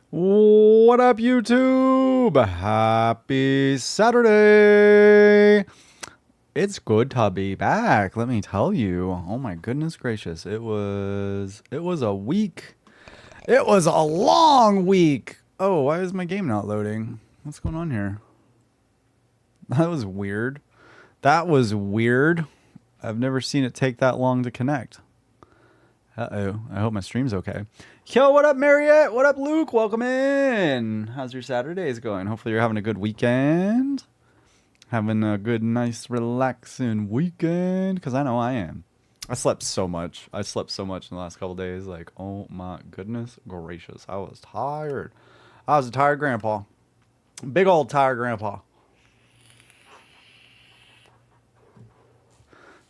What up, YouTube? Happy Saturday. It's good to be back, let me tell you. Oh my goodness gracious. It was a week. It was a long week. Oh, why is my game not loading? What's going on here? That was weird. That was weird. I've never seen it take that long to connect. Uh-oh. I hope my stream's okay. Yo, what up, Mariette? What up, Luke? Welcome in. How's your Saturdays going? Hopefully you're having a good weekend. Having a good, nice, relaxing weekend. Because I know I am. I slept so much. I slept so much in the last couple days. Like, oh my goodness gracious. I was tired. I was a tired grandpa. Big old tired grandpa.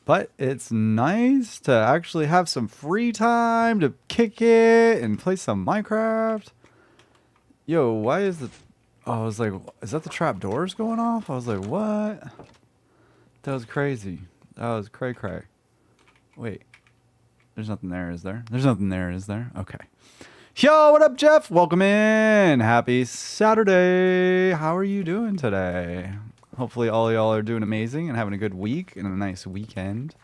But it's nice to actually have some free time to kick it and play some Minecraft. Yo, why is the... Oh, I was like, is that the trap doors going off? I was like, what? That was crazy. That was cray-cray. Wait. There's nothing there, is there? There's nothing there, is there? Okay. Yo, what up, Jeff? Welcome in. Happy Saturday. How are you doing today? Hopefully all y'all are doing amazing and having a good week and a nice weekend.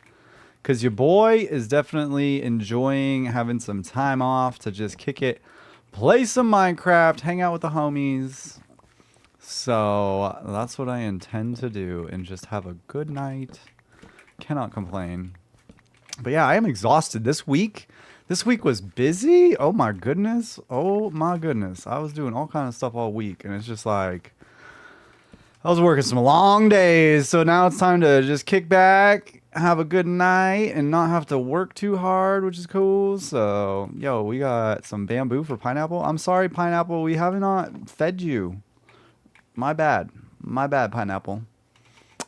Because your boy is definitely enjoying having some time off to just kick it, play some Minecraft, hang out with the homies. So that's what I intend to do and just have a good night. Cannot complain. But yeah, I am exhausted this week. This week was busy. Oh my goodness. Oh my goodness. I was doing all kind of stuff all week and it's just like... I was working some long days, so now it's time to just kick back, have a good night, and not have to work too hard, which is cool. So, yo, we got some bamboo for pineapple. I'm sorry, pineapple, we have not fed you. My bad. My bad, pineapple.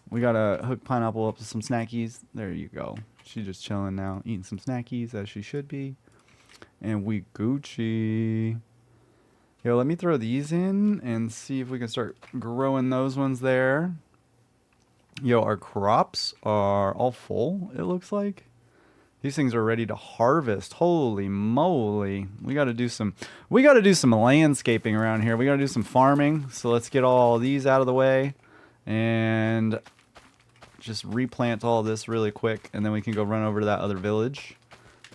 We gotta hook pineapple up to some snackies. There you go. She's just chilling now, eating some snackies, as she should be. And we Gucci. Yo, let me throw these in and see if we can start growing those ones there. Yo, our crops are all full, it looks like. These things are ready to harvest. Holy moly. We gotta do some landscaping around here. We gotta do some farming. So let's get all these out of the way and just replant all this really quick, and then we can go run over to that other village.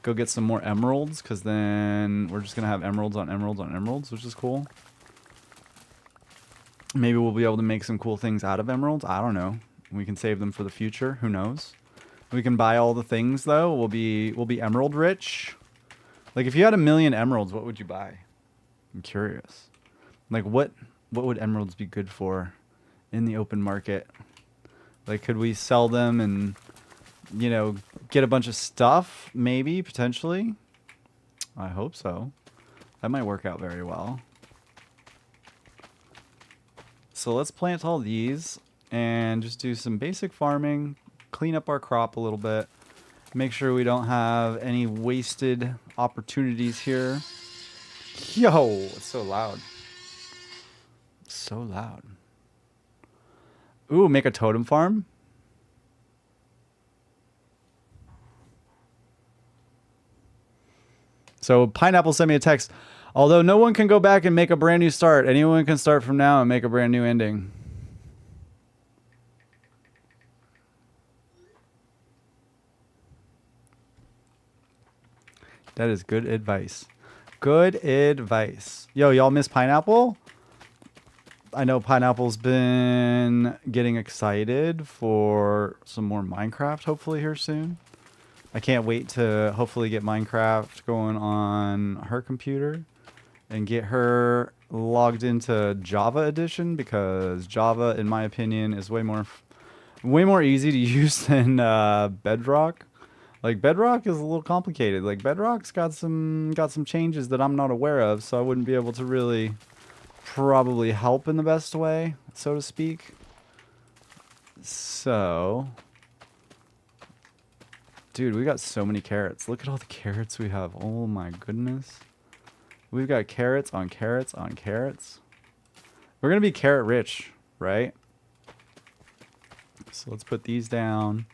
Go get some more emeralds, because then we're just going to have emeralds on emeralds on emeralds, which is cool. Maybe we'll be able to make some cool things out of emeralds. I don't know. We can save them for the future. Who knows? We can buy all the things, though. We'll be emerald rich. Like, if you had 1,000,000 emeralds, what would you buy? I'm curious. Like, what would emeralds be good for in the open market? Like, could we sell them and... you know, get a bunch of stuff, maybe, potentially. I hope so. That might work out very well. So let's plant all these and just do some basic farming, clean up our crop a little bit, make sure we don't have any wasted opportunities here. Yo, it's so loud. So loud. Ooh, make a totem farm. So Pineapple sent me a text. Although no one can go back and make a brand new start, anyone can start from now and make a brand new ending. That is good advice. Good advice. Yo, y'all miss Pineapple? I know Pineapple's been getting excited for some more Minecraft, hopefully here soon. I can't wait to hopefully get Minecraft going on her computer and get her logged into Java Edition, because Java, in my opinion, is way more easy to use than Bedrock. Like, Bedrock is a little complicated. Like, Bedrock's got some changes that I'm not aware of, so I wouldn't be able to really probably help in the best way, so to speak. So... dude, we got so many carrots. Look at all the carrots we have. Oh my goodness. We've got carrots on carrots on carrots. We're going to be carrot rich, right? So let's put these down.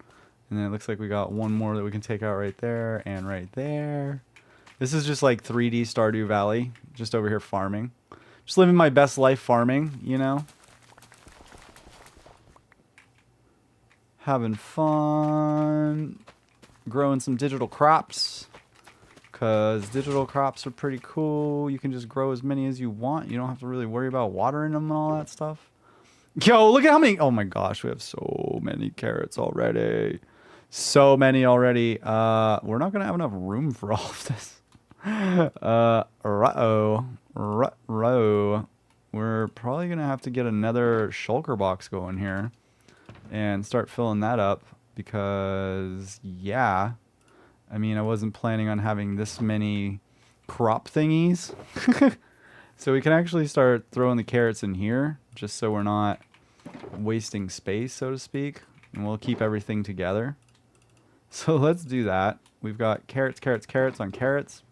And then it looks like we got one more that we can take out right there and right there. This is just like 3D Stardew Valley. Just over here farming. Just living my best life farming, you know? Having fun. Growing some digital crops. Because digital crops are pretty cool. You can just grow as many as you want. You don't have to really worry about watering them and all that stuff. Yo, look at how many... Oh my gosh, we have so many carrots already. So many already. We're not going to have enough room for all of this. Ruh-oh. We're probably going to have to get another shulker box going here. And start filling that up. Because, yeah... I mean, I wasn't planning on having this many crop thingies. So we can actually start throwing the carrots in here, just so we're not wasting space, so to speak. And we'll keep everything together. So let's do that. We've got carrots on carrots.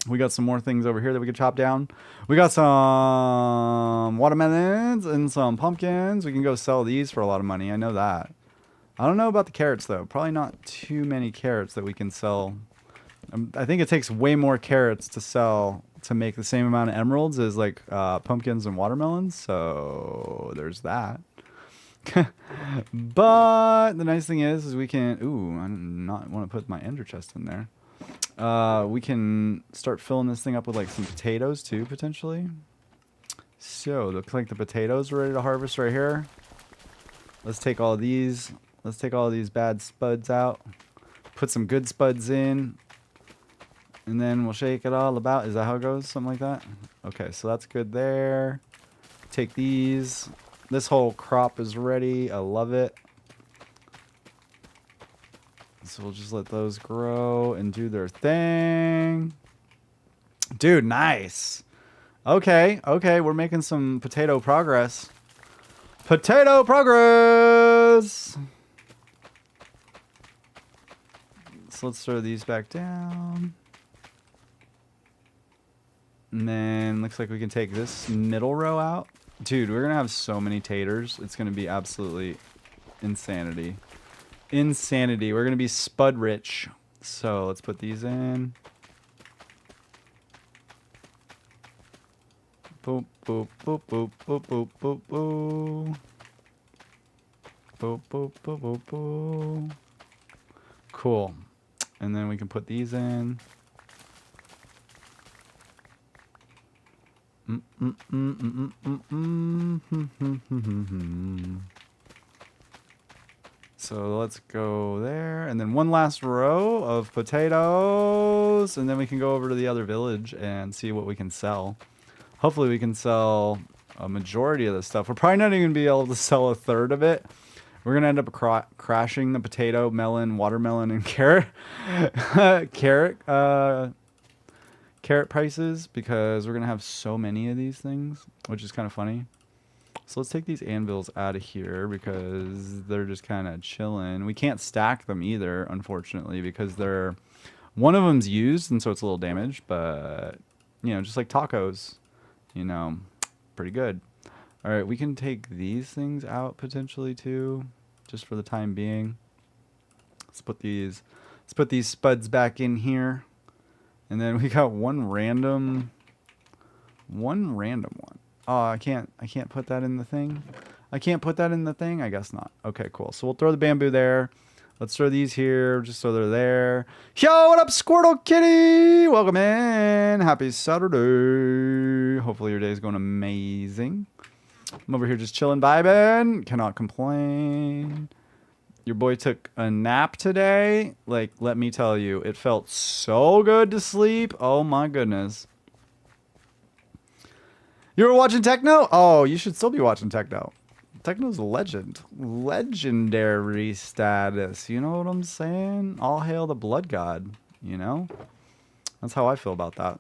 We got some more things over here that we can chop down. We got some watermelons and some pumpkins. We can go sell these for a lot of money. I know that. I don't know about the carrots, though. Probably not too many carrots that we can sell. I think it takes way more carrots to sell to make the same amount of emeralds as, like, pumpkins and watermelons. So there's that. But the nice thing is we can... Ooh, I do not want to put my ender chest in there. We can start filling this thing up with, like, some potatoes, too, potentially. So, looks like the potatoes are ready to harvest right here. Let's take all these... Let's take all these bad spuds out. Put some good spuds in. And then we'll shake it all about. Is that how it goes? Something like that? Okay, so that's good there. Take these. This whole crop is ready. I love it. So we'll just let those grow and do their thing. Dude, nice. Okay, we're making some potato progress. Potato progress! So let's throw these back down. And then looks like we can take this middle row out. Dude, we're gonna have so many taters. It's gonna be absolutely insanity. Insanity. We're gonna be spud rich. So let's put these in. Boop, boop, boop, boop, boop, boop, boop, boop. Boop, boop, boop, boop, boop. Cool. And then we can put these in. So let's go there. And then one last row of potatoes. And then we can go over to the other village and see what we can sell. Hopefully we can sell a majority of this stuff. We're probably not even going to be able to sell a third of it. We're going to end up crashing the potato, melon, watermelon, and carrot prices because we're going to have so many of these things, which is kind of funny. So let's take these anvils out of here because they're just kind of chilling. We can't stack them either, unfortunately, because one of them's used, and so it's a little damaged, but, you know, just like tacos, you know, pretty good. All right, we can take these things out potentially too, just for the time being. Let's put these spuds back in here, and then we got one random one. Oh, I can't put that in the thing. I can't put that in the thing. I guess not. Okay, cool. So we'll throw the bamboo there. Let's throw these here just so they're there. Yo, what up, Squirtle Kitty? Welcome in. Happy Saturday. Hopefully your day is going amazing. I'm over here just chilling, vibing. Cannot complain. Your boy took a nap today. Like, let me tell you, it felt so good to sleep. Oh my goodness. You were watching Techno? Oh, you should still be watching Techno. Techno's a legend. Legendary status. You know what I'm saying? All hail the blood god, you know? That's how I feel about that.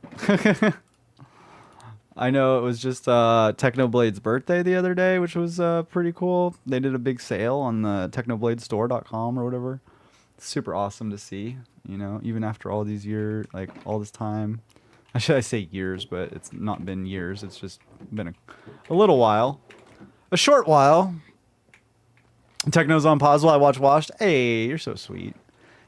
I know it was just Technoblade's birthday the other day, which was pretty cool. They did a big sale on the technobladestore.com or whatever. Super awesome to see, you know, even after all these years, like all this time. Should I say years, but it's not been years. It's just been a little while. A short while. Techno's on pause while I watch Washed. Hey, you're so sweet.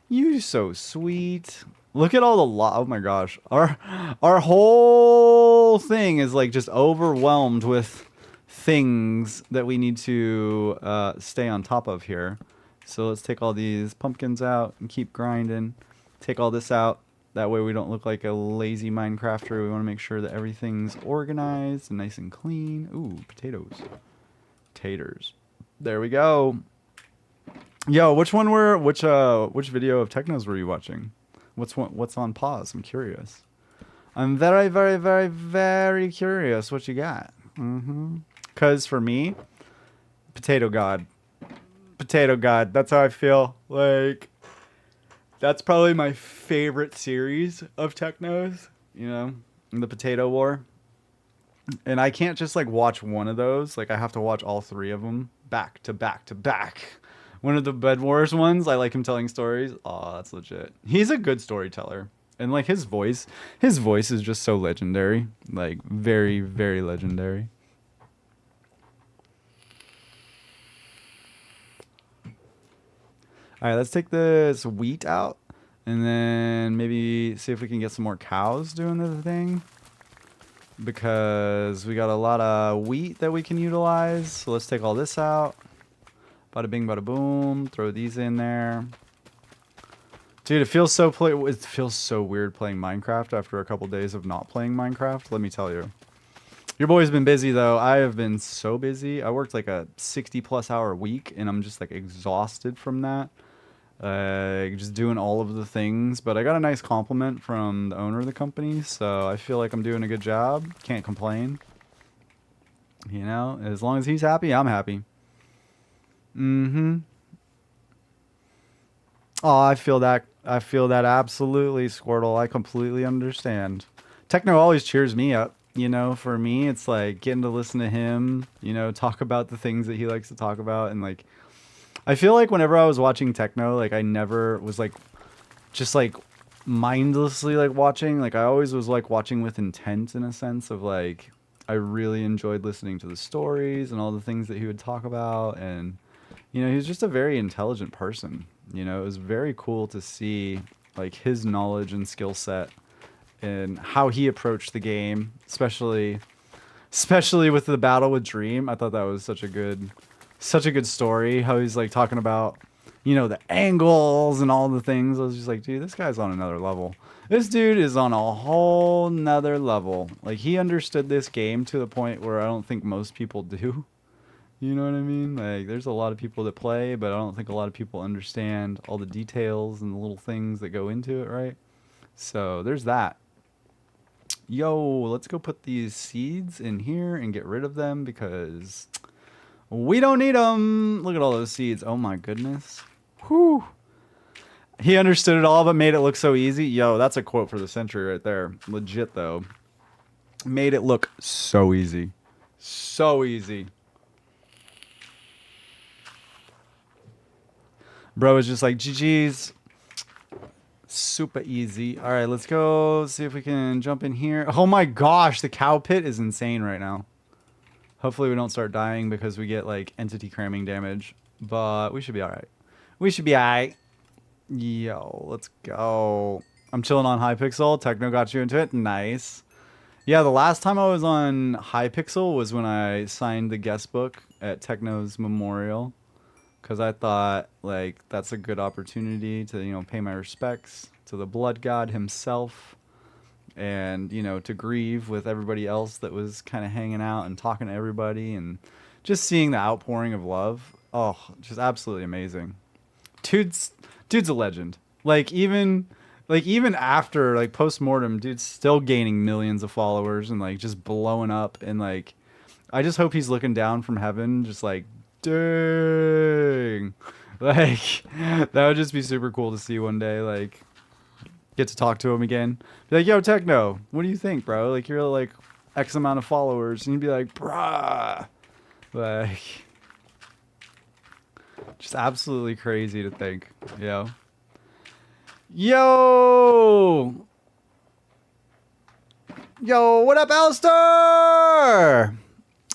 You so sweet. Look at all the oh my gosh. Our whole thing is like just overwhelmed with things that we need to stay on top of here. So let's take all these pumpkins out and keep grinding. Take all this out. That way we don't look like a lazy Minecrafter. We want to make sure that everything's organized and nice and clean. Ooh, potatoes. Taters. There we go. Yo, which video of Technos were you watching? What's on pause? I'm curious. I'm very, very, very, very curious what you got. Cause for me, Potato God. Potato God. That's how I feel. Like, that's probably my favorite series of Technos, you know, the Potato War. And I can't just like watch one of those. Like I have to watch all three of them back to back to back. One of the Bed Wars ones, I like him telling stories. Oh, that's legit. He's a good storyteller. And like his voice is just so legendary. Like very, very legendary. All right, let's take this wheat out and then maybe see if we can get some more cows doing the thing. Because we got a lot of wheat that we can utilize. So let's take all this out. Bada bing, bada boom. Throw these in there. Dude, it feels so weird playing Minecraft after a couple days of not playing Minecraft. Let me tell you. Your boy's been busy though. I have been so busy. I worked like a 60+ hour week and I'm just like exhausted from that. Just doing all of the things, but I got a nice compliment from the owner of the company, so I feel like I'm doing a good job. Can't complain. You know, as long as he's happy, I'm happy. Oh, I feel that absolutely, Squirtle. I completely understand. Techno always cheers me up. You know, for me, it's like getting to listen to him, you know, talk about the things that he likes to talk about. And like, I feel like whenever I was watching Techno, like I never was like, just like mindlessly like watching. Like I always was like watching with intent in a sense of like, I really enjoyed listening to the stories and all the things that he would talk about. And, you know, he was just a very intelligent person. You know, it was very cool to see like his knowledge and skill set and how he approached the game, especially with the battle with Dream. I thought that was such a good story. How he's like talking about, you know, the angles and all the things. I was just like, dude, this guy's on another level. This dude is on a whole nother level. Like he understood this game to the point where I don't think most people do. You know what I mean? Like there's a lot of people that play, but I don't think a lot of people understand all the details and the little things that go into it, right? So there's that. Yo, let's go put these seeds in here and get rid of them because we don't need them. Look at all those seeds. Oh my goodness. Whew. He understood it all but made it look so easy. Yo, that's a quote for the century right there. Legit though. Made it look so easy. So easy. Bro is just like, GG's. Super easy. All right, let's go see if we can jump in here. Oh my gosh, the cow pit is insane right now. Hopefully we don't start dying because we get like entity cramming damage, but we should be all right. We should be all right. Yo, let's go. I'm chilling on Hypixel. Techno got you into it. Nice. Yeah, the last time I was on Hypixel was when I signed the guest book at Techno's memorial. Because I thought, like, that's a good opportunity to, you know, pay my respects to the blood god himself. And, you know, to grieve with everybody else that was kind of hanging out and talking to everybody. And just seeing the outpouring of love. Oh, just absolutely amazing. Dude's a legend. Like, even after, like, post-mortem, dude's still gaining millions of followers and, like, just blowing up. And, like, I just hope he's looking down from heaven, just, like, dang, like that would just be super cool to see one day. Like get to talk to him again, be like, yo Techno, what do you think, bro? Like you're like X amount of followers and you'd be like, bruh, like just absolutely crazy to think. Yo what up, Alistair?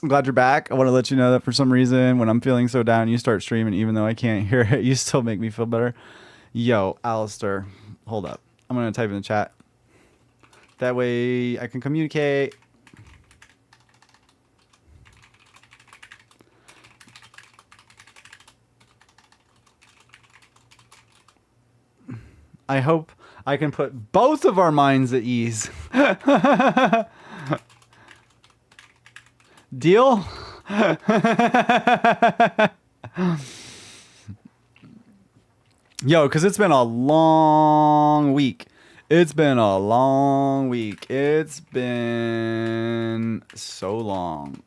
I'm glad you're back. I want to let you know that for some reason, when I'm feeling so down, you start streaming, even though I can't hear it, you still make me feel better. Yo, Alistair, hold up. I'm going to type in the chat. That way I can communicate. I hope I can put both of our minds at ease. Deal? Yo, because it's been a long week. It's been a long week. It's been so long.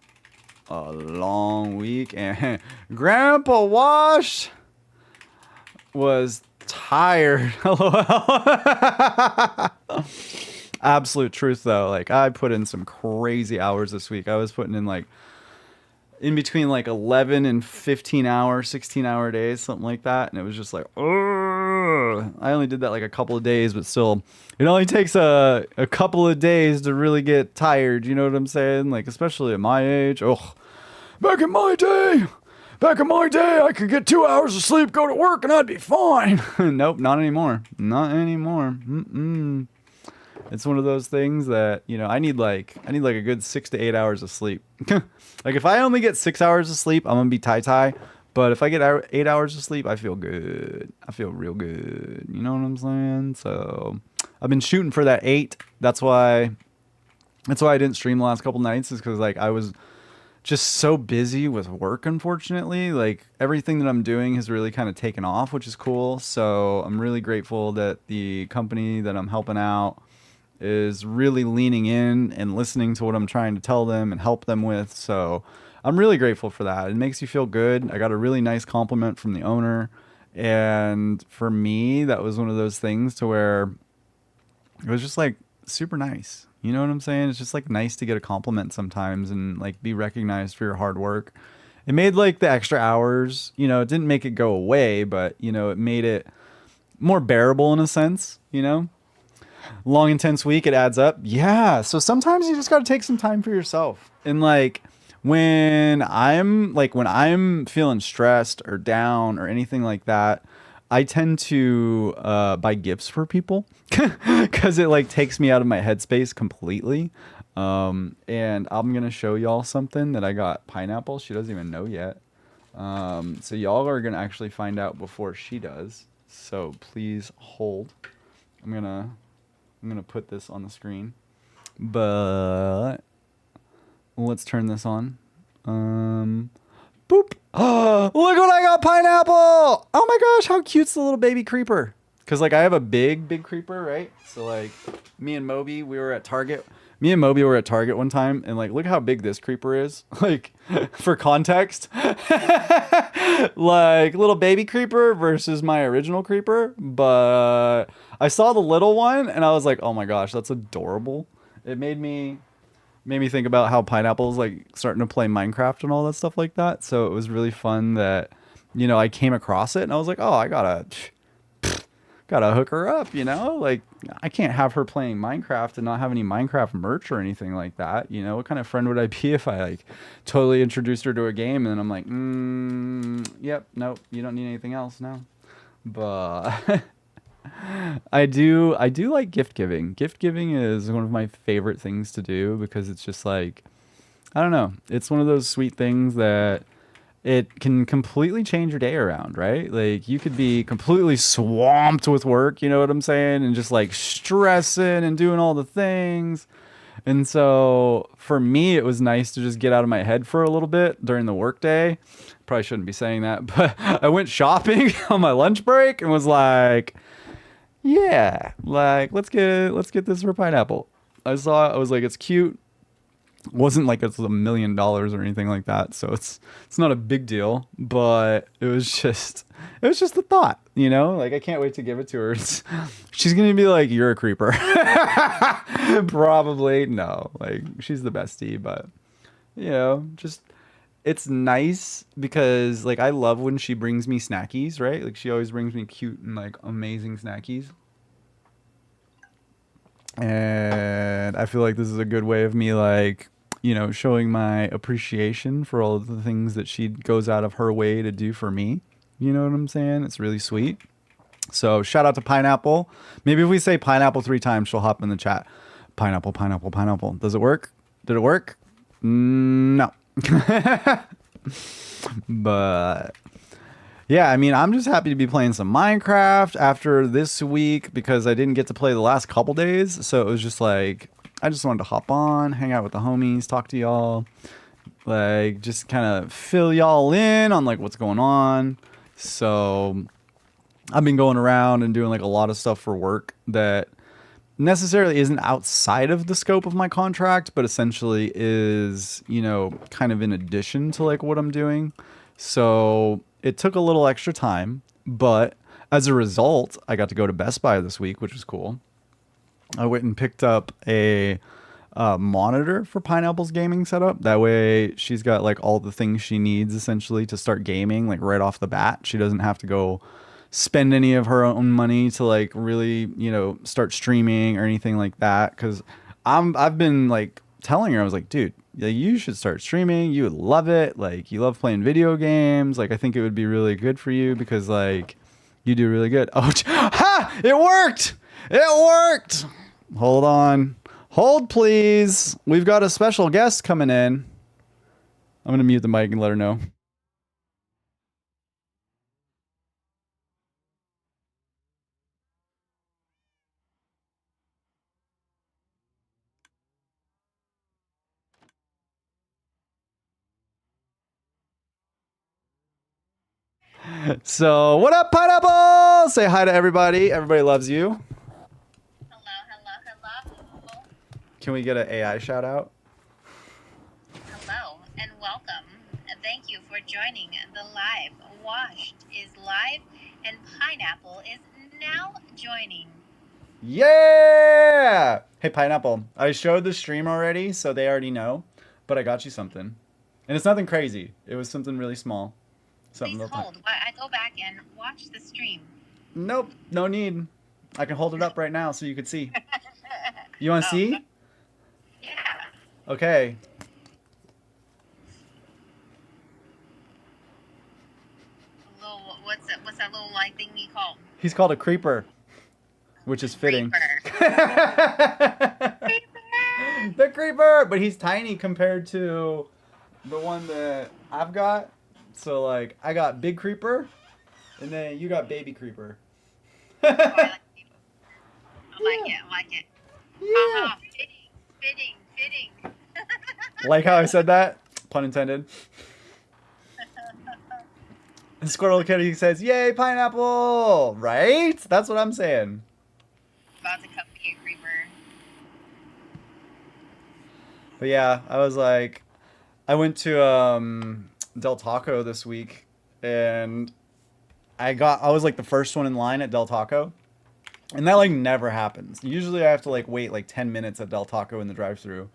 A long week. And Grandpa Wash was tired. Absolute truth, though. Like, I put in some crazy hours this week. I was putting in, like, in between, like, 11 and 15 hour, 16-hour days, something like that. And it was just like, ugh. I only did that, like, a couple of days, but still, it only takes a couple of days to really get tired. You know what I'm saying? Like, especially at my age. Oh, back in my day, I could get 2 hours of sleep, go to work, and I'd be fine. Nope, not anymore. Not anymore. It's one of those things that, you know, I need like a good 6 to 8 hours of sleep. Like, if I only get 6 hours of sleep, I'm gonna be tie. But if I get 8 hours of sleep, I feel good. I feel real good. You know what I'm saying? So I've been shooting for that 8. That's why I didn't stream the last couple nights, is because, like, I was just so busy with work, unfortunately. Like, everything that I'm doing has really kind of taken off, which is cool. So I'm really grateful that the company that I'm helping out is really leaning in and listening to what I'm trying to tell them and help them with. So I'm really grateful for that. It makes you feel good. I got a really nice compliment from the owner. And for me, that was one of those things to where it was just like super nice. You know what I'm saying? It's just like nice to get a compliment sometimes and like be recognized for your hard work. It made like the extra hours, you know, it didn't make it go away, but, you know, it made it more bearable in a sense, you know? Long, intense week, it adds up. Yeah. So sometimes you just got to take some time for yourself. And like when I'm feeling stressed or down or anything like that, I tend to buy gifts for people because it like takes me out of my headspace completely. And I'm going to show y'all something that I got Pineapple. She doesn't even know yet. So y'all are going to actually find out before she does. So please hold. I'm going to put this on the screen, but let's turn this on. Boop. Oh, look what I got, Pineapple. Oh my gosh, how cute's the little baby creeper. Cause like I have a big creeper, right? So like me and Moby were at Target one time, and like look how big this creeper is. Like for context, like little baby creeper versus my original creeper. But I saw the little one and I was like, oh my gosh, that's adorable. It made me think about how Pineapple's like starting to play Minecraft and all that stuff like that. So it was really fun that, you know, I came across it and I was like, oh, I gotta hook her up, you know? Like, I can't have her playing Minecraft and not have any Minecraft merch or anything like that. You know, what kind of friend would I be if I like totally introduced her to a game and then I'm like, yep, nope, you don't need anything else now. But I do like gift giving. Gift giving is one of my favorite things to do because it's just like, I don't know. It's one of those sweet things that it can completely change your day around, right? Like you could be completely swamped with work, you know what I'm saying? And just like stressing and doing all the things. And so for me, it was nice to just get out of my head for a little bit during the workday. Probably shouldn't be saying that, but I went shopping on my lunch break and was like, yeah, like let's get this for Pineapple. I saw it, I was like, it's cute. It wasn't like it's $1 million or anything like that, so it's not a big deal, but it was just the thought, you know? Like I can't wait to give it to her. She's gonna be like, you're a creeper. Probably no, like she's the bestie, but you know, just it's nice because like I love when she brings me snackies, right? Like she always brings me cute and like amazing snackies. And I feel like this is a good way of me like, you know, showing my appreciation for all of the things that she goes out of her way to do for me. You know what I'm saying? It's really sweet. So shout out to Pineapple. Maybe if we say Pineapple 3 times, she'll hop in the chat. Pineapple, Pineapple, Pineapple. Does it work? Did it work? No. But yeah, I mean, I'm just happy to be playing some Minecraft after this week because I didn't get to play the last couple days. So it was just like, I just wanted to hop on, hang out with the homies, talk to y'all, like just kind of fill y'all in on like what's going on. So I've been going around and doing like a lot of stuff for work that necessarily isn't outside of the scope of my contract, but essentially is, you know, kind of in addition to like what I'm doing. So it took a little extra time, but as a result, I got to go to Best Buy this week, which was cool. I went and picked up a monitor for Pineapple's gaming setup. That way she's got like all the things she needs essentially to start gaming like right off the bat. She doesn't have to go spend any of her own money to like really, you know, start streaming or anything like that. Cause I've been like telling her, I was like, dude, yeah, you should start streaming. You would love it. Like you love playing video games. Like I think it would be really good for you because like you do really good. Oh, ha! It worked. It worked. Hold on. Hold, please. We've got a special guest coming in. I'm going to mute the mic and let her know. So, what up, Pineapple? Say hi to everybody. Everybody loves you. Hello, hello, hello. Can we get an AI shout out? Hello and welcome. And thank you for joining the live. Washed is live and Pineapple is now joining. Yeah! Hey, Pineapple. I showed the stream already, so they already know. But I got you something. And it's nothing crazy. It was something really small. Something Please hold while I go back and watch the stream. Nope, no need. I can hold it up right now so you can see. You want to see? Yeah. Okay. What's that little like thing you call? He's called a creeper, which is fitting. Creeper. The creeper, but he's tiny compared to the one that I've got. So like, I got big creeper, and then you got baby creeper. Oh, I like it. I like it. Yeah. Fitting. Like how I said that? Pun intended. And Squirrel Kitty says, "Yay, Pineapple!" Right? That's what I'm saying. About to come be a creeper. But yeah, I was like, I went to Del Taco this week, and I was like the first one in line at Del Taco, and that like never happens. Usually I have to like wait like 10 minutes at Del Taco in the drive-thru.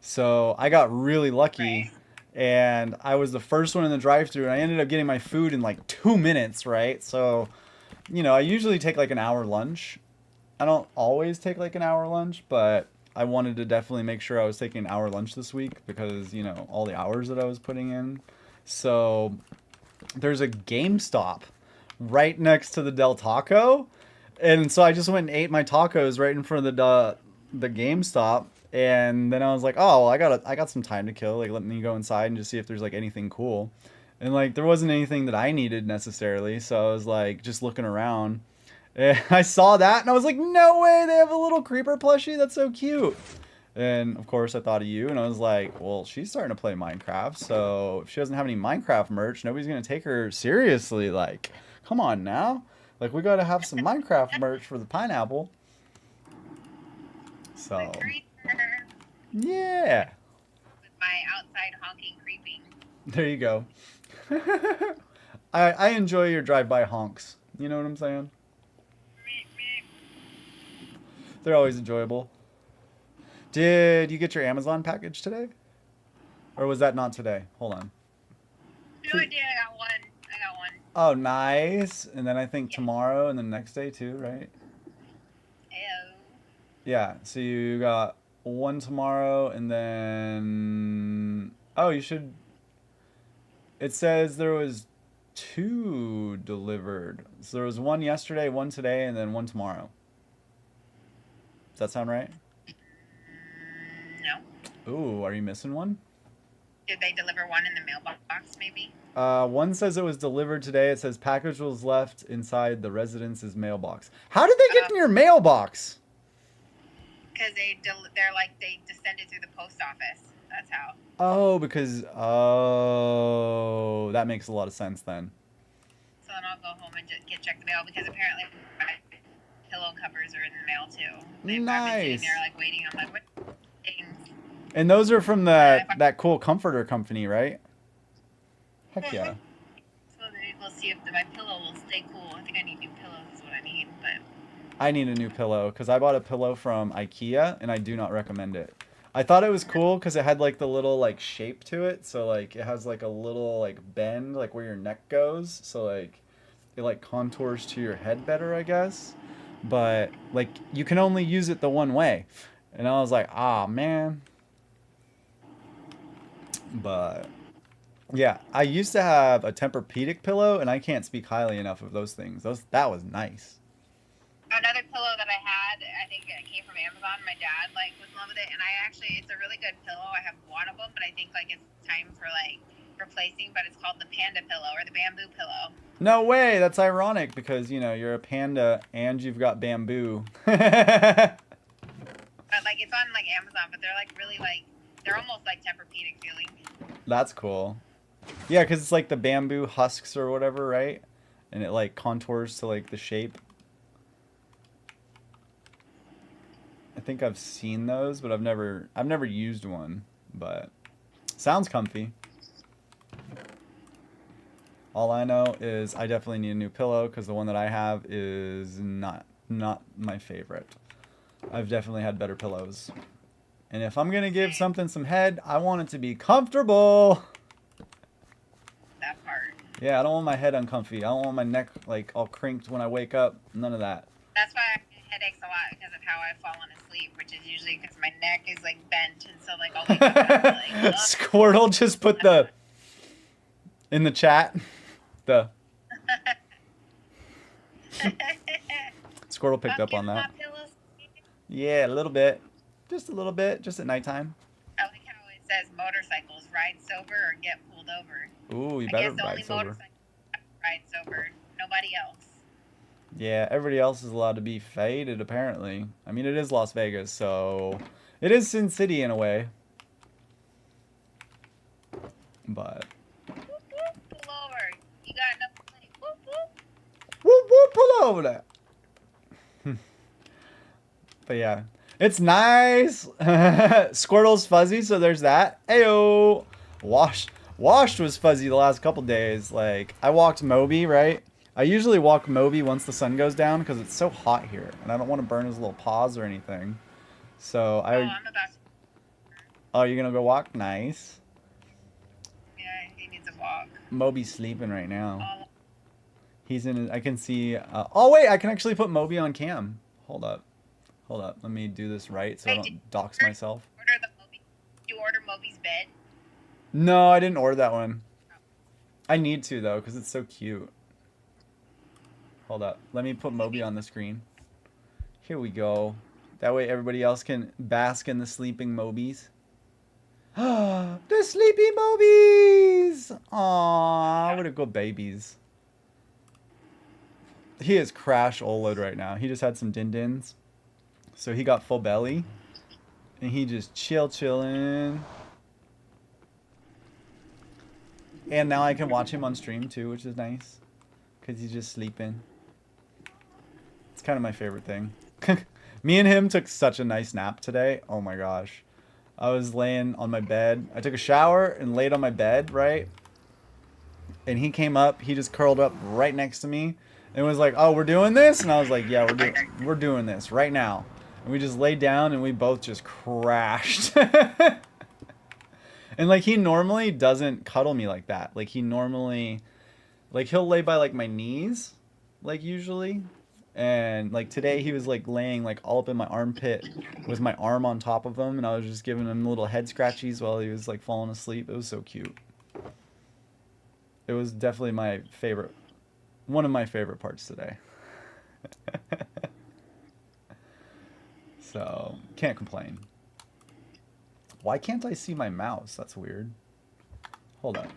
So I got really lucky, and I was the first one in the drive-thru, and I ended up getting my food in like 2 minutes, right? So, you know, I usually take like an hour lunch. I don't always take like an hour lunch, but I wanted to definitely make sure I was taking an hour lunch this week because, you know, all the hours that I was putting in. So there's a GameStop right next to the Del Taco. And so I just went and ate my tacos right in front of the GameStop. And then I was like, oh, well, I got some time to kill. Like, let me go inside and just see if there's like anything cool. And like, there wasn't anything that I needed necessarily. So I was like, just looking around. And I saw that and I was like, no way, they have a little creeper plushie. That's so cute. And of course I thought of you and I was like, well, she's starting to play Minecraft. So if she doesn't have any Minecraft merch, nobody's going to take her seriously. Like, come on now. Like, we got to have some Minecraft merch for the Pineapple. So, yeah. With my outside honking creeping. There you go. I enjoy your drive-by honks. You know what I'm saying? They're always enjoyable. Did you get your Amazon package today? Or was that not today? Hold on. No idea, I got one. Oh, nice. And then I think tomorrow and the next day too, right? Ew. Yeah, so you got one tomorrow and then... Oh, you should... It says there was 2 delivered. So there was one yesterday, one today, and then one tomorrow. Does that sound right? No. Ooh, are you missing one? Did they deliver one in the mailbox, maybe? One says it was delivered today. It says package was left inside the residence's mailbox. How did they get in your mailbox? Because they're like, they send it through the post office. That's how. Oh, because, oh, that makes a lot of sense then. So then I'll go home and check the mail, because apparently my pillow covers are in the mail too. I've been Nice. sitting there like waiting. I'm like, what things? And those are from that cool comforter company, right? Heck yeah. So we'll see if my pillow will stay cool. I think I need new pillows is what I need, but... I need a new pillow because I bought a pillow from IKEA and I do not recommend it. I thought it was cool because it had like the little like shape to it. So like it has like a little like bend like where your neck goes. So like it like contours to your head better, I guess. But like you can only use it the one way. And I was like, ah, man. But yeah, I used to have a Tempur-Pedic pillow and I can't speak highly enough of those things. That was nice. Another pillow that I had, I think it came from Amazon. My dad like was in love with it, and it's a really good pillow. I have one of them, but I think like it's time for like replacing. But it's called the panda pillow or the bamboo pillow. No way, that's ironic because you know you're a panda and you've got bamboo. But like it's on like Amazon, but they're like really like they're almost like Tempur-Pedic feeling. That's cool. Yeah, because it's like the bamboo husks or whatever, right? And it like contours to like the shape. I think I've seen those, but I've never used one, but sounds comfy. All I know is I definitely need a new pillow because the one that I have is not my favorite. I've definitely had better pillows. And if I'm going to give something some head, I want it to be comfortable. That part. Yeah, I don't want my head uncomfy. I don't want my neck like all crinked when I wake up. None of that. That's why I get headaches a lot because of how I've fallen asleep, which is usually because my neck is like bent, and so like I'll wake up and I'm like, Squirtle just put the in the chat. The Squirtle picked up on that. Yeah, a little bit. Just a little bit, just at nighttime. I like how it says motorcycles ride sober or get pulled over. Ooh, you I better guess the ride only sober. motorcycle ride sober. Nobody else. Yeah, everybody else is allowed to be faded, apparently. I mean, it is Las Vegas, so... It is Sin City, in a way. But... Whoop, whoop, pull over. You got enough money. Whoop, whoop. Whoop, whoop, pull over there. But yeah. It's nice! Squirtle's fuzzy, so there's that. Ayo! Washed was fuzzy the last couple days. Like, I walked Moby, right? I usually walk Moby once the sun goes down because it's so hot here. And I don't want to burn his little paws or anything. So I'm about to... Oh, you're going to go walk? Nice. Yeah, he needs a walk. Moby's sleeping right now. Oh. He's in his... I can see... oh, wait! I can actually put Moby on cam. Hold up. Hold up. Let me do this right so I don't dox myself. Did you order Moby's bed? No, I didn't order that one. I need to, though, because it's so cute. Hold up. Let me put Moby on the screen. Here we go. That way everybody else can bask in the sleeping Mobies. The sleepy Mobies! Aww, what a good babies. He is crash Oled right now. He just had some din-dins. So he got full belly. And he just chilling. And now I can watch him on stream too, which is nice. Because he's just sleeping. It's kind of my favorite thing. Me and him took such a nice nap today. Oh my gosh. I was laying on my bed. I took a shower and laid on my bed, right? And he came up. He just curled up right next to me. And was like, oh, we're doing this? And I was like, yeah, we're doing this right now. And we just laid down and we both just crashed. And like he normally doesn't cuddle me like that. Like he normally, like he'll lay by like my knees, like usually. And like today he was like laying like all up in my armpit with my arm on top of him. And I was just giving him little head scratchies while he was like falling asleep. It was so cute. It was definitely my favorite, one of my favorite parts today. So, can't complain. Why can't I see my mouse? That's weird. Hold up.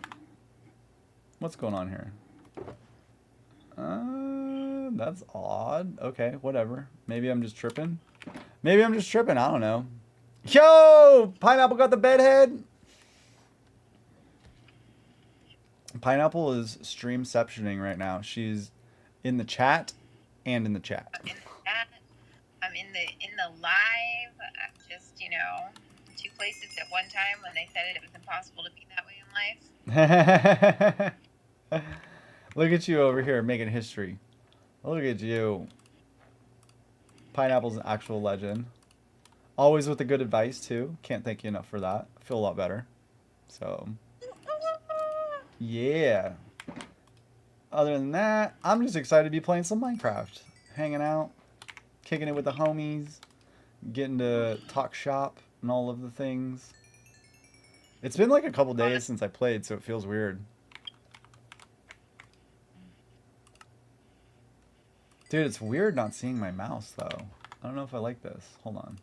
What's going on here? That's odd. Okay, whatever. Maybe I'm just tripping. Maybe I'm just tripping. I don't know. Yo! Pineapple got the bedhead. Pineapple is streamceptioning right now. She's in the chat and in the chat. I'm in the live. I'm just, you know, two places at one time when they said it was impossible to be that way in life. Look at you over here making history. Look at you. Pineapple's an actual legend. Always with the good advice, too. Can't thank you enough for that. I feel a lot better. So, yeah. Other than that, I'm just excited to be playing some Minecraft. Hanging out. Kicking it with the homies. Getting to talk shop and all of the things. It's been like a couple days since I played, so it feels weird. Dude, it's weird not seeing my mouse, though. I don't know if I like this. Hold on.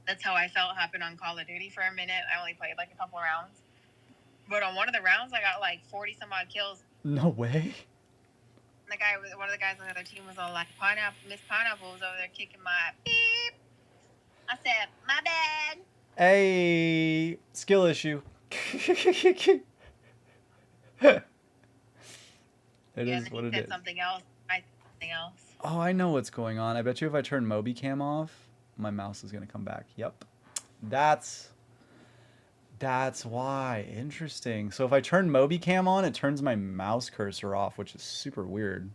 That's how I felt happen on Call of Duty for a minute. I only played like a couple rounds. But on one of the rounds, I got like 40 some odd kills. No way. The guy, one of the guys on the other team was all like, Miss Pineapple was over there kicking my beep. I said, my bad. Hey, skill issue. It is what it is. Something else. Something else. Oh, I know what's going on. I bet you if I turn Moby Cam off, my mouse is gonna come back. Yep, that's why. Interesting. So if I turn Moby Cam on, it turns my mouse cursor off, which is super weird.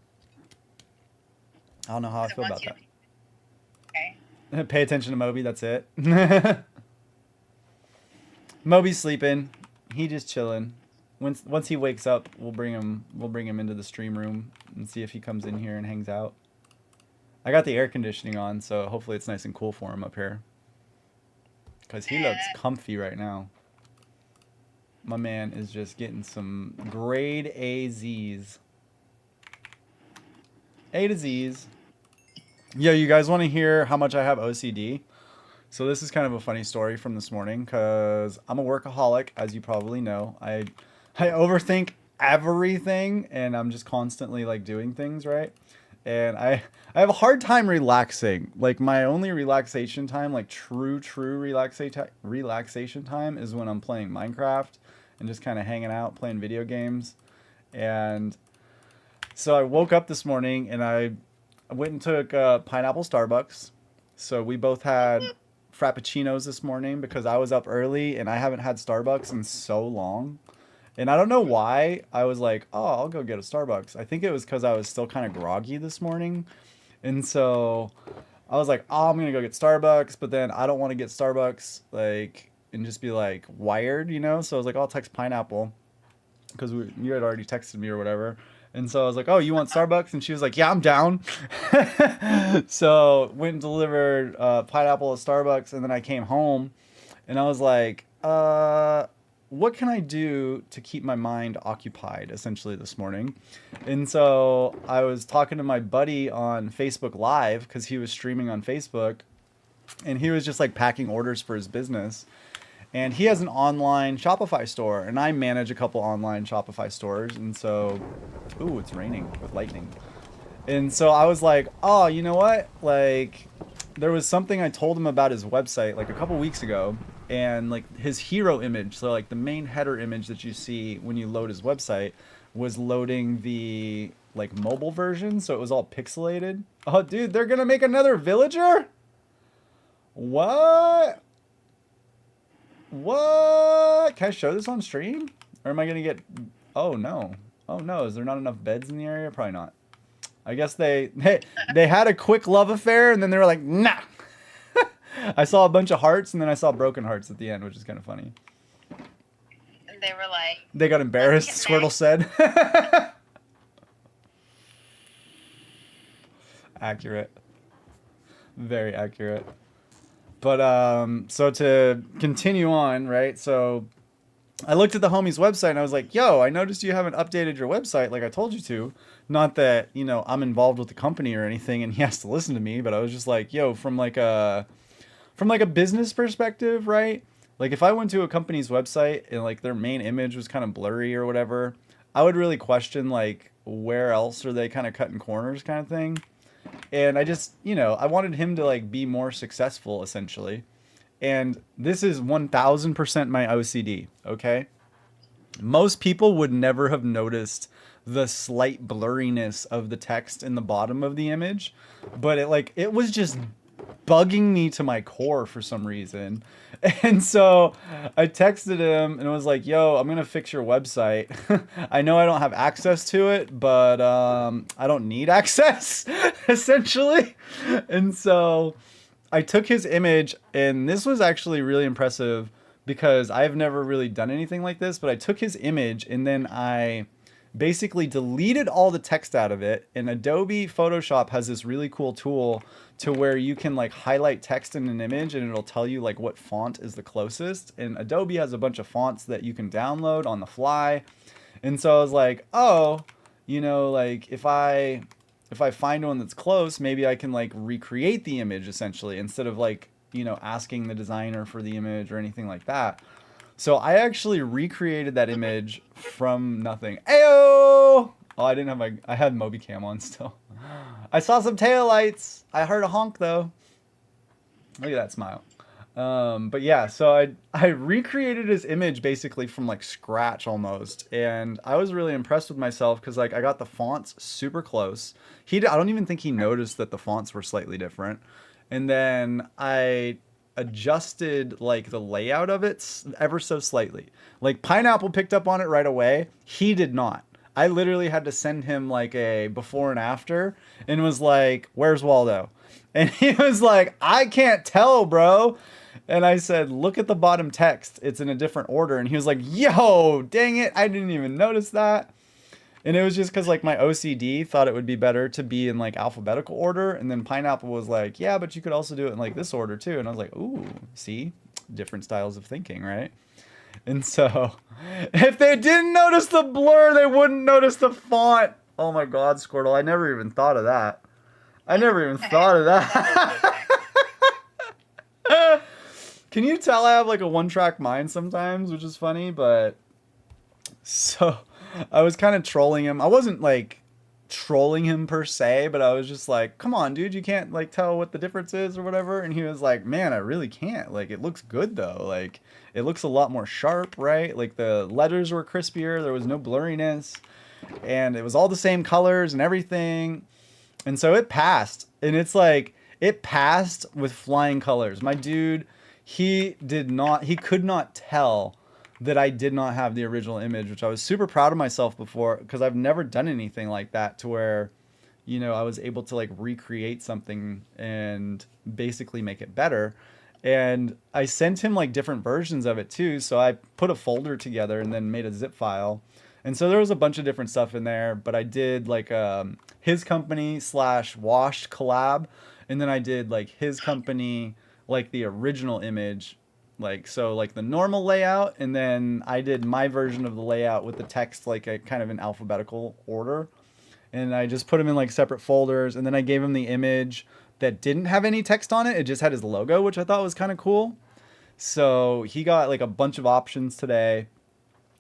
I don't know how I feel about that. Okay. Pay attention to Moby. That's it. Moby's sleeping. He just chilling. Once he wakes up, we'll bring him into the stream room and see if he comes in here and hangs out. I got the air conditioning on, so hopefully it's nice and cool for him up here. Because he looks comfy right now. My man is just getting some grade A Z's. A to Z's. Yo, you guys want to hear how much I have OCD? So this is kind of a funny story from this morning because I'm a workaholic, as you probably know. I overthink everything, and I'm just constantly like doing things, right? And I have a hard time relaxing. Like my only relaxation time, like true relaxation time is when I'm playing Minecraft and just kind of hanging out, playing video games. And so I woke up this morning and I went and took Pineapple Starbucks. So we both had Frappuccinos this morning because I was up early and I haven't had Starbucks in so long. And I don't know why I was like, oh, I'll go get a Starbucks. I think it was because I was still kind of groggy this morning. And so I was like, oh, I'm going to go get Starbucks. But then I don't want to get Starbucks like and just be like wired, you know? So I was like, I'll text Pineapple because you had already texted me or whatever. And so I was like, oh, you want Starbucks? And she was like, yeah, I'm down. So went and delivered Pineapple at Starbucks. And then I came home and I was like, what can I do to keep my mind occupied, essentially, this morning? And so I was talking to my buddy on Facebook Live because he was streaming on Facebook. And he was just like packing orders for his business. And he has an online Shopify store. And I manage a couple online Shopify stores. And so, ooh, it's raining with lightning. And so I was like, oh, you know what? Like, there was something I told him about his website like a couple weeks ago. And like his hero image, so like the main header image that you see when you load his website was loading the like mobile version. So it was all pixelated. Oh, dude, they're going to make another villager? What? What? Can I show this on stream? Or am I going to get... Oh, no. Oh, no. Is there not enough beds in the area? Probably not. I guess they had a quick love affair and then they were like, nah. I saw a bunch of hearts and then I saw broken hearts at the end, which is kind of funny. And they were like... They got embarrassed, Squirtle said. Accurate. Very accurate. But, so to continue on, right? So I looked at the homie's website and I was like, yo, I noticed you haven't updated your website like I told you to. Not that, you know, I'm involved with the company or anything and he has to listen to me, but I was just like, yo, from like a business perspective, right? Like if I went to a company's website and like their main image was kind of blurry or whatever, I would really question like where else are they kind of cutting corners kind of thing. And I just, you know, I wanted him to like be more successful essentially. And this is 1000% my OCD, okay? Most people would never have noticed the slight blurriness of the text in the bottom of the image, but it was just bugging me to my core for some reason. And so I texted him and was like, yo, I'm gonna fix your website. I know I don't have access to it, but I don't need access essentially. And so I took his image, and this was actually really impressive because I've never really done anything like this, but I took his image and then I basically deleted all the text out of it. And Adobe Photoshop has this really cool tool to where you can like highlight text in an image and it'll tell you like what font is the closest. And Adobe has a bunch of fonts that you can download on the fly. And so I was like, oh, you know, like if I find one that's close, maybe I can like recreate the image essentially instead of like, you know, asking the designer for the image or anything like that. So I actually recreated that image from nothing. Ayo! Oh, I didn't have I had Moby Cam on still. I saw some taillights. I heard a honk though. Look at that smile. But yeah, so I recreated his image basically from like scratch almost. And I was really impressed with myself because like I got the fonts super close. I don't even think he noticed that the fonts were slightly different. And then I adjusted like the layout of it ever so slightly. Like Pineapple picked up on it right away. He did not. I literally had to send him like a before and after and was like, where's Waldo? And he was like, I can't tell, bro. And I said, look at the bottom text. It's in a different order. And he was like, yo, dang it. I didn't even notice that. And it was just because like my OCD thought it would be better to be in like alphabetical order. And then Pineapple was like, yeah, but you could also do it in like this order too. And I was like, ooh, see, different styles of thinking, right? And so if they didn't notice the blur, they wouldn't notice the font. Oh my God, Squirtle. I never even thought of that. I never even thought of that. Can you tell I have like a one-track mind sometimes, which is funny, but so I was kind of trolling him. I wasn't like trolling him per se, but I was just like, come on, dude, you can't like tell what the difference is or whatever. And he was like, man, I really can't. Like, it looks good though. Like, it looks a lot more sharp, right? Like the letters were crispier. There was no blurriness and it was all the same colors and everything. And so it passed, and it's like, it passed with flying colors. My dude, he could not tell that I did not have the original image, which I was super proud of myself before, because I've never done anything like that to where, you know, I was able to like recreate something and basically make it better. And I sent him like different versions of it too. So I put a folder together and then made a zip file. And so there was a bunch of different stuff in there, but I did like his company / washed collab. And then I did like his company, like the original image, like, so like the normal layout. And then I did my version of the layout with the text, like a kind of an alphabetical order. And I just put them in like separate folders. And then I gave him the image that didn't have any text on it. It just had his logo, which I thought was kind of cool. So he got like a bunch of options today.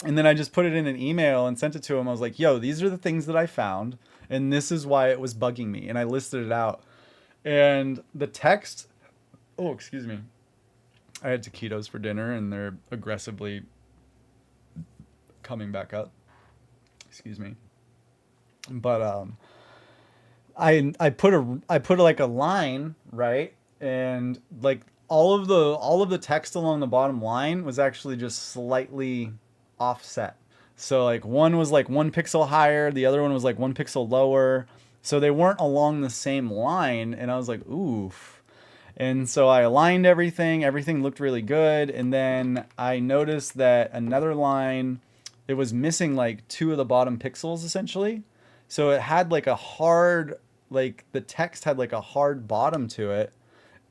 And then I just put it in an email and sent it to him. I was like, yo, these are the things that I found, and this is why it was bugging me. And I listed it out. And the text, oh, excuse me. I had taquitos for dinner, and they're aggressively coming back up. Excuse me. But I put like a line, right? And like all of the text along the bottom line was actually just slightly offset. So like one was like 1 pixel higher, the other one was like 1 pixel lower. So they weren't along the same line, and I was like, oof. And so I aligned everything. Everything looked really good. And then I noticed that another line, it was missing like 2 of the bottom pixels essentially. So it had like a hard, like the text had like a hard bottom to it.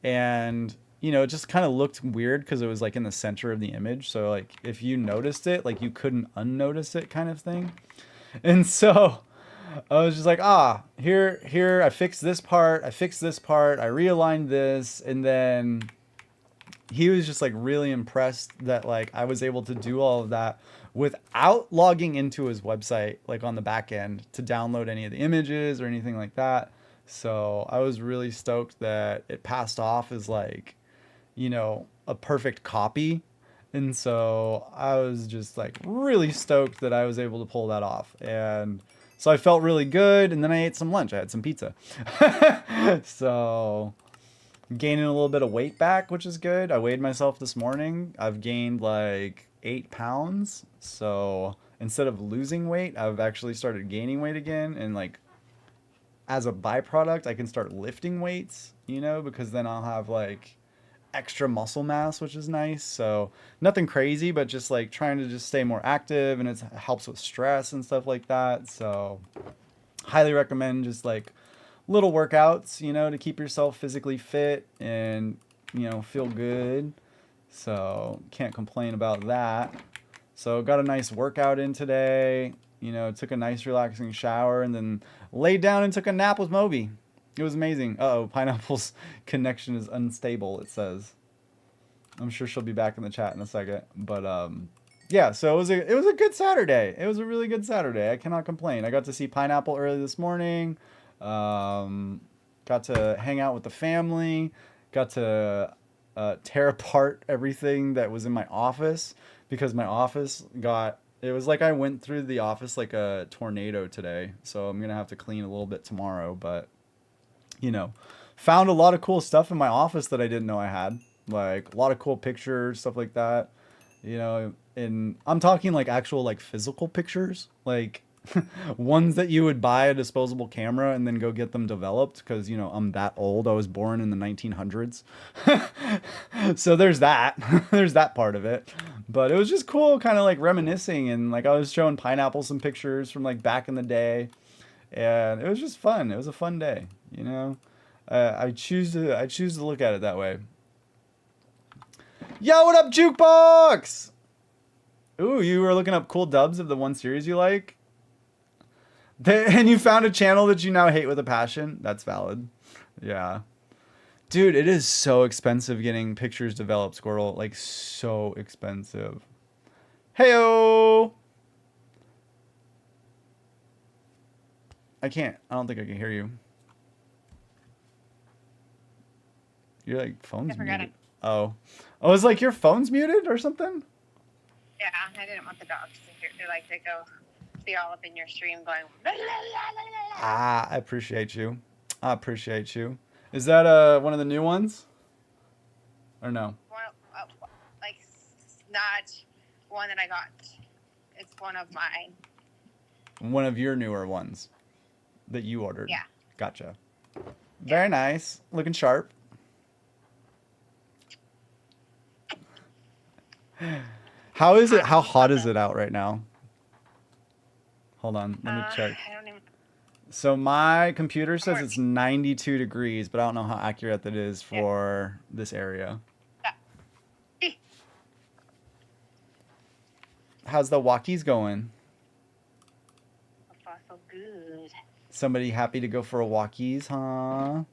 And you know, it just kind of looked weird because it was like in the center of the image. So like if you noticed it, like you couldn't unnotice it kind of thing. And so I was just like, here, I fixed this part, I realigned this, and then he was just like really impressed that like I was able to do all of that without logging into his website, like on the back end to download any of the images or anything like that. So I was really stoked that it passed off as like, you know, a perfect copy. And so I was just like really stoked that I was able to pull that off. And so I felt really good. And then I ate some lunch. I had some pizza. So gaining a little bit of weight back, which is good. I weighed myself this morning. I've gained like 8 pounds. So instead of losing weight, I've actually started gaining weight again. And like as a byproduct, I can start lifting weights, you know, because then I'll have like extra muscle mass, which is nice. So nothing crazy, but just like trying to just stay more active, and it helps with stress and stuff like that. So highly recommend just like little workouts, you know, to keep yourself physically fit and, you know, feel good. So can't complain about that. So got a nice workout in today, you know, took a nice relaxing shower and then laid down and took a nap with Moby. It was amazing. Uh-oh, Pineapple's connection is unstable, it says. I'm sure she'll be back in the chat in a second. But yeah, so it was a good Saturday. It was a really good Saturday. I cannot complain. I got to see Pineapple early this morning. Got to hang out with the family. Got to tear apart everything that was in my office because my office it was like I went through the office like a tornado today. So I'm going to have to clean a little bit tomorrow, but you know, found a lot of cool stuff in my office that I didn't know I had. Like a lot of cool pictures, stuff like that. You know, and I'm talking like actual like physical pictures, like ones that you would buy a disposable camera and then go get them developed because, you know, I'm that old. I was born in the 1900s. So there's that. There's that part of it. But it was just cool kind of like reminiscing, and like I was showing Pineapple some pictures from like back in the day. And it was just fun. It was a fun day, you know. I choose to look at it that way. Yo, what up, Jukebox? Ooh, you were looking up cool dubs of the one series you like, and you found a channel that you now hate with a passion. That's valid. Yeah, dude, it is so expensive getting pictures developed, Squirrel. Like so expensive. Heyo. I don't think I can hear you. Your like phone's muted. Oh. I was like, your phone's muted or something? Yeah, I didn't want the dogs to hear. They like to go see all up in your stream going. Blah, blah, blah, blah. Ah, I appreciate you. I appreciate you. Is that one of the new ones? Or no? Well, like not one that I got. It's one of mine. One of your newer ones that you ordered. Yeah. Gotcha. Very nice. Looking sharp. How is it? How hot is it out right now? Hold on. Let me check. I don't even... So my computer says it's 92 degrees, but I don't know how accurate that is for this area. How's the walkies going? So good. Somebody happy to go for a walkies, huh?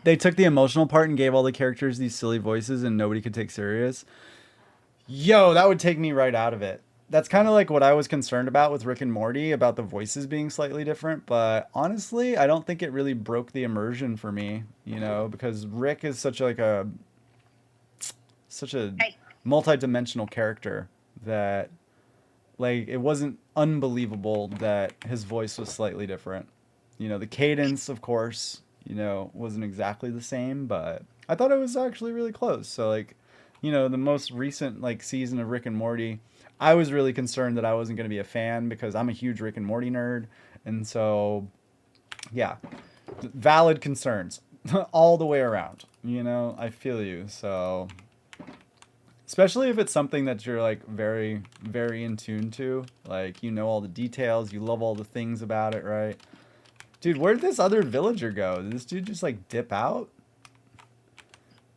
They took the emotional part and gave all the characters these silly voices and nobody could take serious. Yo, that would take me right out of it. That's kind of like what I was concerned about with Rick and Morty, about the voices being slightly different. But honestly, I don't think it really broke the immersion for me, you know, because Rick is such a multi-dimensional character that, like, it wasn't unbelievable that his voice was slightly different. You know, the cadence, of course, you know, wasn't exactly the same, but I thought it was actually really close. So, like, you know, the most recent, like, season of Rick and Morty, I was really concerned that I wasn't going to be a fan because I'm a huge Rick and Morty nerd. And so, yeah, valid concerns all the way around. You know, I feel you. So, especially if it's something that you're like very, very in tune to, like, you know, all the details, you love all the things about it, right? Dude, where did this other villager go? Did this dude just like dip out?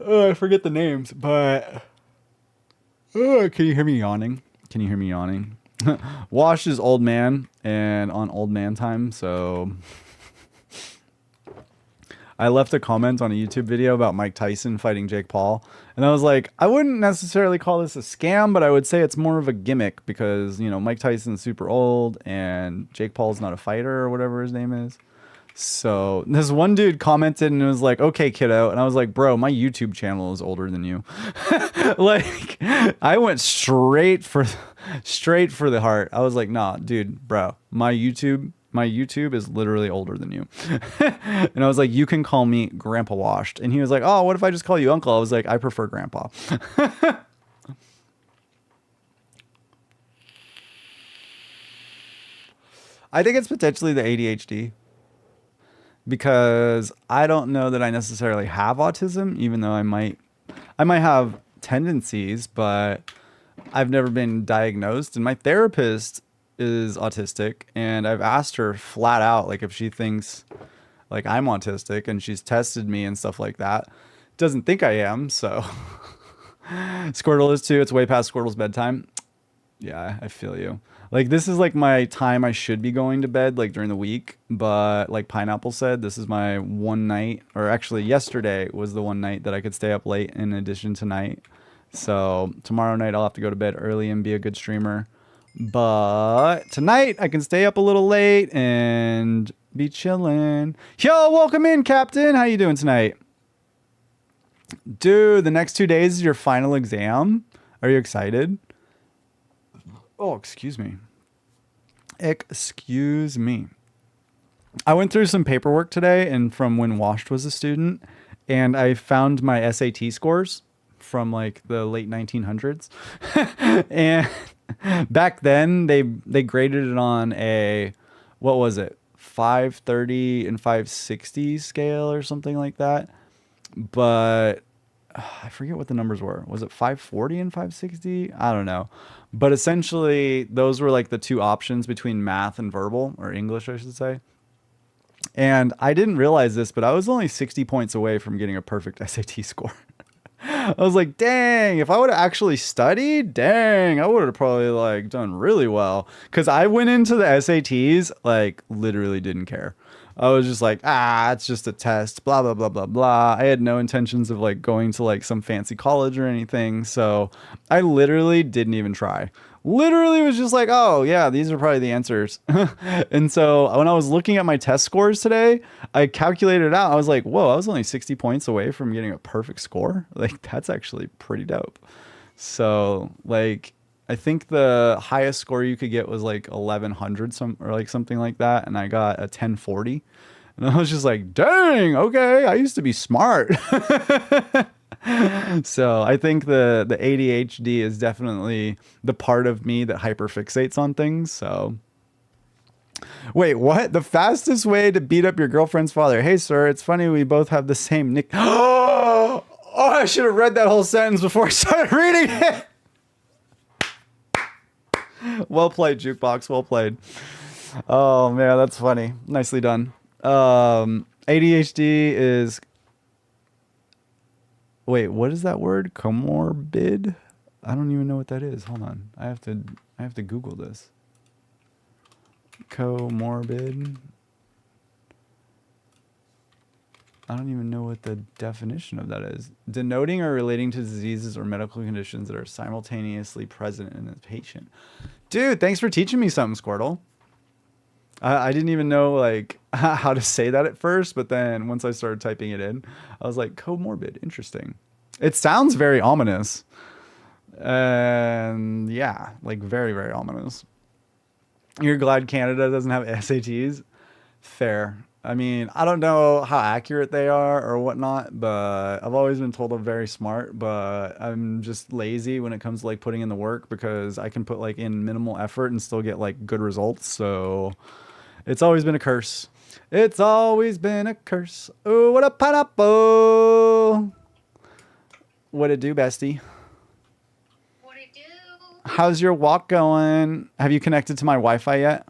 I forget the names, but can you hear me yawning? Can you hear me yawning? Wash is old man and on old man time, so I left a comment on a YouTube video about Mike Tyson fighting Jake Paul, and I was like, I wouldn't necessarily call this a scam, but I would say it's more of a gimmick because, you know, Mike Tyson's super old and Jake Paul's not a fighter or whatever his name is. So this one dude commented and it was like, okay, kiddo. And I was like, bro, my YouTube channel is older than you. Like, I went straight for the heart. I was like, nah, dude, bro, my YouTube is literally older than you. And I was like, you can call me Grandpa Washed. And he was like, oh, what if I just call you Uncle? I was like, I prefer Grandpa. I think it's potentially the ADHD. Because I don't know that I necessarily have autism, even though I might have tendencies, but I've never been diagnosed. And my therapist is autistic, and I've asked her flat out, like, if she thinks like I'm autistic, and she's tested me and stuff like that. Doesn't think I am, so Squirtle is too. It's way past Squirtle's bedtime. Yeah, I feel you. Like, this is like my time I should be going to bed, like during the week. But like Pineapple said, this is my one night, or actually yesterday was the one night that I could stay up late in addition to tonight. So tomorrow night I'll have to go to bed early and be a good streamer. But tonight I can stay up a little late and be chilling. Yo, welcome in, Captain. How you doing tonight? Dude, the next 2 days is your final exam. Are you excited? Oh, excuse me. Excuse me. I went through some paperwork today and from when Washed was a student, and I found my SAT scores from like the late 1900s. And back then they graded it on a, what was it? 530 and 560 scale or something like that. But I forget what the numbers were. Was it 540 and 560? I don't know. But essentially, those were like the two options between math and verbal, or English, I should say. And I didn't realize this, but I was only 60 points away from getting a perfect SAT score. I was like, dang, if I would have actually studied, dang, I would have probably like done really well. Because I went into the SATs, like, literally didn't care. I was just like, it's just a test, blah, blah, blah, blah, blah. I had no intentions of like going to like some fancy college or anything. So I literally didn't even try. Literally was just like, oh yeah, these are probably the answers. And so when I was looking at my test scores today, I calculated it out. I was like, whoa, I was only 60 points away from getting a perfect score. Like, that's actually pretty dope. So like, I think the highest score you could get was like 1100 or like something like that. And I got a 1040. And I was just like, dang, okay, I used to be smart. So I think the ADHD is definitely the part of me that hyperfixates on things. So wait, what? The fastest way to beat up your girlfriend's father. Hey, sir, it's funny we both have the same nick. Oh, I should have read that whole sentence before I started reading it. Well played, Jukebox. Well played. Oh, man, that's funny. Nicely done. ADHD is... Wait, what is that word? Comorbid? I don't even know what that is. Hold on. I have to Google this. Comorbid. I don't even know what the definition of that is. Denoting or relating to diseases or medical conditions that are simultaneously present in a patient. Dude, thanks for teaching me something, Squirtle. I didn't even know like how to say that at first, but then once I started typing it in, I was like, comorbid, interesting. It sounds very ominous. And yeah, like very, very ominous. You're glad Canada doesn't have SATs? Fair. I mean, I don't know how accurate they are or whatnot, but I've always been told I'm very smart, but I'm just lazy when it comes to like putting in the work because I can put like in minimal effort and still get like good results. So it's always been a curse. It's always been a curse. Oh, what a pineapple. What it do, bestie? What it do? How's your walk going? Have you connected to my Wi-Fi yet?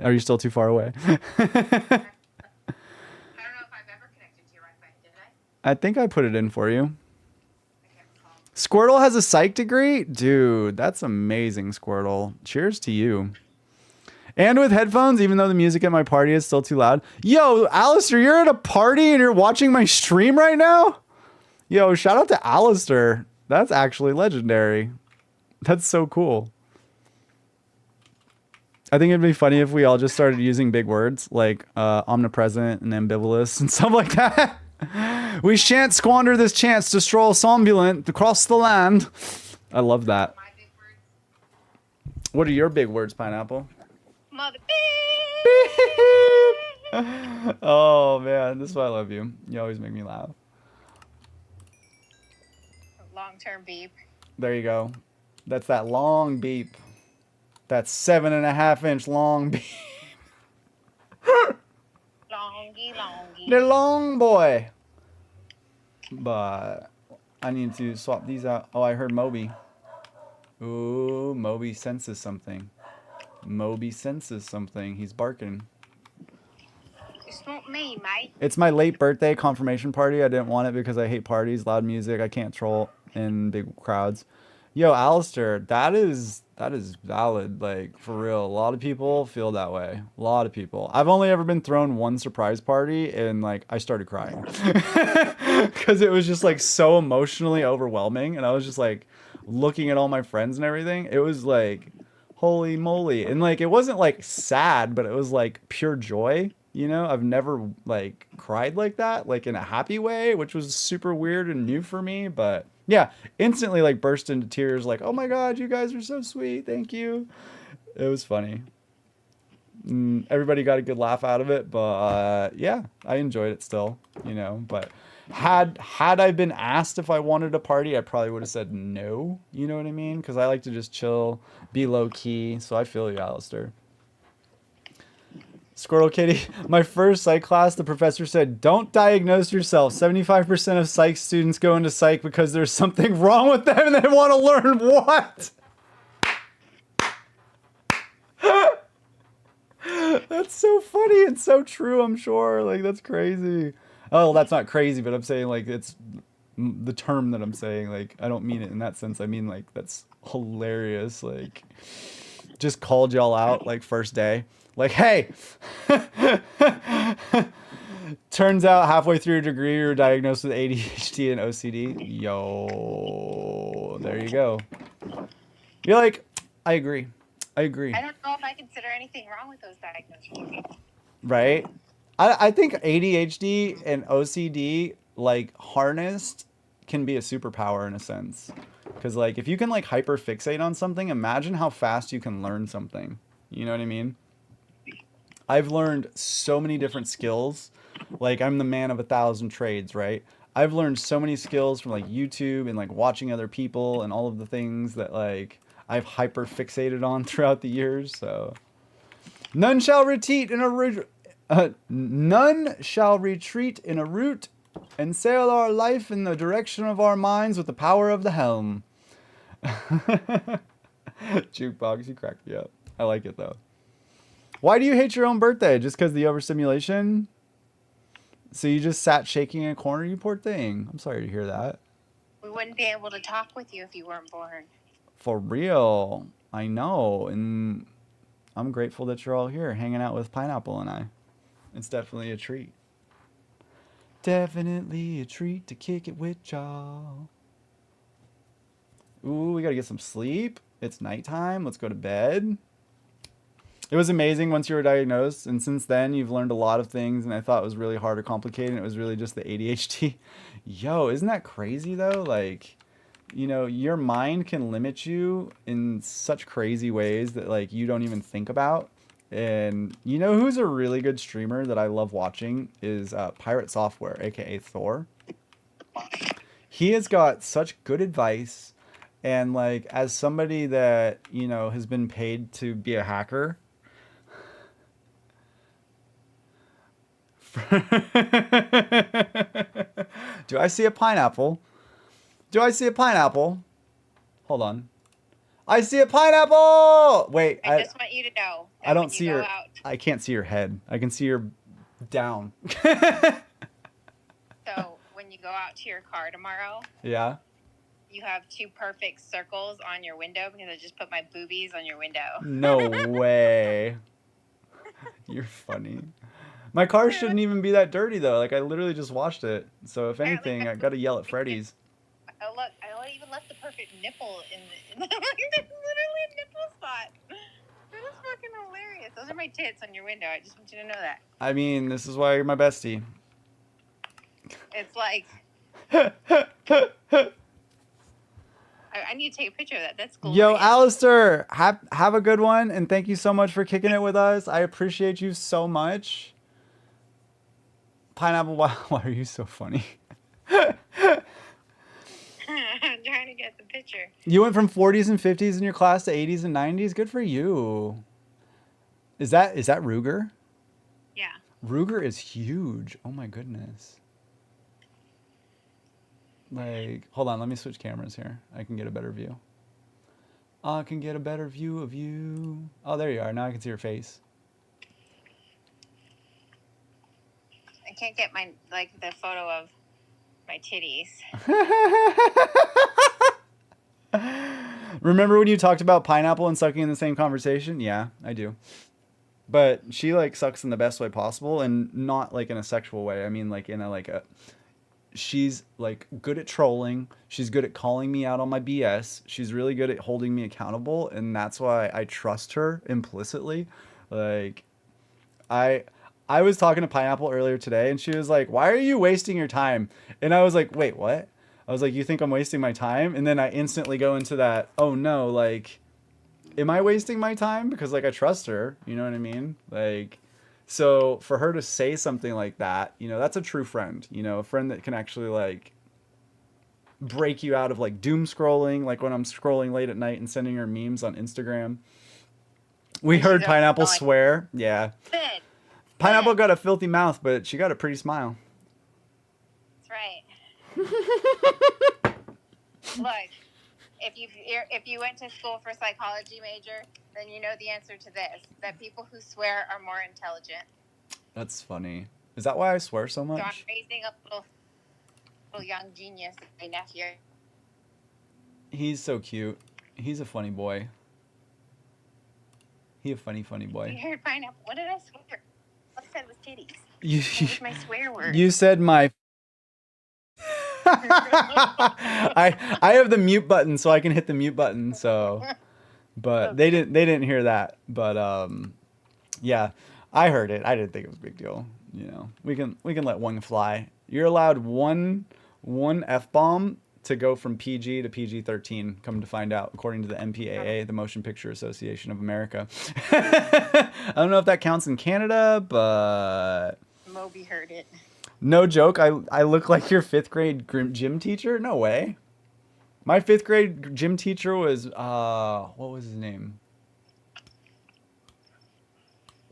Are you still too far away? I don't know if I've ever connected to your Wi-Fi, did I? I think I put it in for you. Squirtle has a psych degree? Dude, that's amazing, Squirtle. Cheers to you. And with headphones, even though the music at my party is still too loud. Yo, Alistair, you're at a party and you're watching my stream right now? Yo, shout out to Alistair. That's actually legendary. That's so cool. I think it'd be funny if we all just started using big words like omnipresent and ambivalous and stuff like that. We shan't squander this chance to stroll somnolent across the land. I love that. My big words. What are your big words, Pineapple? Mother. Oh, man. This is why I love you. You always make me laugh. Long-term beep. There you go. That's that long beep. That 7.5-inch long beep. Longy. The long boy. But I need to swap these out. Oh, I heard Moby. Ooh, Moby senses something. Moby senses something. He's barking. It's not me, mate. It's my late birthday confirmation party. I didn't want it because I hate parties, loud music. I can't troll in big crowds. Yo, Alistair, that is valid. Like, for real. A lot of people feel that way. A lot of people. I've only ever been thrown one surprise party and, like, I started crying. Because it was just, like, so emotionally overwhelming. And I was just, like, looking at all my friends and everything. It was, like, holy moly. And, like, it wasn't, like, sad, but it was, like, pure joy. You know, I've never, like, cried like that, like, in a happy way, which was super weird and new for me. But, yeah, instantly, like, burst into tears, like, oh, my God, you guys are so sweet. Thank you. It was funny. Everybody got a good laugh out of it. But, yeah, I enjoyed it still, you know. But had I been asked if I wanted a party, I probably would have said no. You know what I mean? Because I like to just chill, be low-key. So I feel you, Alistair. Squirtle Kitty, my first psych class, the professor said, don't diagnose yourself. 75% of psych students go into psych because there's something wrong with them and they want to learn what? That's so funny and so true, I'm sure. Like, that's crazy. Oh, that's not crazy, but I'm saying, like, it's the term that I'm saying. Like, I don't mean it in that sense. I mean, like, that's hilarious. Like, just called y'all out, like, first day. Like, hey, turns out halfway through your degree, you're diagnosed with ADHD and OCD. Yo, there you go. You're like, I agree. I don't know if I consider anything wrong with those diagnoses. Right? I think ADHD and OCD, like, harnessed can be a superpower in a sense. Because, like, if you can, like, hyper fixate on something, imagine how fast you can learn something. You know what I mean? I've learned so many different skills. Like, I'm the man of 1,000 trades, right? I've learned so many skills from, like, YouTube and, like, watching other people and all of the things that, like, I've hyper fixated on throughout the years. So, none shall retreat in a route, and sail our life in the direction of our minds with the power of the helm. Jukebox, you cracked me up. I like it though. Why do you hate your own birthday? Just because of the overstimulation? So you just sat shaking in a corner, you poor thing. I'm sorry to hear that. We wouldn't be able to talk with you if you weren't born. For real. I know. And I'm grateful that you're all here hanging out with Pineapple and I. It's definitely a treat. Definitely a treat to kick it with y'all. Ooh, we gotta get some sleep. It's nighttime. Let's go to bed. It was amazing once you were diagnosed, and since then you've learned a lot of things, and I thought it was really hard or complicated, and it was really just the ADHD. Yo, isn't that crazy though? Like, you know, your mind can limit you in such crazy ways that, like, you don't even think about. And you know who's a really good streamer that I love watching is Pirate Software, aka Thor. He has got such good advice, and, like, as somebody that, you know, has been paid to be a hacker, do I see a pineapple? Do I see a pineapple? Hold on. I see a pineapple! Wait. I just want you to know. I don't see your... I can't see your head. I can see your down. So when you go out to your car tomorrow, Yeah. you have 2 perfect circles on your window because I just put my boobies on your window. No way. You're funny. My car shouldn't even be that dirty though. Like I literally just washed it. So if anything, I gotta yell at Freddy's. Oh look, I even left the perfect nipple in the there's literally a nipple spot. That is fucking hilarious. Those are my tits on your window. I just want you to know that. I mean, this is why you're my bestie. It's like I need to take a picture of that. That's cool. Yo, Alistair, have a good one, and thank you so much for kicking it with us. I appreciate you so much. Pineapple, why are you so funny? I'm trying to get the picture. You went from 40s and 50s in your class to 80s and 90s. Good for you. Is that Ruger? Yeah. Ruger is huge. Oh my goodness. Like, hold on, let me switch cameras here. I can get a better view. I can get a better view of you. Oh, there you are. Now I can see your face. I can't get the photo of my titties. Remember when you talked about pineapple and sucking in the same conversation? Yeah, I do. But she like sucks in the best way possible, and not like in a sexual way. I mean like in a she's like good at trolling. She's good at calling me out on my BS. She's really good at holding me accountable, and that's why I trust her implicitly. Like I was talking to Pineapple earlier today, and she was like, "Why are you wasting your time?" And I was like, "Wait, what?" I was like, "You think I'm wasting my time?" And then I instantly go into that, "Oh no, like am I wasting my time?" Because like I trust her, you know what I mean? Like so for her to say something like that, you know, that's a true friend, you know, a friend that can actually like break you out of like doom scrolling, like when I'm scrolling late at night and sending her memes on Instagram. We heard Pineapple swear. Yeah. Pineapple got a filthy mouth, but she got a pretty smile. That's right. Look, if you went to school for psychology major, then you know the answer to this: that people who swear are more intelligent. That's funny. Is that why I swear so much? So I'm raising a little young genius, my nephew. He's so cute. He's a funny boy. He a funny boy. You heard Pineapple. What did I swear? What I said was titties. What was my swear word? You said my. I have the mute button, so I can hit the mute button. So, but they didn't hear that. But yeah, I heard it. I didn't think it was a big deal. You know, we can let one fly. You're allowed one F-bomb to go from PG to PG-13. Come to find out, according to the MPAA, the Motion Picture Association of America. I don't know if that counts in Canada, but Moby heard it. No joke. I look like your 5th grade gym teacher? No way. My 5th grade gym teacher was what was his name?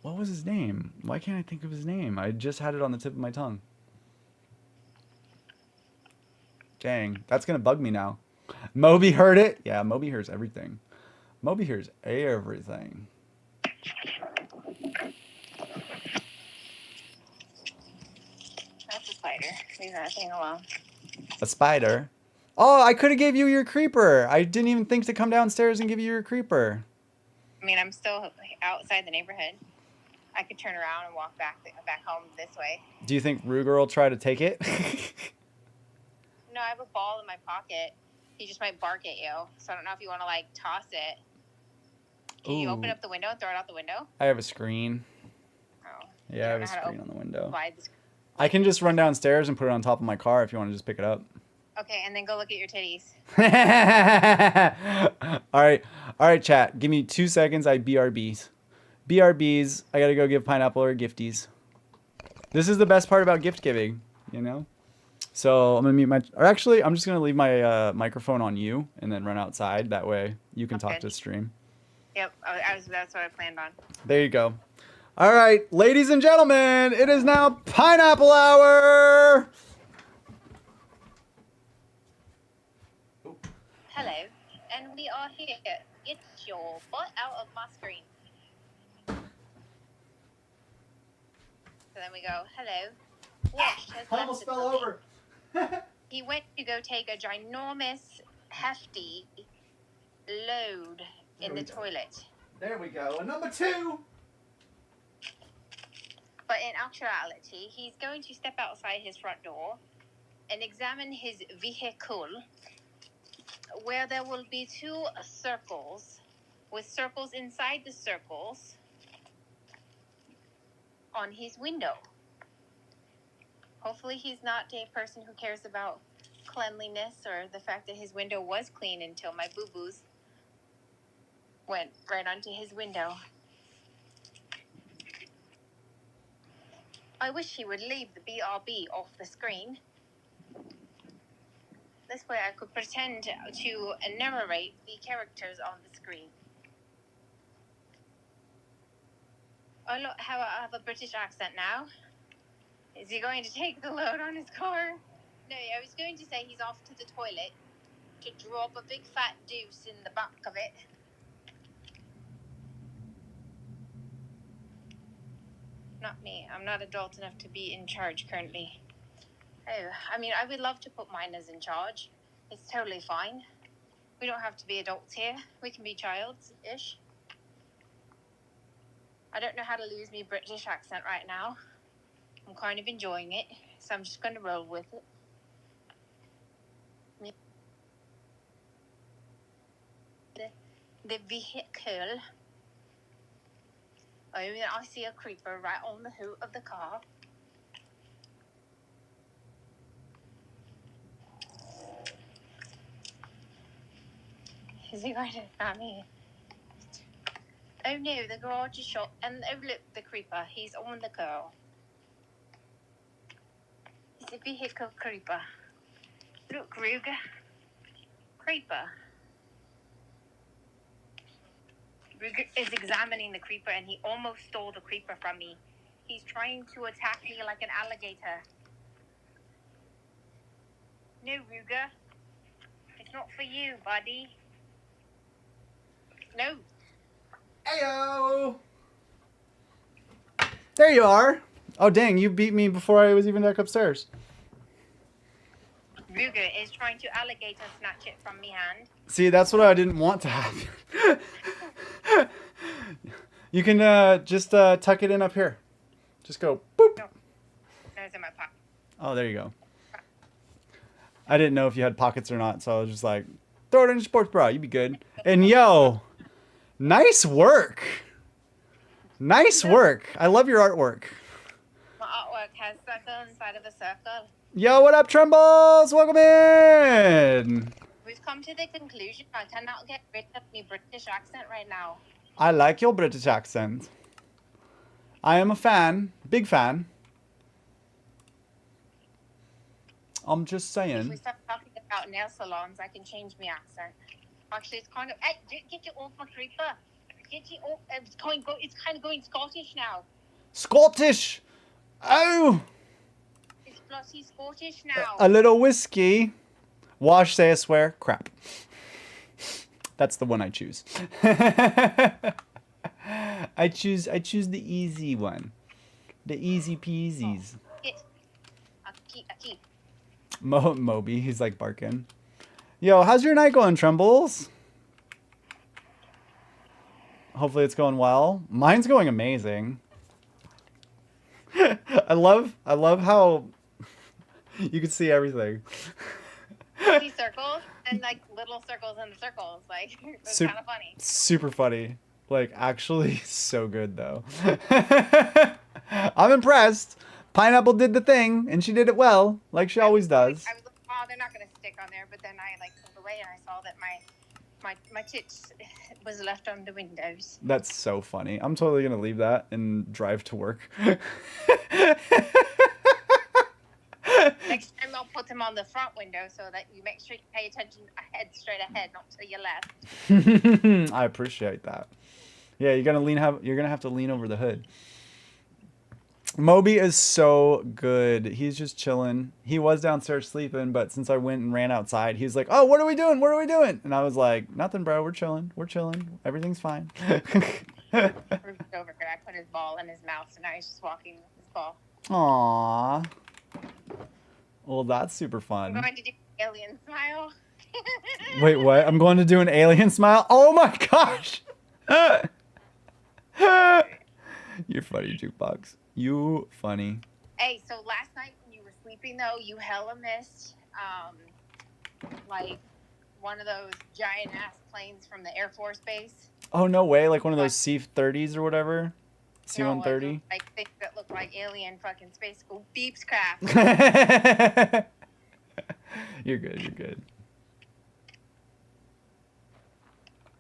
What was his name? Why can't I think of his name? I just had it on the tip of my tongue. Dang, that's gonna bug me now. Moby heard it? Yeah, Moby hears everything. Moby hears everything. That's a spider. Leave that thing alone. A spider? Oh, I could have gave you your creeper. I didn't even think to come downstairs and give you your creeper. I mean, I'm still outside the neighborhood. I could turn around and walk back home this way. Do you think Ruger will try to take it? No, I have a ball in my pocket. He just might bark at you. So I don't know if you want to, like, toss it. Can you open up the window and throw it out the window? I have a screen. Oh. Yeah, I have a screen on the window. Slide the screen. I can just run downstairs and put it on top of my car if you want to just pick it up. Okay, and then go look at your titties. All right, chat. Give me 2 seconds. I BRBs. BRBs. I got to go give Pineapple her gifties. This is the best part about gift giving, you know? So I'm going to mute or actually, I'm just going to leave my microphone on you and then run outside. That way you can talk to the stream. Yep, that's what I planned on. There you go. All right, ladies and gentlemen, it is now Pineapple Hour. Hello, and we are here. Get your butt out of my screen. So then we go, hello. Wash has I almost fell over. He went to go take a ginormous, hefty load in the toilet. There we go. And number 2. But in actuality, he's going to step outside his front door and examine his vehicle, where there will be 2 circles with circles inside the circles on his window. Hopefully he's not a person who cares about cleanliness or the fact that his window was clean until my boo-boos went right onto his window. I wish he would leave the BRB off the screen. This way I could pretend to narrate the characters on the screen. Oh look, how I have a British accent now. Is he going to take the load on his car? No, I was going to say he's off to the toilet to drop a big fat deuce in the back of it. Not me. I'm not adult enough to be in charge currently. Oh, I mean, I would love to put minors in charge. It's totally fine. We don't have to be adults here. We can be childs-ish. I don't know how to lose my British accent right now. I'm kind of enjoying it, so I'm just going to roll with it. The vehicle. Oh, and I see a creeper right on the hood of the car. Is he going to find me? Oh no, the garage is shut. And oh look, the creeper. He's on the car. It's a vehicle creeper. Look, Ruger. Creeper. Ruger is examining the creeper and he almost stole the creeper from me. He's trying to attack me like an alligator. No, Ruger. It's not for you, buddy. No. Ayo! There you are. Oh, dang, you beat me before I was even back upstairs. Ruger is trying to alligator snatch it from me hand. See, that's what I didn't want to happen. You can just tuck it in up here. Just go boop. No, it's in my pocket. Oh, there you go. I didn't know if you had pockets or not, so I was just like, throw it in your sports bra, you'd be good. And yo, nice work. Nice work. I love your artwork. My artwork has circle inside of a circle. Yo, what up, Trembles? Welcome in. We've come to the conclusion I cannot get rid of my British accent right now. I like your British accent. I am a fan. Big fan. I'm just If saying. we start talking about nail salons, I can change my accent. Actually, it's kind of... Hey, get you off my creeper. Get you off... It's kind of going Scottish now. Scottish! Oh! It's bloody Scottish now. A little whiskey. Wash, say, I swear. Crap. That's the one I choose. I choose the easy one. The easy peasies. Aki. Moby, he's like barking. Yo, how's your night going, Trembles? Hopefully it's going well. Mine's going amazing. I love how you can see everything. See circles and like little circles in the circles. Like it's Sup- kind of funny. Super funny. Like actually so good though. I'm impressed. Pineapple did the thing and she did it well, like she always does. I was like, oh, they're not gonna stick on there, but then I like pulled away and I saw that my tits was left on the windows. That's so funny. I'm totally gonna leave that and drive to work. Next time I'll put them on the front window so that you make sure you pay attention straight ahead, not to your left. I appreciate that. Yeah, you're gonna have to lean over the hood. Moby is so good. He's just chilling. He was downstairs sleeping, but since I went and ran outside, he was like, "Oh, what are we doing? What are we doing?" And I was like, "Nothing, bro. We're chilling. We're chilling. Everything's fine." Over here, I put his ball in his mouth, so now he's just walking with his ball. Aww. Well, that's super I'm fun. going to do alien smile. Wait, what? I'm going to do an alien smile? Oh my gosh! You're funny, Jukebox. You funny. Hey, so last night when you were sleeping, though, you hella missed, like, one of those giant-ass planes from the Air Force Base. Oh, no way. Like one of those C-30s or whatever? C-130? No, like things that look like alien fucking space. Oh, beeps craft. You're good, you're good.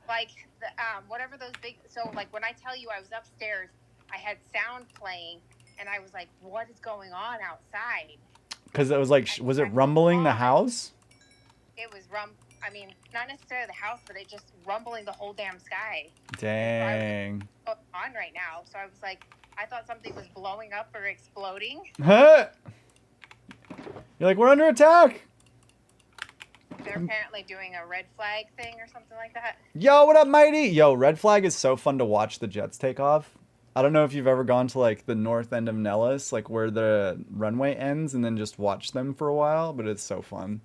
Like, the, whatever those big... So, like, when I tell you I was upstairs, I had sound playing, and I was like, what is going on outside? Because it was like, was it rumbling the house? It was I mean, not necessarily the house, but it just rumbling the whole damn sky. Dang. So on right now. So I was like, I thought something was blowing up or exploding. Huh? You're like, we're under attack. They're apparently doing a red flag thing or something like that. Yo, what up, Mighty? Yo, red flag is so fun to watch the jets take off. I don't know if you've ever gone to like the north end of Nellis, like where the runway ends, and then just watch them for a while, but it's so fun.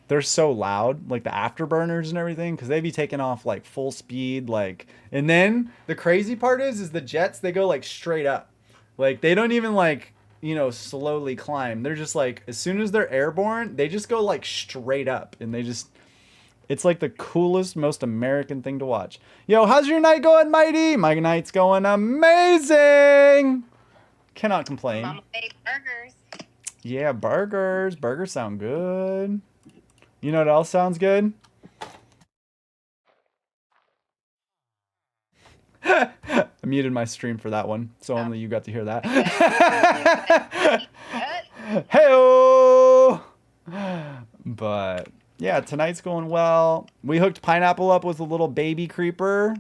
They're so loud, like the afterburners and everything, because they be taking off like full speed, like, and then the crazy part is the jets, they go like straight up. Like they don't even like, you know, slowly climb. They're just like, as soon as they're airborne, they just go like straight up, and they just, it's like the coolest, most American thing to watch. Yo, how's your night going, Mighty? My night's going amazing. Cannot complain. Mama made burgers. Yeah, burgers. Burgers sound good. You know what else sounds good? I muted my stream for that one, so only you got to hear that. Hey-o! But yeah, tonight's going well. We hooked Pineapple up with a little baby creeper.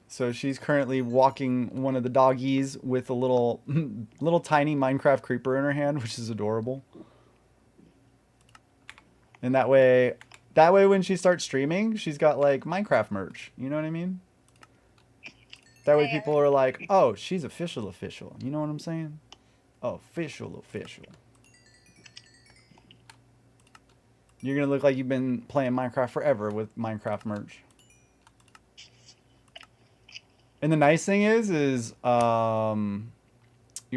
So she's currently walking one of the doggies with a little tiny Minecraft creeper in her hand, which is adorable. And that way when she starts streaming, she's got like Minecraft merch. You know what I mean? That way people are like, oh, she's official. You know what I'm saying? Official. You're going to look like you've been playing Minecraft forever with Minecraft merch. And the nice thing is your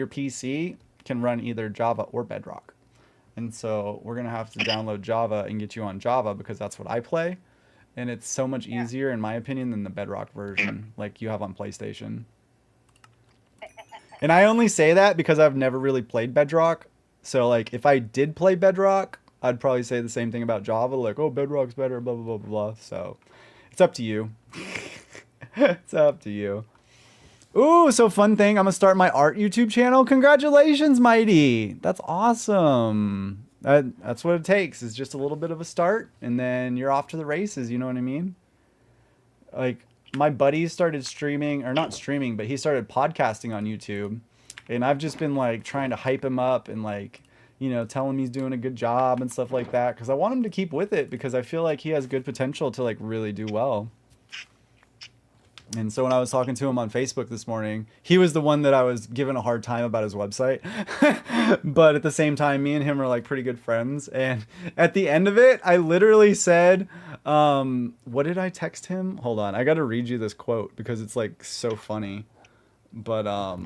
PC can run either Java or Bedrock. And so we're going to have to download Java and get you on Java because that's what I play. And it's so much easier, in my opinion, than the Bedrock version like you have on PlayStation. And I only say that because I've never really played Bedrock. So, like, if I did play Bedrock, I'd probably say the same thing about Java. Like, oh, Bedrock's better, blah, blah, blah, blah, blah. So, it's up to you. It's up to you. Ooh, so fun thing. I'm going to start my art YouTube channel. Congratulations, Mighty. That's awesome. That's what it takes, is just a little bit of a start, and then you're off to the races. You know what I mean? Like, my buddy started streaming, or not streaming, but he started podcasting on YouTube. And I've just been, like, trying to hype him up and, like, you know, tell him he's doing a good job and stuff like that. Because I want him to keep with it, because I feel like he has good potential to, like, really do well. And so when I was talking to him on Facebook this morning, he was the one that I was giving a hard time about his website. But at the same time, me and him are like pretty good friends. And at the end of it, I literally said, what did I text him? Hold on. I got to read you this quote because it's like so funny. But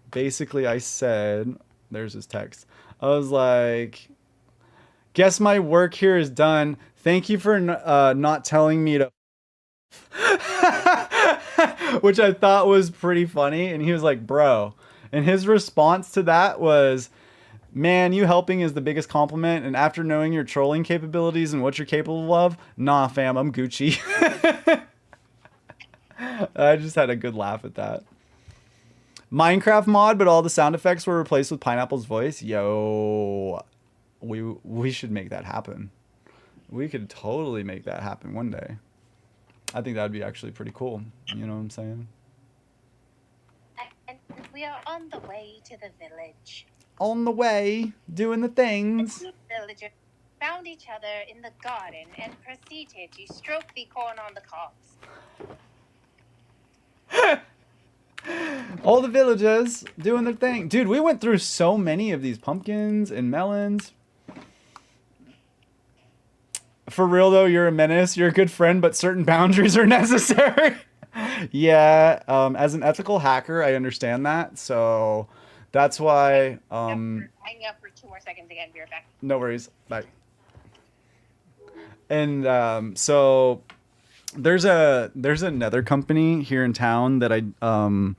basically I said, there's his text. I was like, guess my work here is done. Thank you for not telling me to which I thought was pretty funny. And he was like, bro. And his response to that was, man, you helping is the biggest compliment. And after knowing your trolling capabilities and what you're capable of, nah, fam, I'm Gucci. I just had a good laugh at that. Minecraft mod, but all the sound effects were replaced with Pineapple's voice. Yo, we should make that happen. We could totally make that happen one day. I think that'd be actually pretty cool. You know what I'm saying? And we are on the way to the village. On the way, doing the things. The two villagers found each other in the garden and proceeded to stroke the corn on the cobs. All the villagers doing their thing. Dude, we went through so many of these pumpkins and melons. For real, though, you're a menace. You're a good friend, but certain boundaries are necessary. Yeah, as an ethical hacker, I understand that. So that's why... hang up for 2 more seconds again. Be right back. No worries. Bye. And so there's another company here in town that I'm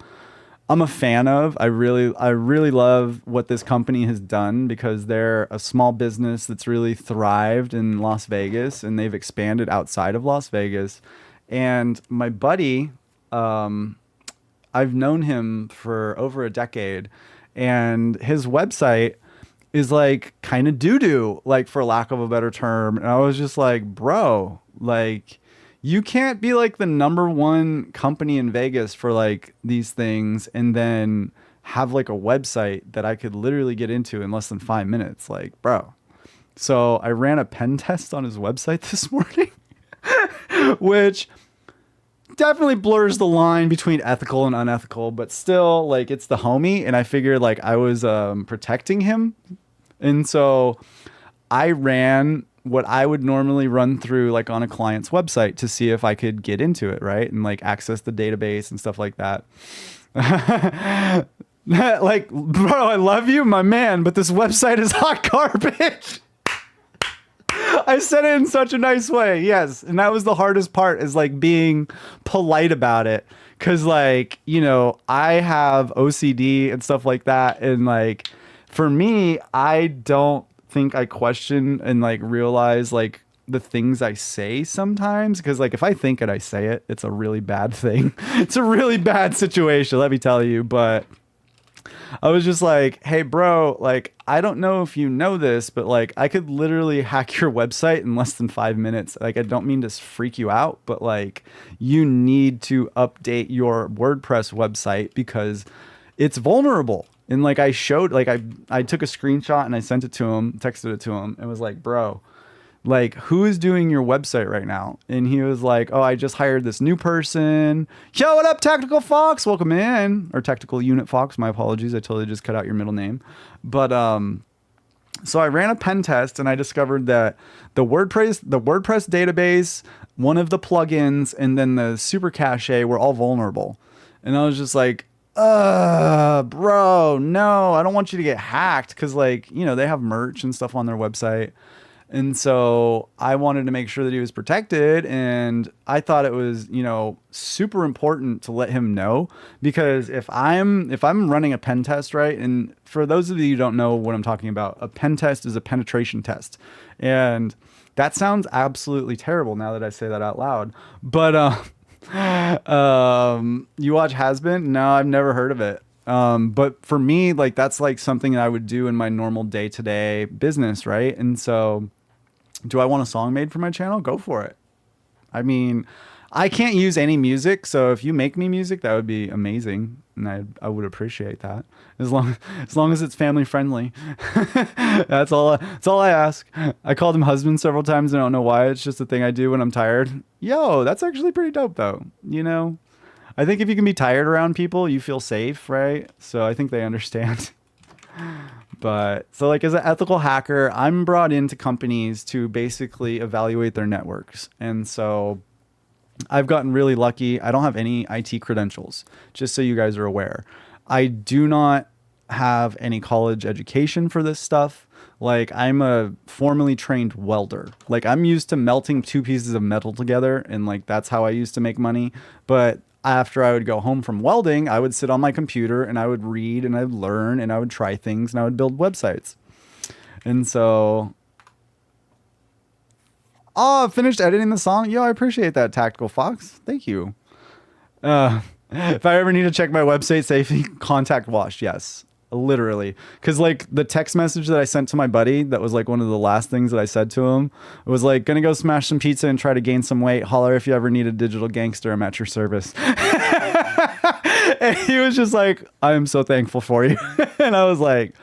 a fan of. I really love what this company has done because they're a small business that's really thrived in Las Vegas and they've expanded outside of Las Vegas. And my buddy, I've known him for over a decade, and his website is like kind of doo-doo, like for lack of a better term. And I was just like, bro, like you can't be like the #1 company in Vegas for like these things and then have like a website that I could literally get into in less than 5 minutes. Like, bro. So I ran a pen test on his website this morning, which definitely blurs the line between ethical and unethical, but still, like, it's the homie, and I figured like I was protecting him. And so I ran what I would normally run through like on a client's website to see if I could get into it, right? And like access the database and stuff like that. Like, bro, I love you, my man, but this website is hot garbage. I said it in such a nice way. Yes. And that was the hardest part, is like being polite about it. Cause like, you know, I have OCD and stuff like that. And like, for me, I don't think I question and like realize like the things I say sometimes. Cause like if I think it, I say it, it's a really bad thing. It's a really bad situation, let me tell you. But I was just like, hey, bro, like, I don't know if you know this, but like, I could literally hack your website in less than 5 minutes. Like, I don't mean to freak you out, but like, you need to update your WordPress website because it's vulnerable. And like, I showed, like, I took a screenshot and I sent it to him, texted it to him, and was like, bro, like, who is doing your website right now? And he was like, oh, I just hired this new person. Yo, what up, Tactical Fox? Welcome in. Or Tactical Unit Fox. My apologies. I totally just cut out your middle name. But so I ran a pen test and I discovered that the WordPress database, one of the plugins, and then the super cache were all vulnerable. And I was just like, bro, no, I don't want you to get hacked. Cause like, you know, they have merch and stuff on their website. And so I wanted to make sure that he was protected, and I thought it was, you know, super important to let him know, because if I'm running a pen test, right? And for those of you who don't know what I'm talking about, a pen test is a penetration test. And that sounds absolutely terrible now that I say that out loud. But you watch Has-Been? No, I've never heard of it. But for me, like, that's like something that I would do in my normal day-to-day business, right? And so do I want a song made for my channel? Go for it. I mean, I can't use any music, so if you make me music, that would be amazing, and I would appreciate that. As long as it's family friendly. That's all I ask. I called him husband several times. I don't know why. It's just a thing I do when I'm tired. Yo, that's actually pretty dope though. You know, I think if you can be tired around people, you feel safe, right? So I think they understand. But so like, as an ethical hacker, I'm brought into companies to basically evaluate their networks. And so I've gotten really lucky. I don't have any IT credentials, just so you guys are aware. I do not have any college education for this stuff. Like, I'm a formally trained welder. Like, I'm used to melting 2 pieces of metal together, and like, that's how I used to make money. But after I would go home from welding, I would sit on my computer and I would read and I would learn and I would try things and I would build websites. And so, oh, I finished editing the song. Yo, I appreciate that, Tactical Fox. Thank you. If I ever need to check my website safely, contact Wash. Yes, literally. Because like the text message that I sent to my buddy, that was like one of the last things that I said to him, it was like, gonna go smash some pizza and try to gain some weight. Holler if you ever need a digital gangster. I'm at your service. And he was just like, I am so thankful for you. And I was like,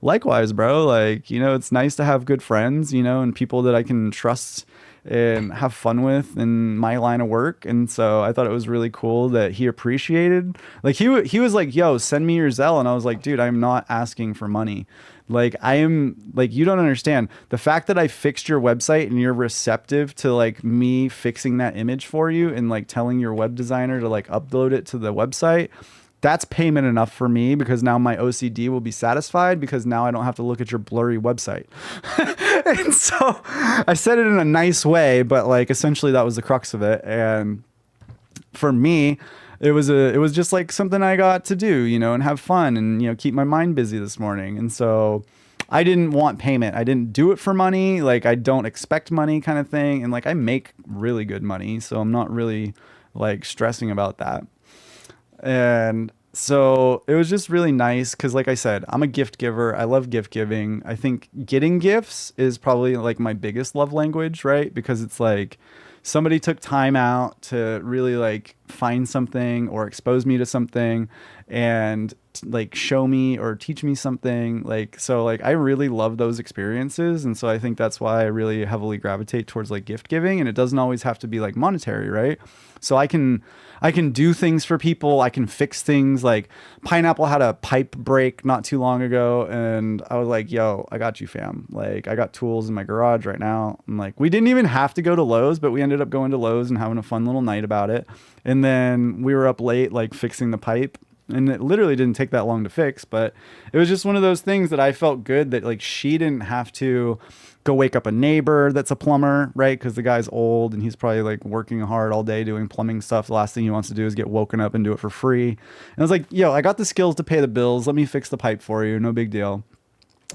likewise, bro. Like, you know, it's nice to have good friends, you know, and people that I can trust and have fun with in my line of work. And so I thought it was really cool that he appreciated, like he was like, yo, send me your Zelle. And I was like, dude, I'm not asking for money. Like, I am, like, you don't understand the fact that I fixed your website and you're receptive to like me fixing that image for you and like telling your web designer to like upload it to the website. That's payment enough for me, because now my OCD will be satisfied, because now I don't have to look at your blurry website. And so I said it in a nice way, but like essentially that was the crux of it. And for me, it was just like something I got to do, you know, and have fun and, you know, keep my mind busy this morning. And so I didn't want payment. I didn't do it for money. Like, I don't expect money kind of thing. And like, I make really good money, so I'm not really like stressing about that. And so it was just really nice because, like I said, I'm a gift giver. I love gift giving. I think getting gifts is probably like my biggest love language, right? Because it's like somebody took time out to really like find something or expose me to something and like show me or teach me something. Like, so like I really love those experiences. And so I think that's why I really heavily gravitate towards like gift giving. And it doesn't always have to be like monetary, right? So I can do things for people. I can fix things. Like Pineapple had a pipe break not too long ago, and I was like, yo, I got you, fam. Like, I got tools in my garage right now. And like, we didn't even have to go to Lowe's, but we ended up going to Lowe's and having a fun little night about it. And then we were up late, like fixing the pipe. And it literally didn't take that long to fix, but it was just one of those things that I felt good that like she didn't have to go wake up a neighbor that's a plumber, right? Because the guy's old and he's probably like working hard all day doing plumbing stuff. The last thing he wants to do is get woken up and do it for free. And I was like, yo, I got the skills to pay the bills. Let me fix the pipe for you. No big deal.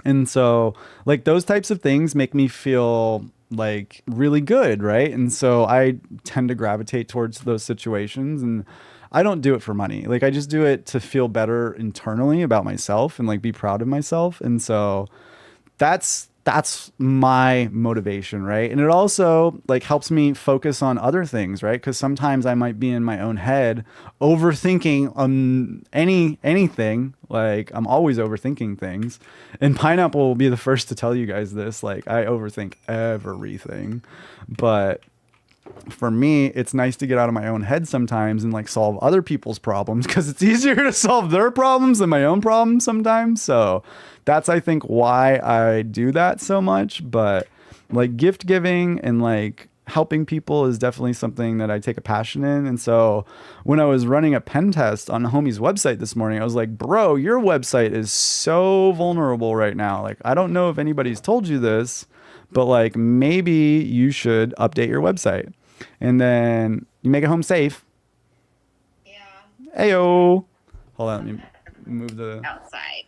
And so like those types of things make me feel like really good, right? And so I tend to gravitate towards those situations, and I don't do it for money. Like, I just do it to feel better internally about myself and like be proud of myself. And so that's my motivation, right? And it also like helps me focus on other things, right? Because sometimes I might be in my own head overthinking anything. Like, I'm always overthinking things, and Pineapple will be the first to tell you guys this. Like, I overthink everything, but for me, it's nice to get out of my own head sometimes and like solve other people's problems, because it's easier to solve their problems than my own problems sometimes. So that's, I think, why I do that so much. But like gift giving and like helping people is definitely something that I take a passion in. And so when I was running a pen test on Homie's website this morning, I was like, bro, your website is so vulnerable right now. Like, I don't know if anybody's told you this, but like maybe you should update your website. And then you make it home safe. Yeah. Ayo. Hold on, let me move the... Outside.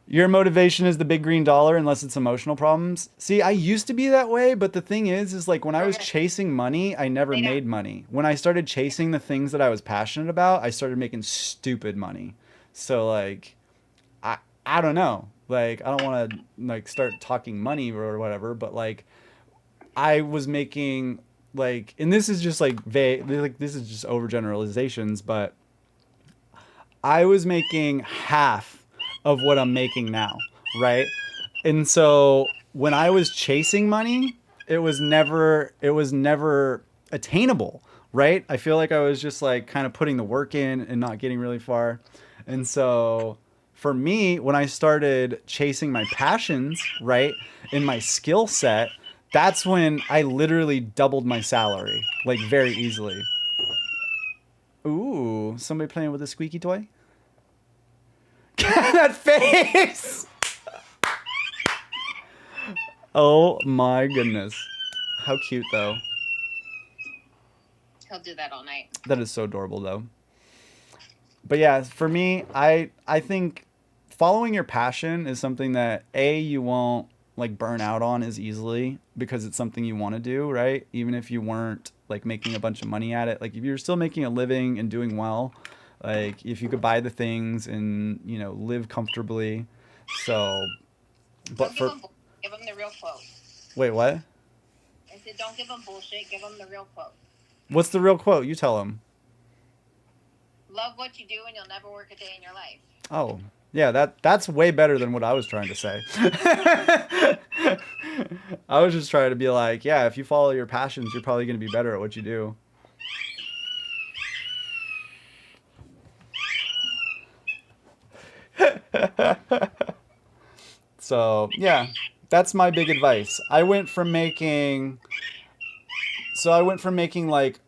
Your motivation is the big green dollar unless it's emotional problems. See, I used to be that way, but the thing is like when I was chasing money, I never made money. When I started chasing the things that I was passionate about, I started making stupid money. So like, I don't know. Like, I don't want to like start talking money or whatever, but like I was making like, and this is just like vague, like this is just overgeneralizations, but I was making half of what I'm making now, right? And so when I was chasing money, it was never attainable, right? I feel like I was just like kind of putting the work in and not getting really far. And so for me, when I started chasing my passions, right, in my skill set, that's when I literally doubled my salary, like very easily. Ooh, somebody playing with a squeaky toy? That face! Oh my goodness. How cute though. He'll do that all night. That is so adorable though. But yeah, for me, I think following your passion is something that you won't like burn out on as easily, because it's something you want to do, right? Even if you weren't like making a bunch of money at it, like if you're still making a living and doing well, like if you could buy the things and, you know, live comfortably. So, but give them the real quote. Wait, what? I said, don't give them bullshit. Give them the real quote. What's the real quote? You tell them. Love what you do and you'll never work a day in your life. Oh, Yeah, that's way better than what I was trying to say. I was just trying to be like, yeah, if you follow your passions, you're probably going to be better at what you do. So, yeah, that's my big advice. I went from making like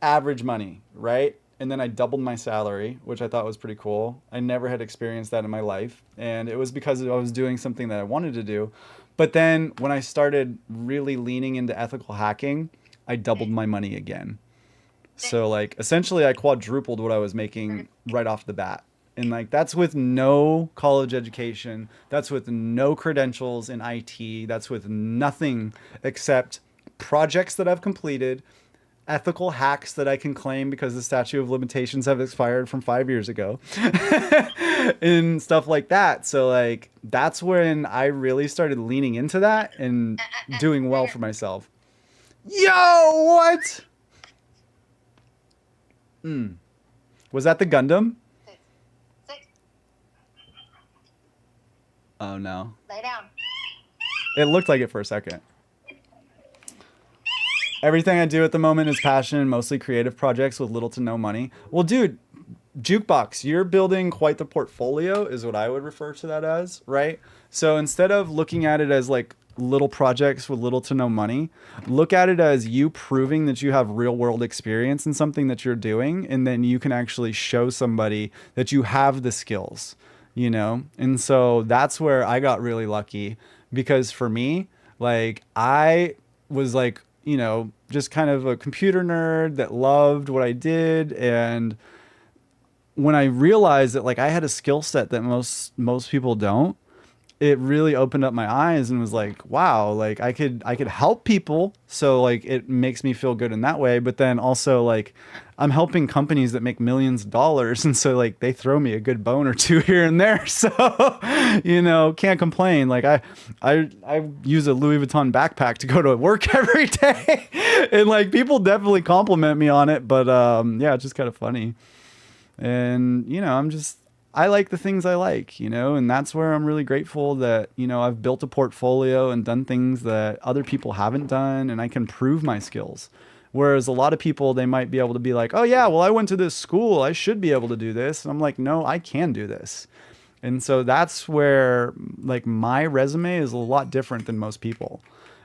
average money, right? And then I doubled my salary, which I thought was pretty cool. I never had experienced that in my life. And it was because I was doing something that I wanted to do. But then when I started really leaning into ethical hacking, I doubled my money again. So like essentially I quadrupled what I was making right off the bat. And like that's with no college education, that's with no credentials in IT, that's with nothing except projects that I've completed, ethical hacks that I can claim because the statute of limitations have expired from 5 years ago. And stuff like that. So like that's when I really started leaning into that and doing well for myself. Yo, what? Was that the Gundam? Sit. Oh no. Lay down. It looked like it for a second. Everything I do at the moment is passion, mostly creative projects with little to no money. Well, dude, Jukebox, you're building quite the portfolio is what I would refer to that as, right? So instead of looking at it as like little projects with little to no money, look at it as you proving that you have real world experience in something that you're doing, and then you can actually show somebody that you have the skills, you know? And so that's where I got really lucky, because for me, like I was like, you know, just kind of a computer nerd that loved what I did. And when I realized that like I had a skill set that most people don't, it really opened up my eyes and was like, wow, like I could help people. So like it makes me feel good in that way. But then also like I'm helping companies that make millions of dollars. And so like they throw me a good bone or two here and there. So, you know, can't complain. Like I use a Louis Vuitton backpack to go to work every day. And like people definitely compliment me on it. But yeah, it's just kind of funny. And, you know, I like the things I like, you know, and that's where I'm really grateful that, you know, I've built a portfolio and done things that other people haven't done, and I can prove my skills. Whereas a lot of people, they might be able to be like, oh yeah, well, I went to this school, I should be able to do this. And I'm like, no, I can do this. And so that's where like my resume is a lot different than most people.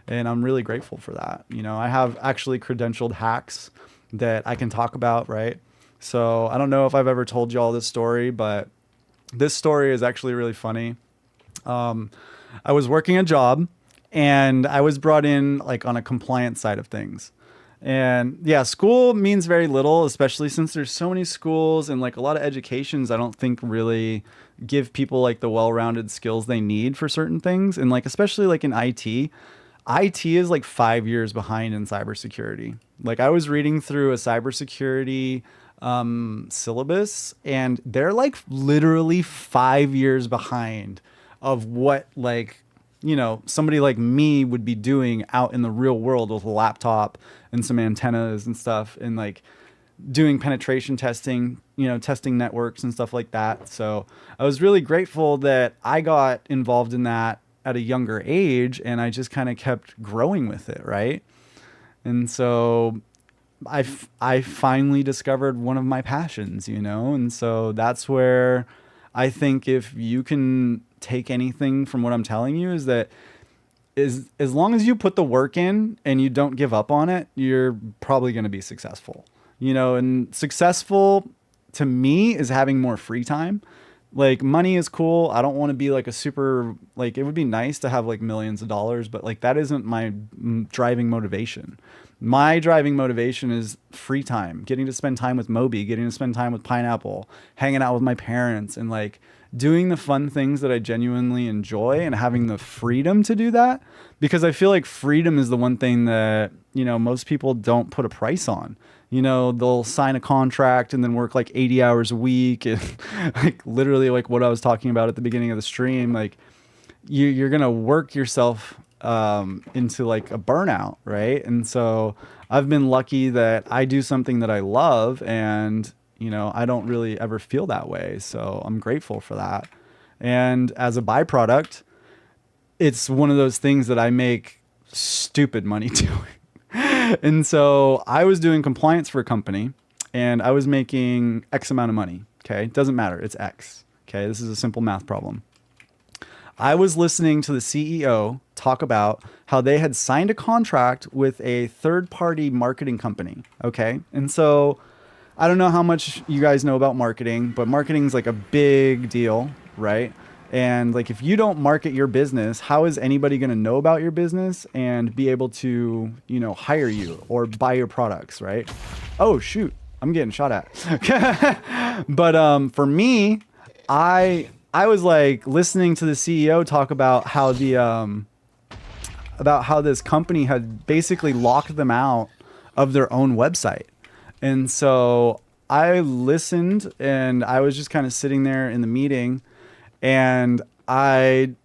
And I'm really grateful for that. You know, I have actually credentialed hacks that I can talk about, right? So I don't know if I've ever told you all this story, but this story is actually really funny. I was working a job and I was brought in like on a compliance side of things. And yeah, school means very little, especially since there's so many schools and like a lot of educations I don't think really give people like the well-rounded skills they need for certain things. And like, especially like in IT is like 5 years behind in cybersecurity. Like I was reading through a cybersecurity syllabus, and they're like literally 5 years behind of what like, you know, somebody like me would be doing out in the real world with a laptop and some antennas and stuff, and like doing penetration testing, you know, testing networks and stuff like that. So I was really grateful that I got involved in that at a younger age, and I just kind of kept growing with it, right? And so I finally discovered one of my passions, you know? And so that's where I think if you can take anything from what I'm telling you is that is as long as you put the work in and you don't give up on it, you're probably going to be successful, you know? And successful to me is having more free time. Like money is cool. I don't want to be like a super, like it would be nice to have like millions of dollars, but like that isn't my driving motivation. My driving motivation is free time, getting to spend time with Moby, getting to spend time with Pineapple, hanging out with my parents, and like doing the fun things that I genuinely enjoy and having the freedom to do that. Because I feel like freedom is the one thing that, you know, most people don't put a price on. You know, they'll sign a contract and then work like 80 hours a week. And like literally like what I was talking about at the beginning of the stream, like you're going to work yourself into like a burnout, right? And so I've been lucky that I do something that I love, and you know I don't really ever feel that way, so I'm grateful for that. And as a byproduct, it's one of those things that I make stupid money doing. And so I was doing compliance for a company and I was making X amount of money. Okay. Doesn't matter. It's X. Okay. This is a simple math problem. I was listening to the CEO talk about how they had signed a contract with a third-party marketing company. Okay. And so I don't know how much you guys know about marketing, but marketing is like a big deal, right? And like, if you don't market your business, how is anybody going to know about your business and be able to, you know, hire you or buy your products, right? Oh, shoot. I'm getting shot at. But for me, I was like listening to the CEO talk about how this company had basically locked them out of their own website. And so I listened and I was just kind of sitting there in the meeting and I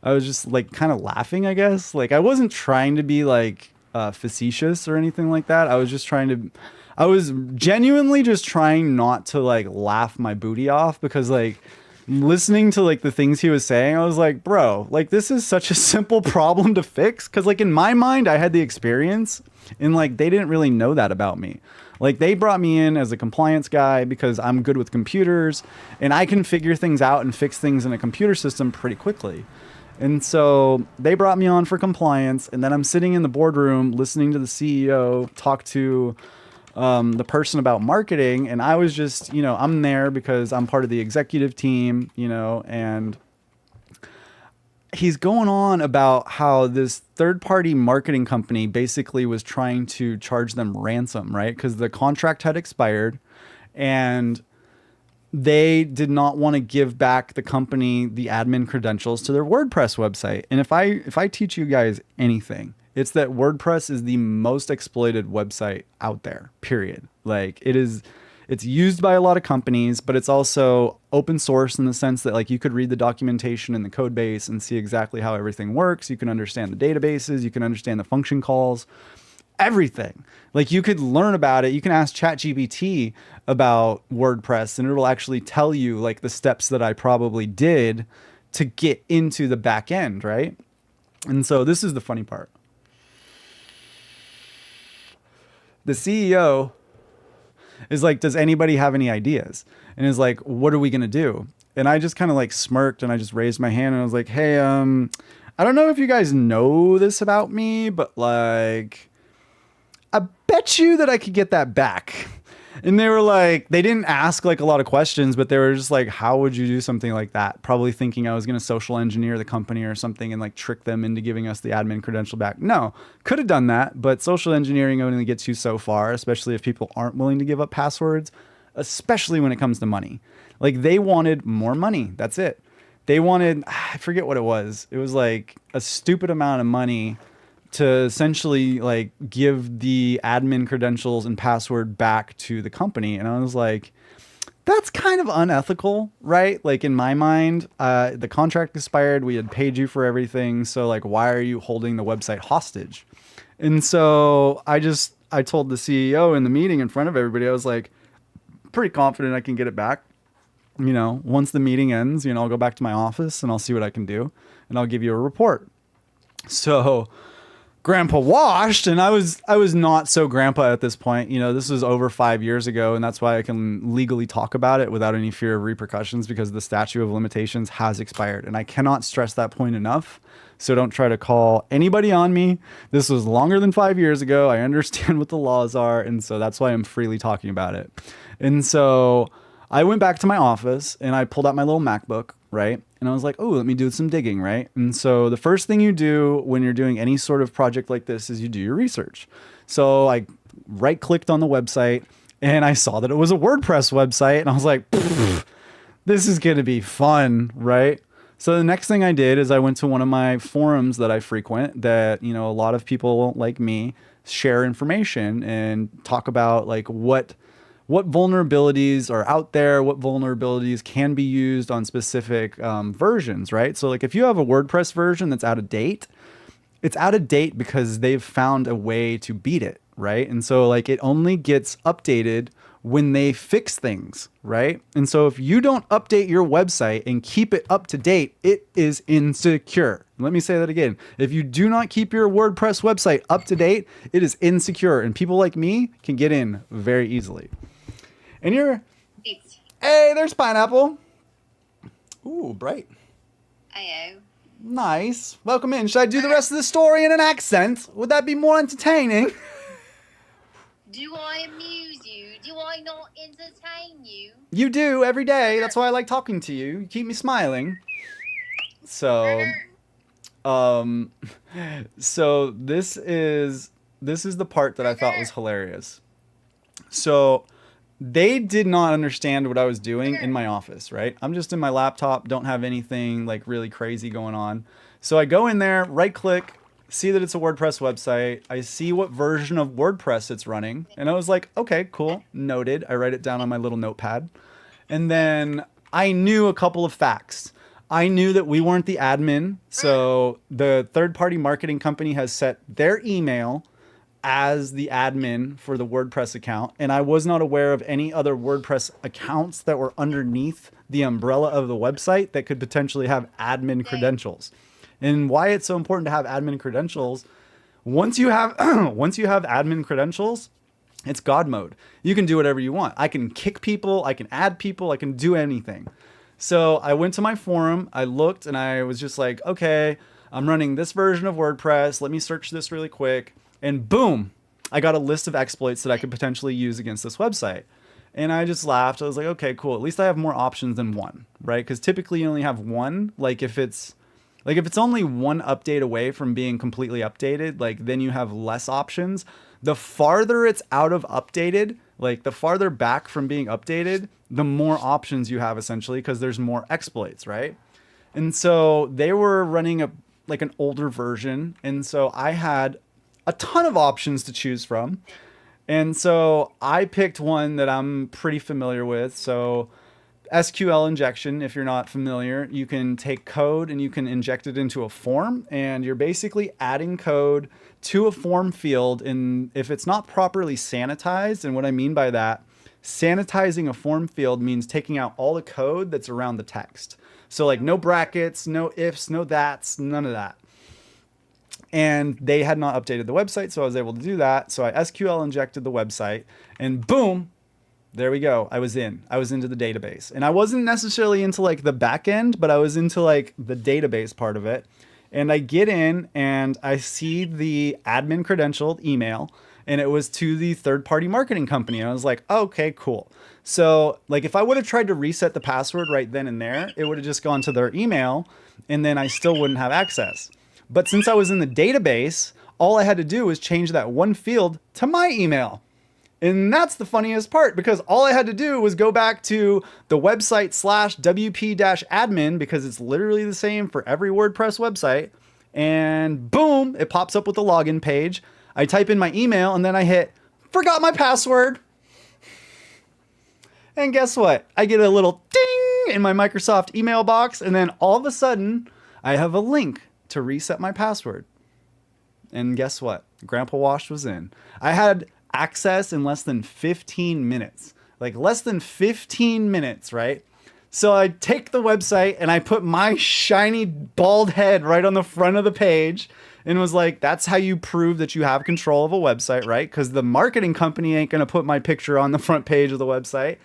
was just like kind of laughing, I guess. Like I wasn't trying to be like facetious or anything like that. I was genuinely just trying not to like laugh my booty off because like listening to like the things he was saying, I was like, bro, like this is such a simple problem to fix. Cause like in my mind, I had the experience and like they didn't really know that about me. Like they brought me in as a compliance guy because I'm good with computers and I can figure things out and fix things in a computer system pretty quickly. And so they brought me on for compliance. And then I'm sitting in the boardroom listening to the CEO talk to the person about marketing. And I was just, you know, I'm there because I'm part of the executive team, you know, and he's going on about how this third-party marketing company basically was trying to charge them ransom, right? Because the contract had expired and they did not want to give back the company the admin credentials to their WordPress website. And if I teach you guys anything, it's that WordPress is the most exploited website out there, period. Like it's used by a lot of companies, but it's also open source in the sense that like you could read the documentation in the code base and see exactly how everything works. You can understand the databases, you can understand the function calls, everything. Like you could learn about it. You can ask ChatGPT about WordPress and it will actually tell you like the steps that I probably did to get into the back end, right? And so this is the funny part. The CEO is like, does anybody have any ideas? And is like, what are we going to do? And I just kind of like smirked and I just raised my hand and I was like, hey, I don't know if you guys know this about me, but like, I bet you that I could get that back. And they were like, they didn't ask like a lot of questions, but they were just like, how would you do something like that? Probably thinking I was going to social engineer the company or something and like trick them into giving us the admin credential back. No, could have done that, but social engineering only gets you so far, especially if people aren't willing to give up passwords, especially when it comes to money. Like they wanted more money. That's it. They wanted, I forget what it was. It was like a stupid amount of money to essentially like give the admin credentials and password back to the company. And I was like, that's kind of unethical, right? Like in my mind, the contract expired. We had paid you for everything. So like, why are you holding the website hostage? And so I told the CEO in the meeting in front of everybody, I was like, pretty confident I can get it back. You know, once the meeting ends, you know, I'll go back to my office and I'll see what I can do and I'll give you a report. So Grandpa washed, and I was not so grandpa at this point. You know, this was over 5 years ago, and that's why I can legally talk about it without any fear of repercussions because the statute of limitations has expired. And I cannot stress that point enough. So don't try to call anybody on me. This was longer than 5 years ago. I understand what the laws are, and so that's why I'm freely talking about it. And so I went back to my office, and I pulled out my little MacBook, right? And I was like, oh, let me do some digging, right? And so the first thing you do when you're doing any sort of project like this is you do your research. So I right-clicked on the website, and I saw that it was a WordPress website, and I was like, this is going to be fun, right? So the next thing I did is I went to one of my forums that I frequent that, you know, a lot of people like me share information and talk about like what vulnerabilities are out there, what vulnerabilities can be used on specific versions, right? So like if you have a WordPress version that's out of date, it's out of date because they've found a way to beat it, right? And so like it only gets updated when they fix things, right? And so if you don't update your website and keep it up to date, it is insecure. Let me say that again. If you do not keep your WordPress website up to date, it is insecure, and people like me can get in very easily. And you're, hey, there's Pineapple. Ooh, bright. Ayo. Nice. Welcome in. Should I do the rest of the story in an accent? Would that be more entertaining? Do I amuse you? Do I not entertain you? You do every day. That's why I like talking to you. You keep me smiling. So, so this is the part that I thought was hilarious. So they did not understand what I was doing in my office, right? I'm just in my laptop, don't have anything like really crazy going on. So I go in there, right click, see that it's a WordPress website. I see what version of WordPress it's running. And I was like, okay, cool, noted. I write it down on my little notepad. And then I knew a couple of facts. I knew that we weren't the admin. So the third-party marketing company has set their email as the admin for the WordPress account. And I was not aware of any other WordPress accounts that were underneath the umbrella of the website that could potentially have admin credentials. And why it's so important to have admin credentials, once you have admin credentials, it's God mode. You can do whatever you want. I can kick people, I can add people, I can do anything. So I went to my forum, I looked, and I was just like, okay, I'm running this version of WordPress. Let me search this really quick. And boom, I got a list of exploits that I could potentially use against this website. And I just laughed. I was like, okay, cool. At least I have more options than one, right? Because typically you only have one. Like if it's only one update away from being completely updated, like then you have less options. The farther it's out of updated, like the farther back from being updated, the more options you have essentially, because there's more exploits, right? And so they were running an older version. And so I had a ton of options to choose from. And so I picked one that I'm pretty familiar with. So SQL injection, if you're not familiar, you can take code and you can inject it into a form, and you're basically adding code to a form field. And if it's not properly sanitized, and what I mean by that, sanitizing a form field means taking out all the code that's around the text. So like no brackets, no ifs, no that's, none of that. And they had not updated the website, so I was able to do that. So I SQL injected the website, and boom, there we go. I was into the database. And I wasn't necessarily into like the back end, but I was into like the database part of it. And I get in and I see the admin credentialed email, and it was to the third-party marketing company. And I was like, okay, cool. So like if I would have tried to reset the password right then and there, it would have just gone to their email, and then I still wouldn't have access. But since I was in the database, all I had to do was change that one field to my email. And that's the funniest part, because all I had to do was go back to the website /wp-admin, because it's literally the same for every WordPress website. And boom, it pops up with the login page. I type in my email, and then I hit, forgot my password. And guess what? I get a little ding in my Microsoft email box, and then all of a sudden, I have a link to reset my password. And guess what? Grandpa Wash was in. I had access in less than 15 minutes. Like less than 15 minutes, right? So I take the website and I put my shiny bald head right on the front of the page and was like, that's how you prove that you have control of a website, right? Because the marketing company ain't going to put my picture on the front page of the website.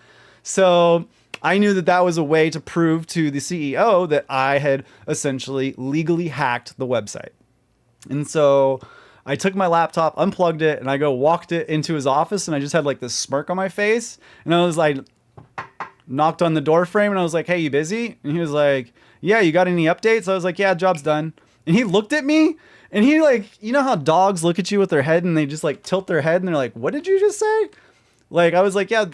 So I knew that that was a way to prove to the CEO that I had essentially legally hacked the website. And so I took my laptop, unplugged it, and I walked it into his office, and I just had like this smirk on my face. And I was like, knocked on the door frame, and I was like, hey, you busy? And he was like, yeah, you got any updates? I was like, yeah, job's done. And he looked at me, and he like, you know how dogs look at you with their head and they just like tilt their head and they're like, what did you just say? Like, I was like, yeah,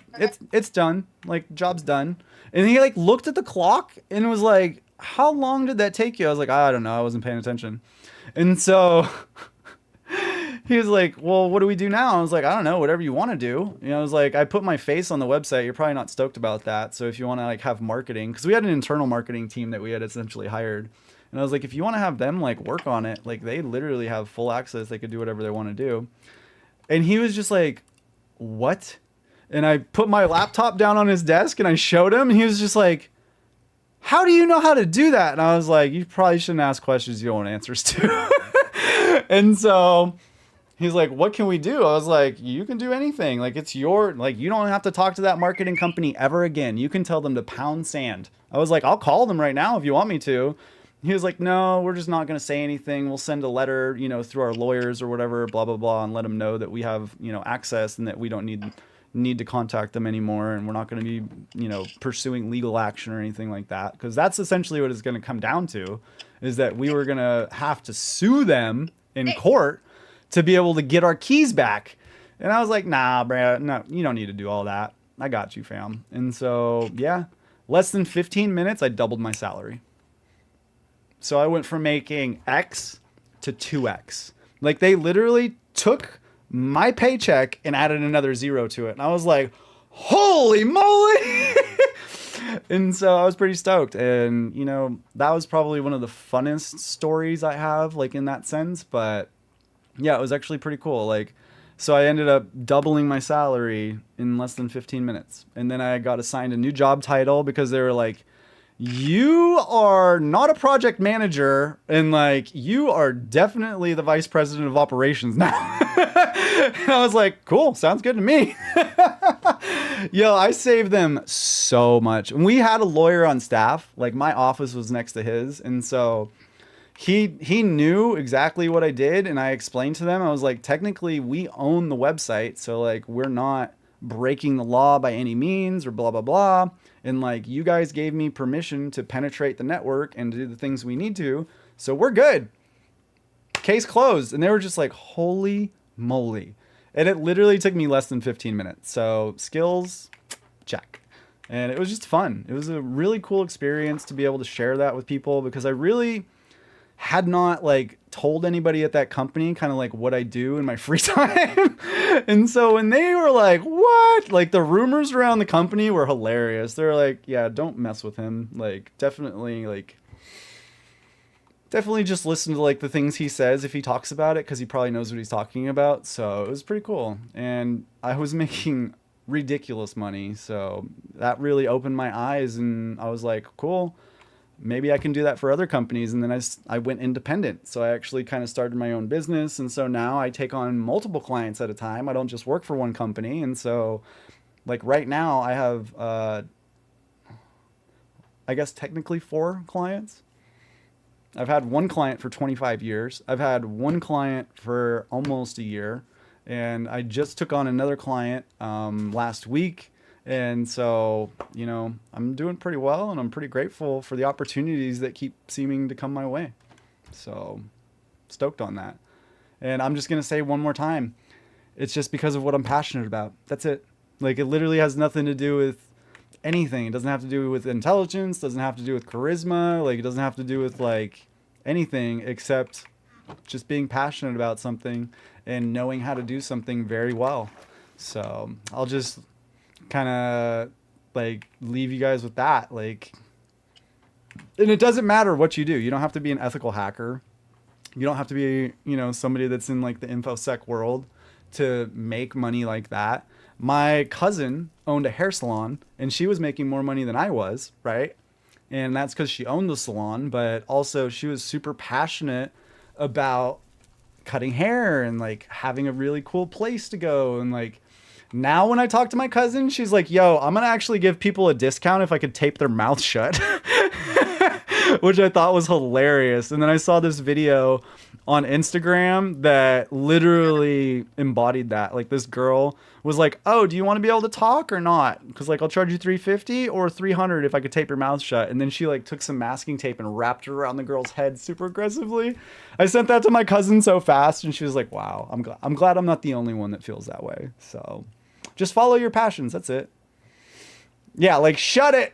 it's done. Like, job's done. And he like looked at the clock and was like, how long did that take you? I was like, I don't know. I wasn't paying attention. And so he was like, well, what do we do now? I was like, I don't know, whatever you want to do. You know, I was like, I put my face on the website. You're probably not stoked about that. So if you want to like have marketing, because we had an internal marketing team that we had essentially hired. And I was like, if you want to have them like work on it, like they literally have full access. They could do whatever they want to do. And he was just like, what? And I put my laptop down on his desk and I showed him, and he was just like, how do you know how to do that? And I was like, you probably shouldn't ask questions you don't want answers to. And so he's like, what can we do? I was like, you can do anything. Like, it's your, like, you don't have to talk to that marketing company ever again. You can tell them to pound sand. I was like, I'll call them right now if you want me to. He was like, no, we're just not going to say anything. We'll send a letter, you know, through our lawyers or whatever, blah, blah, blah, and let them know that we have, you know, access and that we don't need to contact them anymore. And we're not going to be, you know, pursuing legal action or anything like that. Because that's essentially what it's going to come down to, is that we were going to have to sue them in court to be able to get our keys back. And I was like, nah, bro, no, you don't need to do all that. I got you, fam. And so, yeah, less than 15 minutes, I doubled my salary. So I went from making X to 2X. Like, they literally took my paycheck and added another 0 to it. And I was like, holy moly. And so I was pretty stoked. And, you know, that was probably one of the funnest stories I have, like, in that sense. But yeah, it was actually pretty cool. Like, so I ended up doubling my salary in less than 15 minutes. And then I got assigned a new job title because they were like, you are not a project manager, and like, you are definitely the vice president of operations now. And I was like, cool, sounds good to me. Yo, I saved them so much. And we had a lawyer on staff. Like, my office was next to his, and so he knew exactly what I did. And I explained to them, I was like, technically we own the website, so like, we're not breaking the law by any means or blah blah blah. And like, you guys gave me permission to penetrate the network and do the things we need to, so we're good. Case closed. And they were just like, holy moly. And it literally took me less than 15 minutes. So skills, check. And it was just fun. It was a really cool experience to be able to share that with people, because I really had not like told anybody at that company kind of like what I do in my free time. And so when they were like, what? Like, the rumors around the company were hilarious. They're like, yeah, don't mess with him. Like, definitely just listen to like the things he says if he talks about it, because he probably knows what he's talking about. So it was pretty cool. And I was making ridiculous money. So that really opened my eyes, and I was like, cool, maybe I can do that for other companies. And then I went independent. So I actually kind of started my own business. And so now I take on multiple clients at a time. I don't just work for one company. And so like right now I have, I guess technically 4 clients. I've had one client for 25 years. I've had one client for almost a year. And I just took on another client last week. And so, you know, I'm doing pretty well, and I'm pretty grateful for the opportunities that keep seeming to come my way. So stoked on that. And I'm just going to say one more time, it's just because of what I'm passionate about. That's it. Like, it literally has nothing to do with anything. It doesn't have to do with intelligence, doesn't have to do with charisma. Like, it doesn't have to do with like anything except just being passionate about something and knowing how to do something very well. So I'll just kind of like leave you guys with that. Like, and it doesn't matter what you do. You don't have to be an ethical hacker. You don't have to be, you know, somebody that's in like the infosec world to make money like that. My cousin owned a hair salon, and she was making more money than I was, right? And that's because she owned the salon, but also she was super passionate about cutting hair and like having a really cool place to go. And like, now when I talk to my cousin, she's like, yo, I'm going to actually give people a discount if I could tape their mouth shut, which I thought was hilarious. And then I saw this video on Instagram that literally embodied that. Like, this girl was like, oh, do you want to be able to talk or not? Because like, I'll charge you $350 or $300 if I could tape your mouth shut. And then she like took some masking tape and wrapped it around the girl's head super aggressively. I sent that to my cousin so fast, and she was like, wow, I'm glad I'm not the only one that feels that way. So just follow your passions. That's it. Yeah, like, shut it.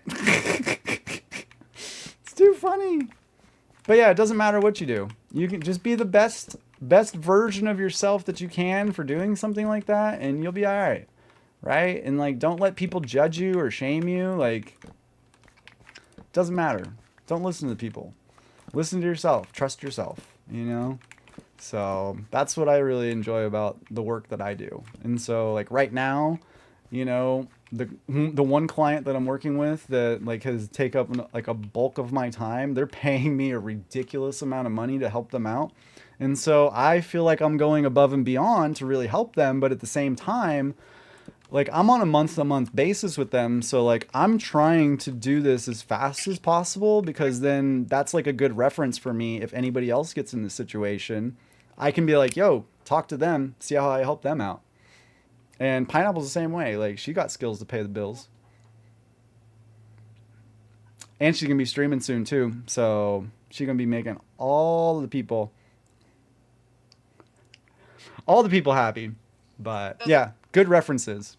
It's too funny. But yeah, it doesn't matter what you do. You can just be the best version of yourself that you can for doing something like that, and you'll be all right. Right? And like, don't let people judge you or shame you. Like, it doesn't matter. Don't listen to people. Listen to yourself. Trust yourself, you know? So that's what I really enjoy about the work that I do. And so like right now, you know, the one client that I'm working with that like has take up like a bulk of my time, they're paying me a ridiculous amount of money to help them out. And so I feel like I'm going above and beyond to really help them, but at the same time, like I'm on a month-to-month basis with them, so like I'm trying to do this as fast as possible because then that's like a good reference for me if anybody else gets in this situation. I can be like, yo, talk to them, see how I help them out. And Pineapple's the same way. Like she got skills to pay the bills. And she's gonna be streaming soon too. So she's gonna be making all the people happy. But yeah, good references.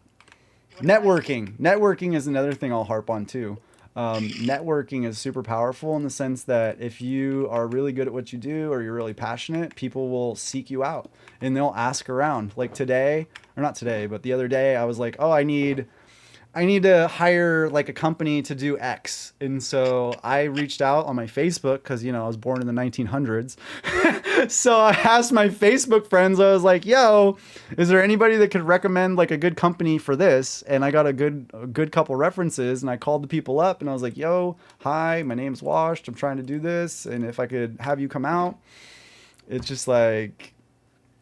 Networking is another thing I'll harp on too. Networking is super powerful in the sense that if you are really good at what you do or you're really passionate, people will seek you out and they'll ask around. Like today, or not today, but the other day I was like, oh, I need to hire like a company to do X. And so I reached out on my Facebook because, you know, I was born in the 1900s. So I asked my Facebook friends, I was like, yo, is there anybody that could recommend like a good company for this? And I got a good couple references and I called the people up and I was like, yo, hi, my name's Washed. I'm trying to do this. And if I could have you come out, it's just like,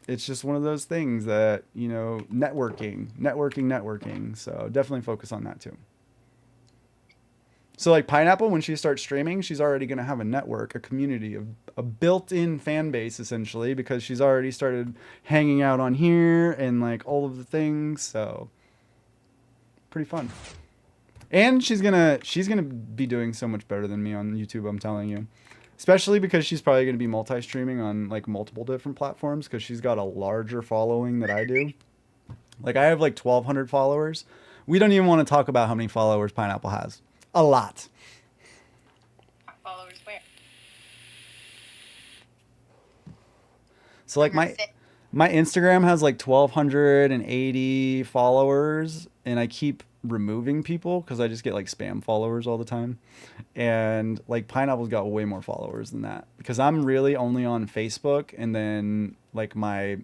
it's just one of those things that, you know, networking. So definitely focus on that too. So like Pineapple, when she starts streaming, she's already going to have a network, a community, a built-in fan base essentially, because she's already started hanging out on here and like all of the things. So pretty fun. And she's going to be doing so much better than me on YouTube, I'm telling you. Especially because she's probably going to be multi-streaming on like multiple different platforms because she's got a larger following than I do. Like I have like 1,200 followers. We don't even want to talk about how many followers Pineapple has. A lot. Followers where? So like my Instagram has like 1,280 followers and I keep removing people because I just get like spam followers all the time. And like Pineapple's got way more followers than that because I'm really only on Facebook and then like my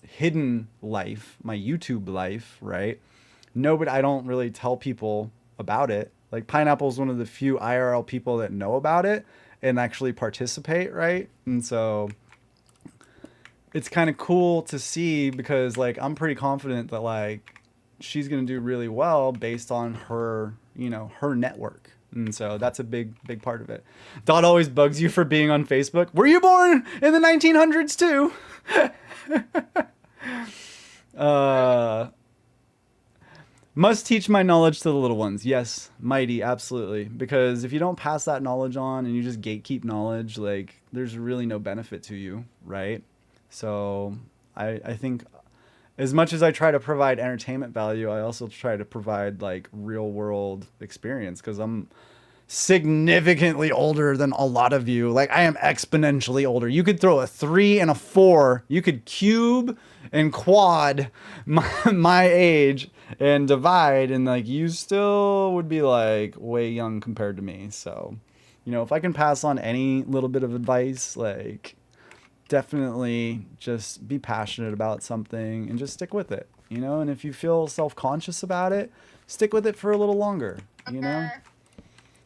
hidden life, my YouTube life, right? I don't really tell people about it. Like Pineapple's one of the few IRL people that know about it and actually participate, right? And so it's kind of cool to see because like I'm pretty confident that like she's going to do really well based on her, you know, her network. And so that's a big part of it. Dot always bugs you for being on Facebook. Were you born in the 1900s too? Must teach my knowledge to the little ones. Yes, mighty, absolutely. Because if you don't pass that knowledge on and you just gatekeep knowledge, like there's really no benefit to you, right? So I think as much as I try to provide entertainment value, I also try to provide like real world experience because I'm significantly older than a lot of you. Like I am exponentially older. You could throw a 3 and a 4. You could cube and quad my age and divide and like you still would be like way young compared to me. So, you know, if I can pass on any little bit of advice, like definitely just be passionate about something and just stick with it, you know? And if you feel self-conscious about it, stick with it for a little longer, you know?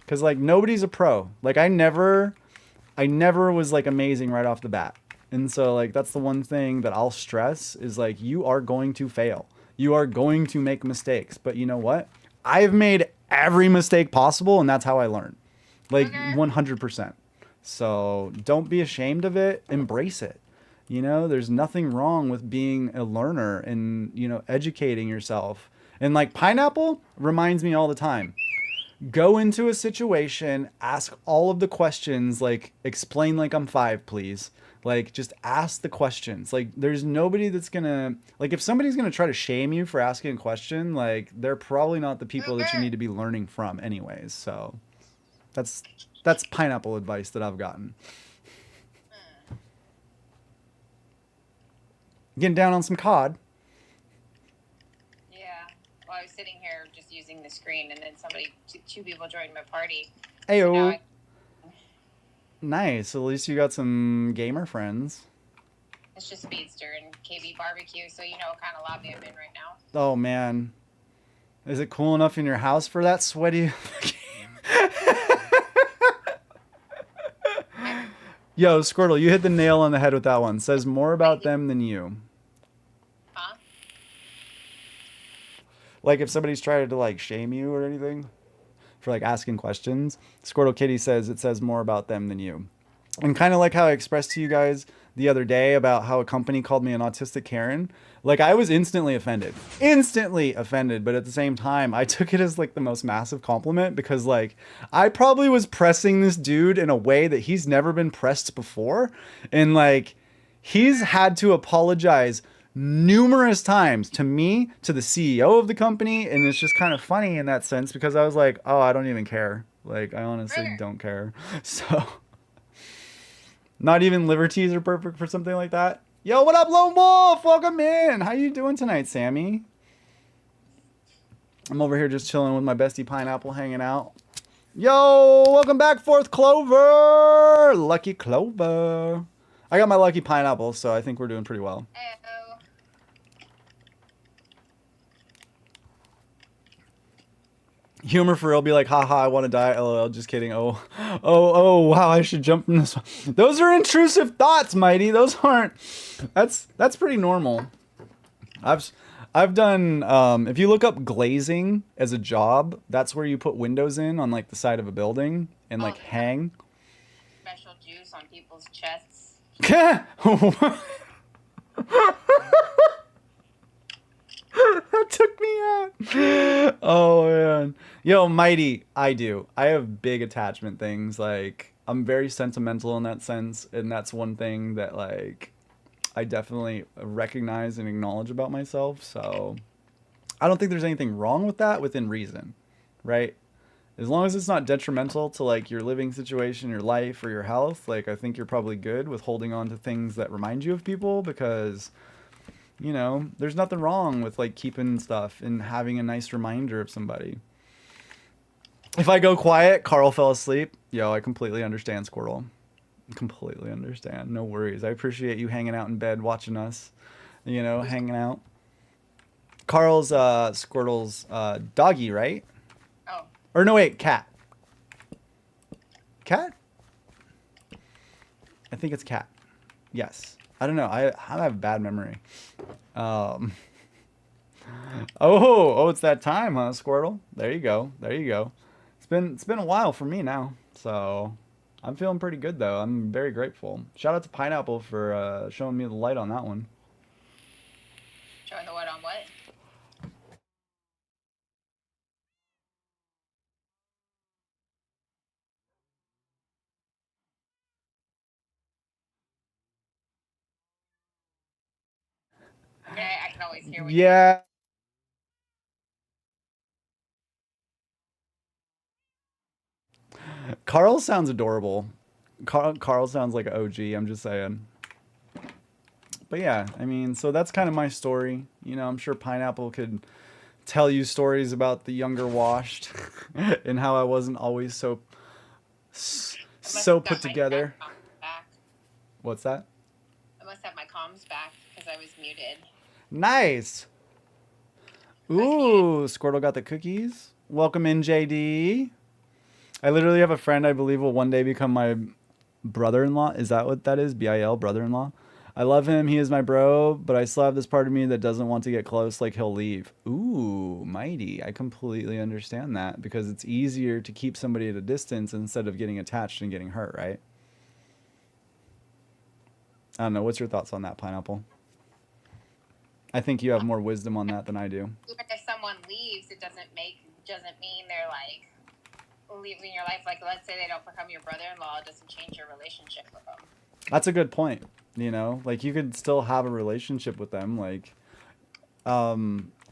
Because like nobody's a pro. Like I never was like amazing right off the bat. And so like that's the one thing that I'll stress is like you are going to fail. You are going to make mistakes. But you know what? I've made every mistake possible and that's how I learn. Like 100%. So don't be ashamed of it. Embrace it. You know, there's nothing wrong with being a learner and, you know, educating yourself. And like Pineapple reminds me all the time. Go into a situation, ask all of the questions, like explain like I'm 5, please. Like just ask the questions. Like there's nobody that's gonna, like if somebody's gonna try to shame you for asking a question, like they're probably not the people that you need to be learning from anyways. So that's Pineapple advice that I've gotten. Getting down on some COD. Yeah. Well, I was sitting here just using the screen, and then two people joined my party. Ayo. Nice. At least you got some gamer friends. It's just Speedster and KB Barbecue, so you know what kind of lobby I'm in right now. Oh man, is it cool enough in your house for that sweaty game? Yo, Squirtle, you hit the nail on the head with that one. Says more about them than you. Huh? Like if somebody's trying to like shame you or anything for like asking questions, Squirtle Kitty says it says more about them than you. And kind of like how I expressed to you guys the other day about how a company called me an autistic Karen. Like I was instantly offended, but at the same time, I took it as like the most massive compliment because like I probably was pressing this dude in a way that he's never been pressed before. And like he's had to apologize numerous times to me, to the CEO of the company. And it's just kind of funny in that sense because I was like, oh, I don't even care. Like I honestly don't care. So not even liberties are perfect for something like that. Yo, what up, Lone Wolf? Welcome in. How you doing tonight, Sammy? I'm over here just chilling with my bestie Pineapple, hanging out. Yo, welcome back, Fourth Clover. Lucky Clover. I got my lucky Pineapple, so I think we're doing pretty well. Hello. Humor for real, be like, haha, I want to die. LOL, just kidding. Oh, wow, I should jump from this one. Those are intrusive thoughts, Mighty. Those aren't. That's pretty normal. I've done. If you look up glazing as a job, that's where you put windows in on like the side of a building and like hang. Special juice on people's chests. That took me out. Oh man. Yo, Mighty, I have big attachment things. Like I'm very sentimental in that sense, and that's one thing that like I definitely recognize and acknowledge about myself. So I don't think there's anything wrong with that within reason, right? As long as it's not detrimental to like your living situation, your life, or your health, like I think you're probably good with holding on to things that remind you of people because you know, there's nothing wrong with like keeping stuff and having a nice reminder of somebody. If I go quiet, Carl fell asleep. Yo, I completely understand, Squirtle. Completely understand. No worries. I appreciate you hanging out in bed watching us, you know, hanging out. Carl's Squirtle's doggy, right? Oh. Or no, wait, cat. Cat? I think it's cat. Yes. I don't know. I have a bad memory. Oh, it's that time, huh, Squirtle? There you go. There you go. It's been a while for me now, so I'm feeling pretty good though. I'm very grateful. Shout out to Pineapple for showing me the light on that one. Showing the light on what? Okay, I can always hear what yeah. Carl sounds adorable. Carl sounds like an OG, I'm just saying. But yeah, I mean, so that's kind of my story. You know, I'm sure Pineapple could tell you stories about the younger washed and how I wasn't always so put together. What's that? I must have my comms back because I was muted. Nice. Ooh, Squirtle got the cookies. Welcome in, JD. I literally have a friend I believe will one day become my brother-in-law. Is that what that is? BIL, brother-in-law? I love him. He is my bro, but I still have this part of me that doesn't want to get close, like he'll leave. Ooh, Mighty. I completely understand that because it's easier to keep somebody at a distance instead of getting attached and getting hurt, right? I don't know. What's your thoughts on that, Pineapple? I think you have more wisdom on that than I do. Even if someone leaves, it doesn't mean they're like leaving your life. Like, let's say they don't become your brother-in-law, it doesn't change your relationship with them. That's a good point. You know, like you could still have a relationship with them. Like,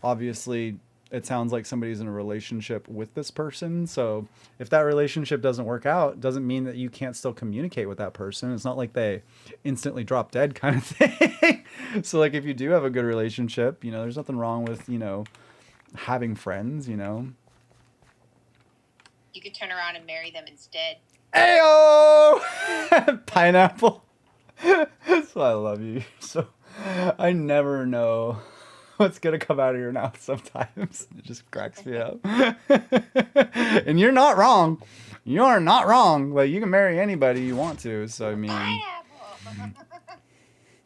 obviously it sounds like somebody's in a relationship with this person. So if that relationship doesn't work out, doesn't mean that you can't still communicate with that person. It's not like they instantly drop dead kind of thing. So like if you do have a good relationship, you know, there's nothing wrong with, you know, having friends, you know. You could turn around and marry them instead. Ayo! Pineapple. That's why I love you. So I never know what's gonna come out of your mouth sometimes. It just cracks me up. And you're not wrong. You are not wrong. Like, you can marry anybody you want to. So I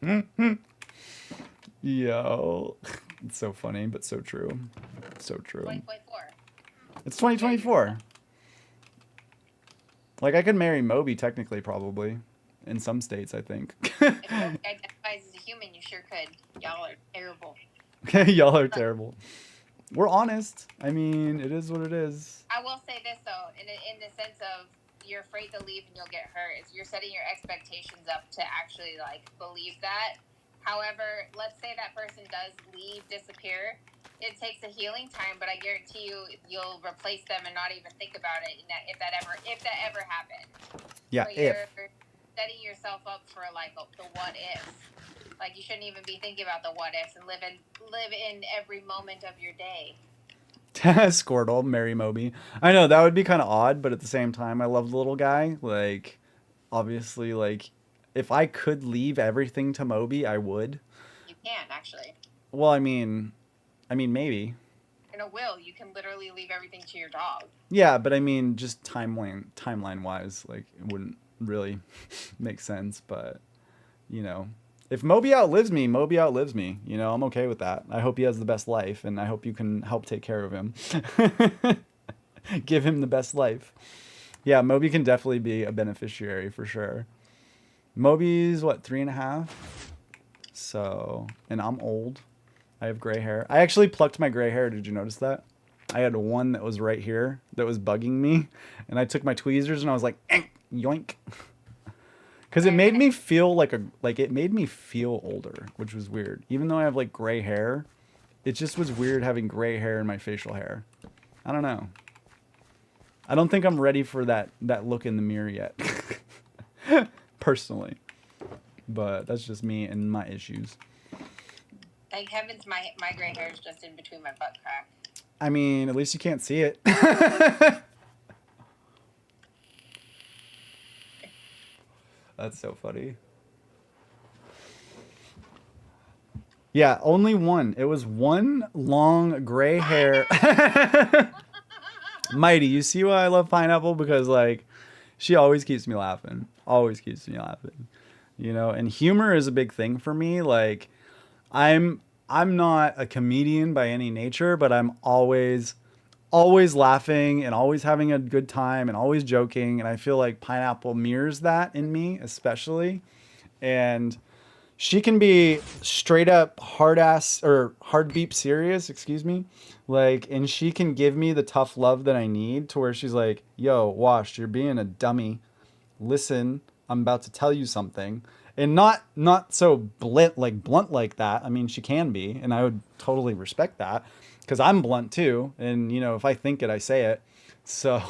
mean, yo, it's so funny, but so true. So true. 2024. It's 2024. Like, I could marry Moby technically, probably. In some states, I think. If Moby identifies as a human, you sure could. Y'all are terrible. Y'all are terrible. We're honest. I mean, it is what it is. I will say this though, in the sense of you're afraid to leave and you'll get hurt. Is you're setting your expectations up to actually like believe that. However, let's say that person does leave, disappear. It takes a healing time, but I guarantee you'll replace them and not even think about it. If that ever happened. Yeah. So you're setting yourself up for like the what ifs. Like, you shouldn't even be thinking about the what ifs and live in every moment of your day. Squirtle, marry Moby. I know that would be kind of odd, but at the same time, I love the little guy. Like, obviously, like, if I could leave everything to Moby, I would. You can actually. Well, I mean, maybe. In a will, you can literally leave everything to your dog. Yeah, but I mean, just timeline wise, like, it wouldn't really make sense. But, you know, if Moby outlives me, Moby outlives me. You know, I'm okay with that. I hope he has the best life, and I hope you can help take care of him. Give him the best life. Yeah, Moby can definitely be a beneficiary for sure. Moby's, what, 3.5? So, and I'm old. I have gray hair. I actually plucked my gray hair. Did you notice that? I had one that was right here that was bugging me. And I took my tweezers and I was like, yoink. Because it made me feel it made me feel older, which was weird. Even though I have like gray hair, it just was weird having gray hair in my facial hair. I don't know. I don't think I'm ready for that look in the mirror yet. Personally. But that's just me and my issues. Thank heavens my gray hair is just in between my butt crack. I mean, at least you can't see it. That's so funny. Yeah, only one. It was one long gray hair. Mighty, you see why I love Pineapple? Because, like, she always keeps me laughing. Always keeps me laughing. You know, and humor is a big thing for me. Like, I'm not a comedian by any nature, but I'm always laughing and always having a good time and always joking. And I feel like Pineapple mirrors that in me, especially. And she can be straight up hard beep serious, excuse me. Like, and she can give me the tough love that I need, to where she's like, yo, Wash, you're being a dummy. Listen, I'm about to tell you something. And not so blunt like that. I mean, she can be, and I would totally respect that, because I'm blunt too. And, you know, if I think it, I say it. So,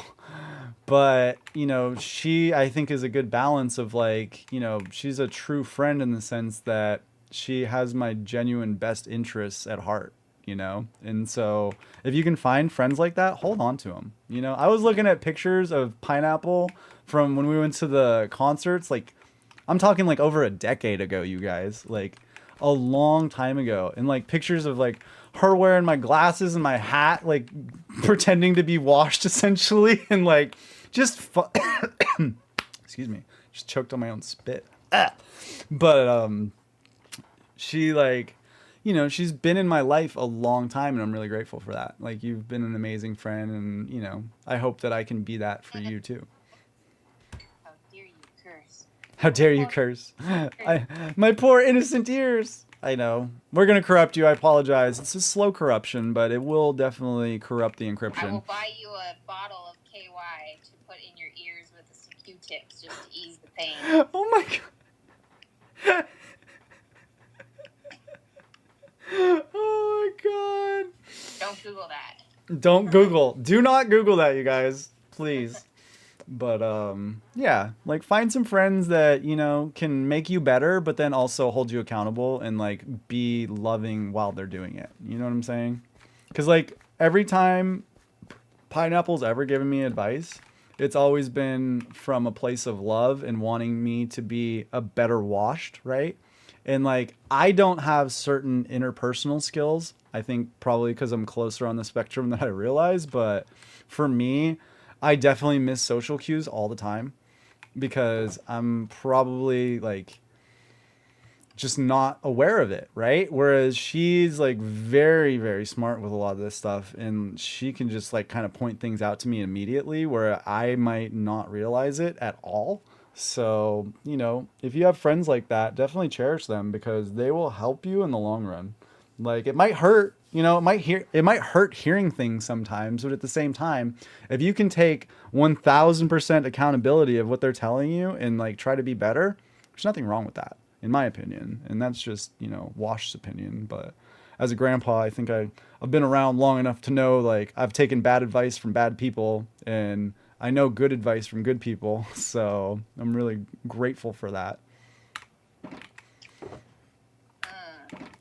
but, you know, she, I think, is a good balance of, like, you know, she's a true friend in the sense that she has my genuine best interests at heart, you know? And so if you can find friends like that, hold on to them. You know, I was looking at pictures of Pineapple from when we went to the concerts, like, I'm talking like over a decade ago, you guys, like a long time ago. And like pictures of like her wearing my glasses and my hat, like pretending to be Washed essentially. And like just, excuse me, just choked on my own spit. But she, like, you know, she's been in my life a long time, and I'm really grateful for that. Like, you've been an amazing friend, and, you know, I hope that I can be that for you too. How dare you curse? My poor innocent ears. I know. We're going to corrupt you. I apologize. It's a slow corruption, but it will definitely corrupt the encryption. I will buy you a bottle of KY to put in your ears with some Q-tips just to ease the pain. Oh my god. Oh my god. Don't Google that. Don't Google. Do not Google that, you guys. Please. But, yeah, like, find some friends that, you know, can make you better, but then also hold you accountable and, like, be loving while they're doing it. You know what I'm saying? Because, like, every time Pineapple's ever given me advice, it's always been from a place of love and wanting me to be a better washed, right? And like, I don't have certain interpersonal skills. I think probably because I'm closer on the spectrum than I realize. But for me, I definitely miss social cues all the time because I'm probably like just not aware of it, right? Whereas she's like very, very smart with a lot of this stuff, and she can just like kind of point things out to me immediately where I might not realize it at all. So, you know, if you have friends like that, definitely cherish them because they will help you in the long run. Like it might hurt, you know, it might hurt hearing things sometimes, but at the same time, if you can take 1000% accountability of what they're telling you and like try to be better, there's nothing wrong with that, in my opinion. And that's just, you know, Wash's opinion. But as a grandpa, I think I've been around long enough to know like I've taken bad advice from bad people and I know good advice from good people. So I'm really grateful for that.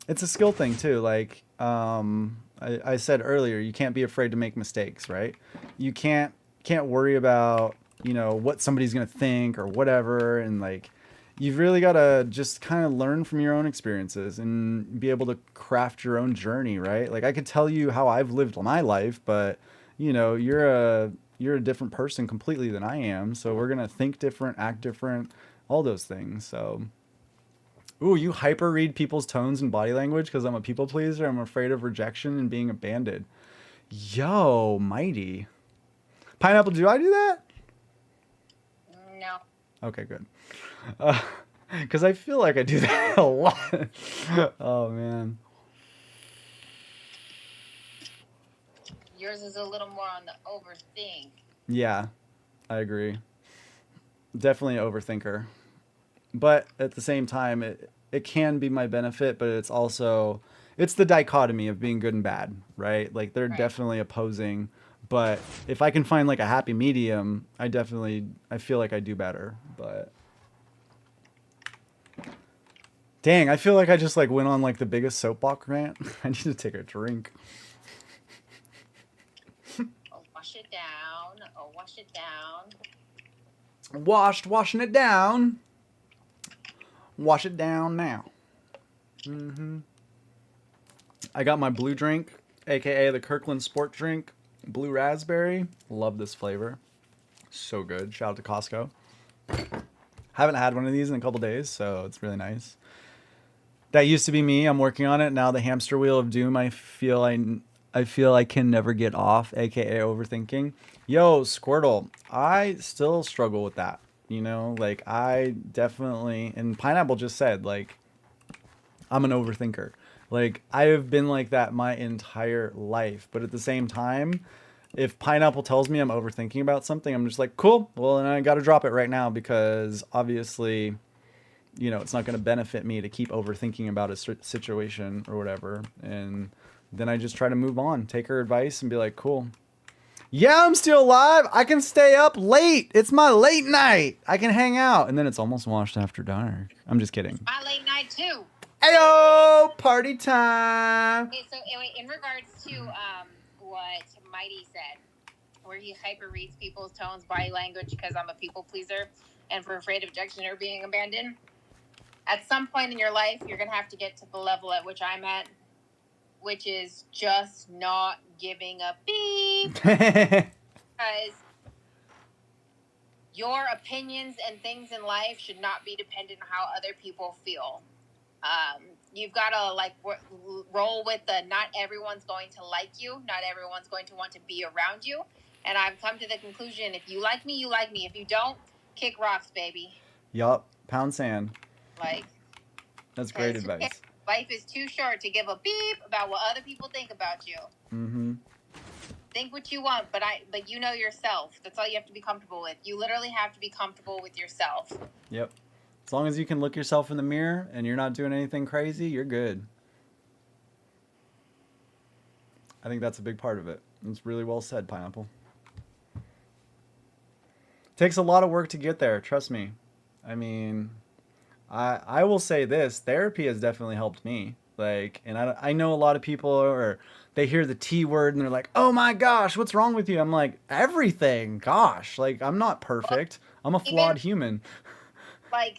It's a skill thing too. Like I said earlier, you can't be afraid to make mistakes, right? You can't worry about, you know, what somebody's gonna think or whatever, and like you've really got to just kind of learn from your own experiences and be able to craft your own journey, right? Like I could tell you how I've lived my life, but you know, you're a different person completely than I am, so we're gonna think different, act different, all those things. So ooh, you hyper read people's tones and body language because I'm a people pleaser. I'm afraid of rejection and being abandoned. Yo, mighty. Pineapple, do I do that? No. Okay, good. Because I feel like I do that a lot. Oh, man. Yours is a little more on the overthink. Yeah, I agree. Definitely an overthinker. But at the same time, it can be my benefit, but it's also, it's the dichotomy of being good and bad, right? Like they're definitely opposing, but if I can find like a happy medium, I feel like I do better. But dang, I feel like I just like went on like the biggest soapbox rant. I need to take a drink. Oh, wash it down. Oh, wash it down. Washing it down. Wash it down now. I got my blue drink, aka the Kirkland Sport Drink, blue raspberry. Love this flavor. So good. Shout out to Costco. Haven't had one of these in a couple days, so it's really nice. That used to be me. I'm working on it now. The hamster wheel of doom. I feel I can never get off, aka overthinking. Yo, Squirtle, I still struggle with that. You know, like I definitely, and Pineapple just said, like, I'm an overthinker. Like I have been like that my entire life. But at the same time, if Pineapple tells me I'm overthinking about something, I'm just like, cool. Well, then I got to drop it right now because obviously, you know, it's not going to benefit me to keep overthinking about a situation or whatever. And then I just try to move on, take her advice and be like, cool. Yeah, I'm still alive. I can stay up late. It's my late night. I can hang out. And then it's almost washed after dark. I'm just kidding. My late night too. Ayo, party time. Okay, so anyway, in regards to what Mighty said, where he hyper reads people's tones, body language, because I'm a people pleaser and for afraid of rejection or being abandoned. At some point in your life, you're gonna have to get to the level at which I'm at, which is just not giving a beep. Because your opinions and things in life should not be dependent on how other people feel. You've got to like roll with the not everyone's going to like you. Not everyone's going to want to be around you. And I've come to the conclusion, if you like me, you like me. If you don't, kick rocks, baby. Yup. Pound sand. Like, that's great advice. Life is too short to give a beep about what other people think about you. Mm-hmm. Think what you want, but you know yourself. That's all you have to be comfortable with. You literally have to be comfortable with yourself. Yep. As long as you can look yourself in the mirror and you're not doing anything crazy, you're good. I think that's a big part of it. It's really well said, Pineapple. Takes a lot of work to get there, trust me. I mean, I will say this, therapy has definitely helped me. Like, and I know a lot of people are, they hear the T word and they're like, oh my gosh, what's wrong with you? I'm like, everything. Gosh, like, I'm not perfect. I'm a flawed human. Like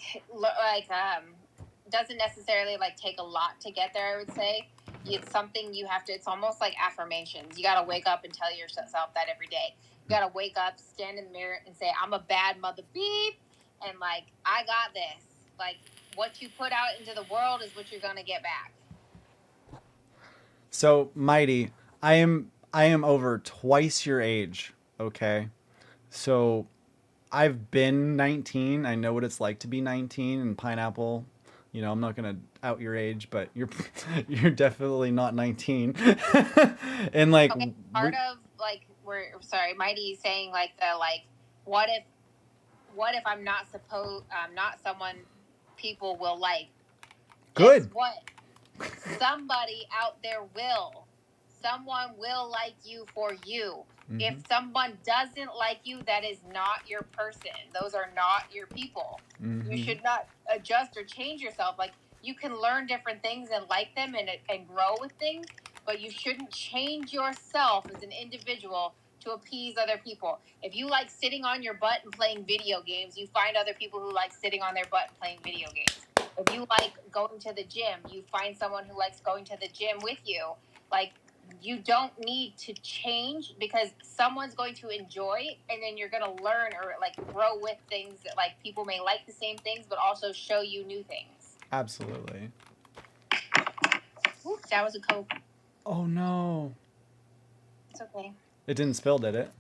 doesn't necessarily like take a lot to get there. I would say it's something you have to. It's almost like affirmations. You got to wake up and tell yourself that every day. You got to wake up, stand in the mirror, and say, "I'm a bad mother beep," and like I got this. Like what you put out into the world is what you're gonna get back. So, Mighty, I am over twice your age. Okay, so I've been 19. I know what it's like to be 19 and Pineapple. You know, I'm not gonna out your age, but you're you're definitely not 19. And like, okay, part of like we're sorry, Mighty saying like the like, what if I'm not someone people will like? Good. Guess what? Somebody out there will. Someone will like you for you. Mm-hmm. If someone doesn't like you, that is not your person. Those are not your people. Mm-hmm. You should not adjust or change yourself. Like, you can learn different things and like them and grow with things, but you shouldn't change yourself as an individual to appease other people. If you like sitting on your butt and playing video games, you find other people who like sitting on their butt and playing video games. If you like going to the gym, you find someone who likes going to the gym with you. Like, you don't need to change because someone's going to enjoy and then you're going to learn or like grow with things that like people may like the same things, but also show you new things. Absolutely. Oops, that was a Coke. Oh no. It's okay. It didn't spill, did it?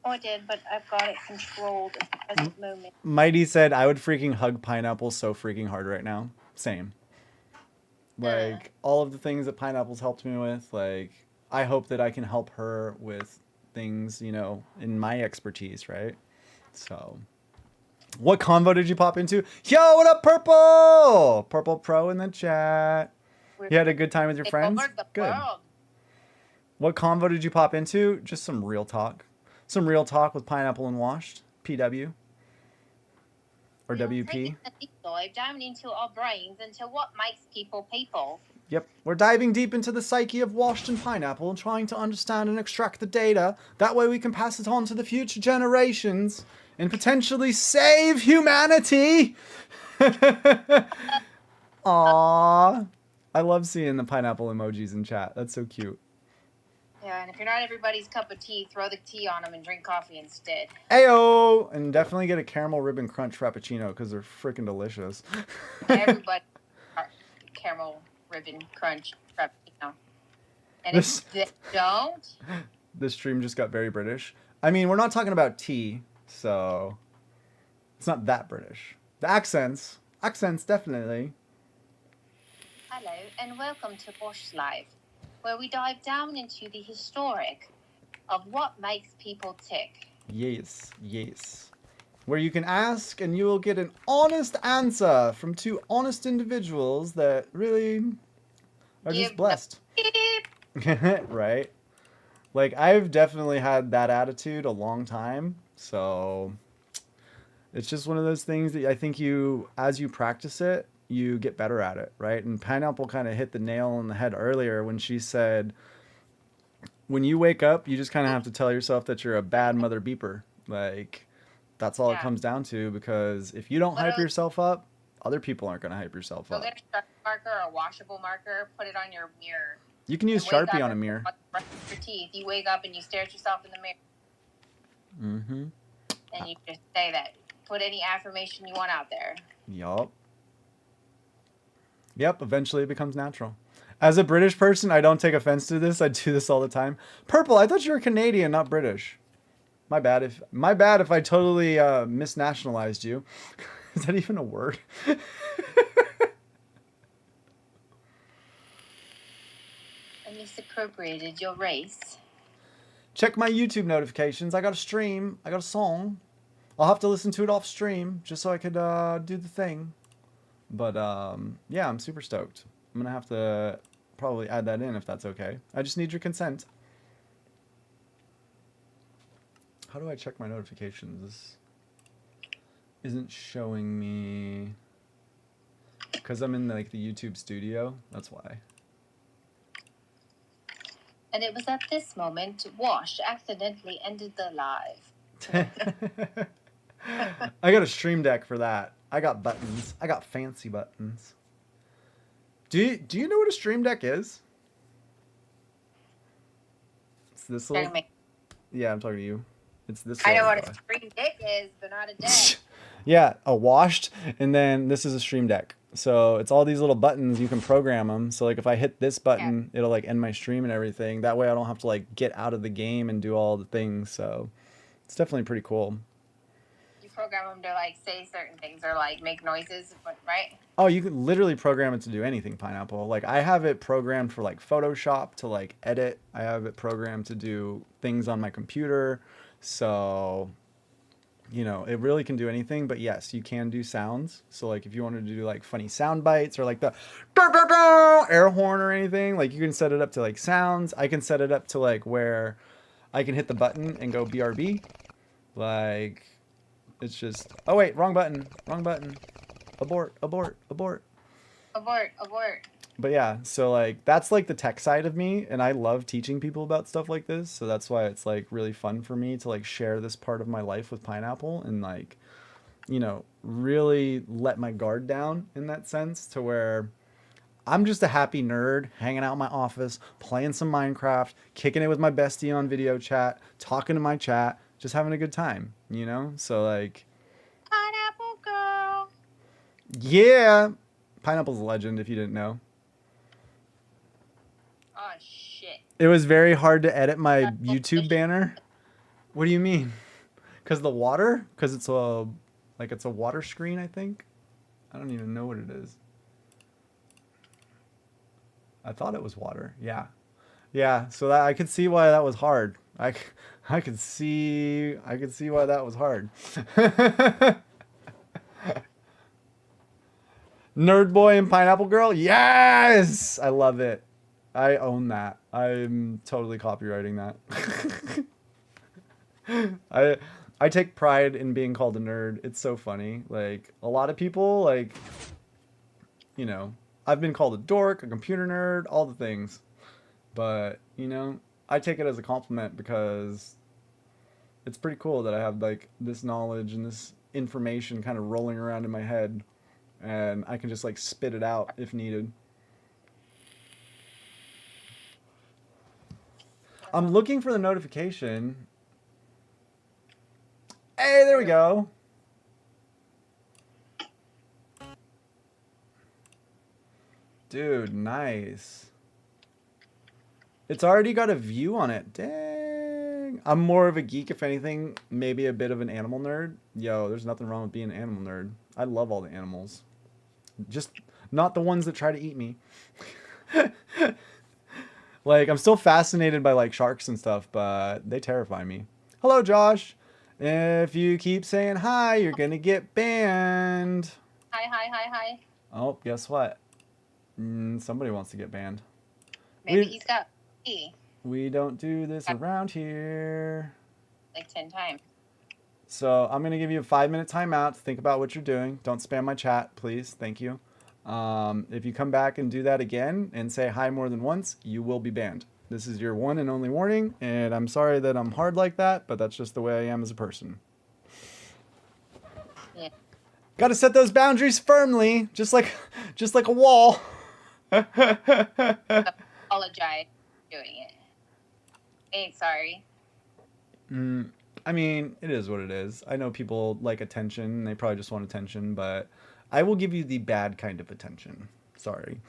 Oh, it did, but I've got it controlled at the present moment. Mighty said, I would freaking hug Pineapple so freaking hard right now. Same. Like, all of the things that Pineapple's helped me with, like, I hope that I can help her with things, you know, in my expertise, right? So, what convo did you pop into? Yo, what up, Purple? Purple Pro in the chat. You had a good time with your friends? Good. What convo did you pop into? Just some real talk. Some real talk with Pineapple and Washed. PW. Or WP. Taking a deep dive down into our brains into what makes people people. Yep. We're diving deep into the psyche of Washed and Pineapple and trying to understand and extract the data. That way we can pass it on to the future generations and potentially save humanity. Aww. I love seeing the pineapple emojis in chat. That's so cute. Yeah, and if you're not everybody's cup of tea, throw the tea on them and drink coffee instead. Ayo! And definitely get a caramel ribbon crunch frappuccino because they're freaking delicious. Everybody caramel ribbon crunch frappuccino. And if they don't... This stream just got very British. I mean, we're not talking about tea, so it's not that British. The accents definitely. Hello, and welcome to Bosch Live, where we dive down into the historic of what makes people tick. Yes, yes. Where you can ask and you will get an honest answer from two honest individuals that really are just blessed. Right? Like, I've definitely had that attitude a long time, so it's just one of those things that I think as you practice it, you get better at it, right? And Pineapple kind of hit the nail on the head earlier when she said, when you wake up, you just kind of have to tell yourself that you're a bad mother beeper. Like, that's all it comes down to, because if you don't hype yourself up, other people aren't going to hype yourself up. Go get a Sharpie marker or a washable marker, put it on your mirror. You can use Sharpie on a mirror. Brush your teeth. You wake up and you stare at yourself in the mirror. Mm-hmm. And you just say that. Put any affirmation you want out there. Yup. Yep, eventually it becomes natural. As a British person, I don't take offense to this. I do this all the time. Purple, I thought you were Canadian, not British. My bad if I totally misnationalized you. Is that even a word? I misappropriated your race. Check my YouTube notifications. I got a stream. I got a song. I'll have to listen to it off stream just so I could do the thing. But yeah, I'm super stoked. I'm gonna have to probably add that in if that's okay. I just need your consent. How do I check my notifications? This isn't showing me. Because I'm in like the YouTube studio. That's why. And it was at this moment Wash accidentally ended the live. I got a stream deck for that. I got buttons. I got fancy buttons. Do you know what a stream deck is? It's this little. Yeah, I'm talking to you. It's this. I know what a stream deck is, but not a deck. Yeah, a washed, and then this is a stream deck. So it's all these little buttons. You can program them. So like if I hit this button, it'll like end my stream and everything. That way I don't have to like get out of the game and do all the things. So it's definitely pretty cool. You program them to like say certain things or like make noises, right? Oh, you can literally program it to do anything, Pineapple. Like I have it programmed for like Photoshop to like edit. I have it programmed to do things on my computer. So, you know, it really can do anything. But yes, you can do sounds. So like if you wanted to do like funny sound bites or like the air horn or anything, like you can set it up to like sounds. I can set it up to like where I can hit the button and go BRB. Like it's just, oh wait, wrong button, wrong button. Abort, abort, abort. Abort, abort. But yeah, so like that's like the tech side of me, and I love teaching people about stuff like this. So that's why it's like really fun for me to like share this part of my life with Pineapple and like, you know, really let my guard down in that sense to where I'm just a happy nerd hanging out in my office, playing some Minecraft, kicking it with my bestie on video chat, talking to my chat, just having a good time, you know? So like, Pineapple girl. yeah, Pineapple's a legend if you didn't know. Oh shit. It was very hard to edit my YouTube banner. What do you mean? Because the water? Because it's a water screen, I think. I don't even know what it is. I thought it was water. Yeah. Yeah, so that I could see why that was hard. I could see why that was hard. Nerd Boy and Pineapple Girl? Yes! I love it. I own that. I'm totally copywriting that. I take pride in being called a nerd. It's so funny. Like, a lot of people, like, you know, I've been called a dork, a computer nerd, all the things. But, you know, I take it as a compliment because it's pretty cool that I have, like, this knowledge and this information kind of rolling around in my head. And I can just, like, spit it out if needed. I'm looking for the notification. Hey, there we go. Dude, nice. It's already got a view on it. Dang. I'm more of a geek, if anything. Maybe a bit of an animal nerd. Yo, there's nothing wrong with being an animal nerd. I love all the animals. Just not the ones that try to eat me. Like, I'm still fascinated by, like, sharks and stuff, but they terrify me. Hello, Josh. If you keep saying hi, you're going to get banned. Hi, hi, hi, hi. Oh, guess what? Somebody wants to get banned. Maybe he's got pee. We don't do this around here. Like 10 times. So I'm going to give you a 5-minute timeout to think about what you're doing. Don't spam my chat, please. Thank you. If you come back and do that again and say hi more than once, you will be banned. This is your one and only warning, and I'm sorry that I'm hard like that, but that's just the way I am as a person. Yeah. Got to set those boundaries firmly, just like a wall. Apologize for doing it. Ain't sorry. I mean, it is what it is. I know people like attention. They probably just want attention, but I will give you the bad kind of attention. Sorry.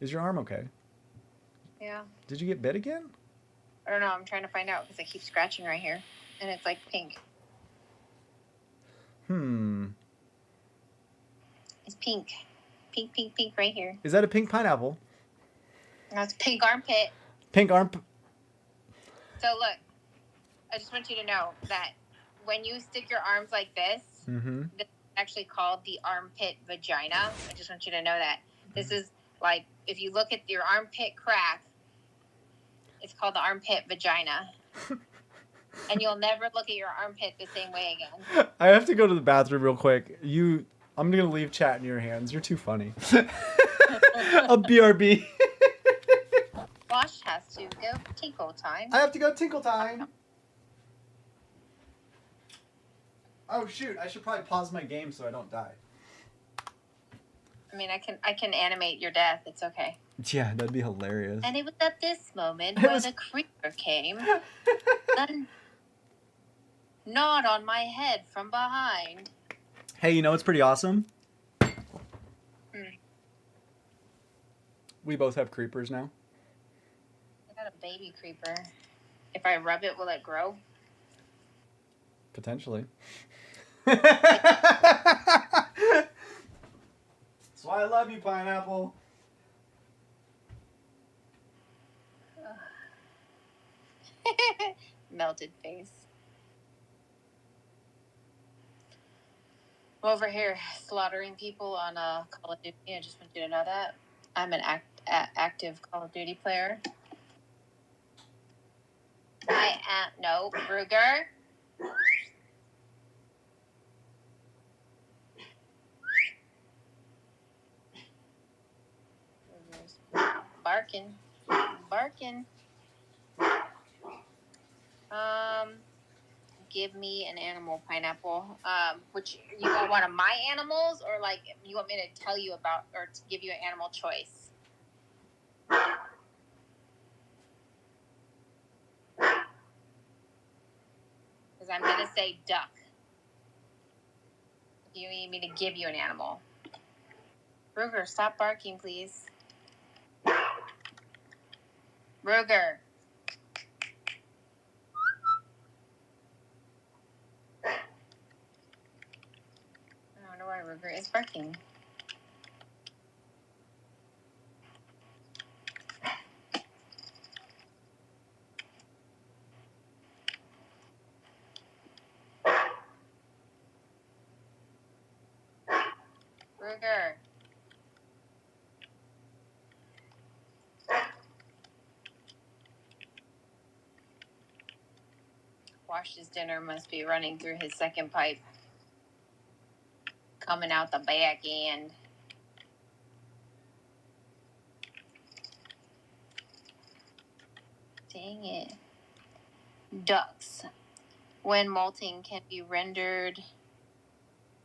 Is your arm okay? Yeah. Did you get bit again? I don't know. I'm trying to find out because I keep scratching right here. And it's like pink. It's pink. Pink, pink, pink right here. Is that a pink pineapple? That's a pink armpit. Pink armpit. So look, I just want you to know that when you stick your arms like this, this is actually called the armpit vagina. I just want you to know that. This is like, if you look at your armpit crack, it's called the armpit vagina. And you'll never look at your armpit the same way again. I have to go to the bathroom real quick. I'm gonna leave chat in your hands. You're too funny. A BRB. Wash has to go tinkle time. I have to go tinkle time. Oh shoot! I should probably pause my game so I don't die. I mean, I can animate your death. It's okay. Yeah, that'd be hilarious. And it was at this moment where the creeper came and gnawed on my head from behind. Hey, you know what's pretty awesome? We both have creepers now. I got a baby creeper. If I rub it, will it grow? Potentially. That's why I love you, Pineapple. Melted face. I'm over here slaughtering people on Call of Duty. I just want you to know that. I'm an active Call of Duty player. I am... No, Ruger. Barking. Give me an animal, Pineapple. Which you want one of my animals, or like you want me to tell you about, or to give you an animal choice? Because I'm gonna say duck. Do you need me to give you an animal? Ruger, stop barking, please. Ruger. I don't know why Ruger is barking. Ruger. Wash's dinner must be running through his second pipe. Coming out the back end. Dang it. Ducks. When molting can be rendered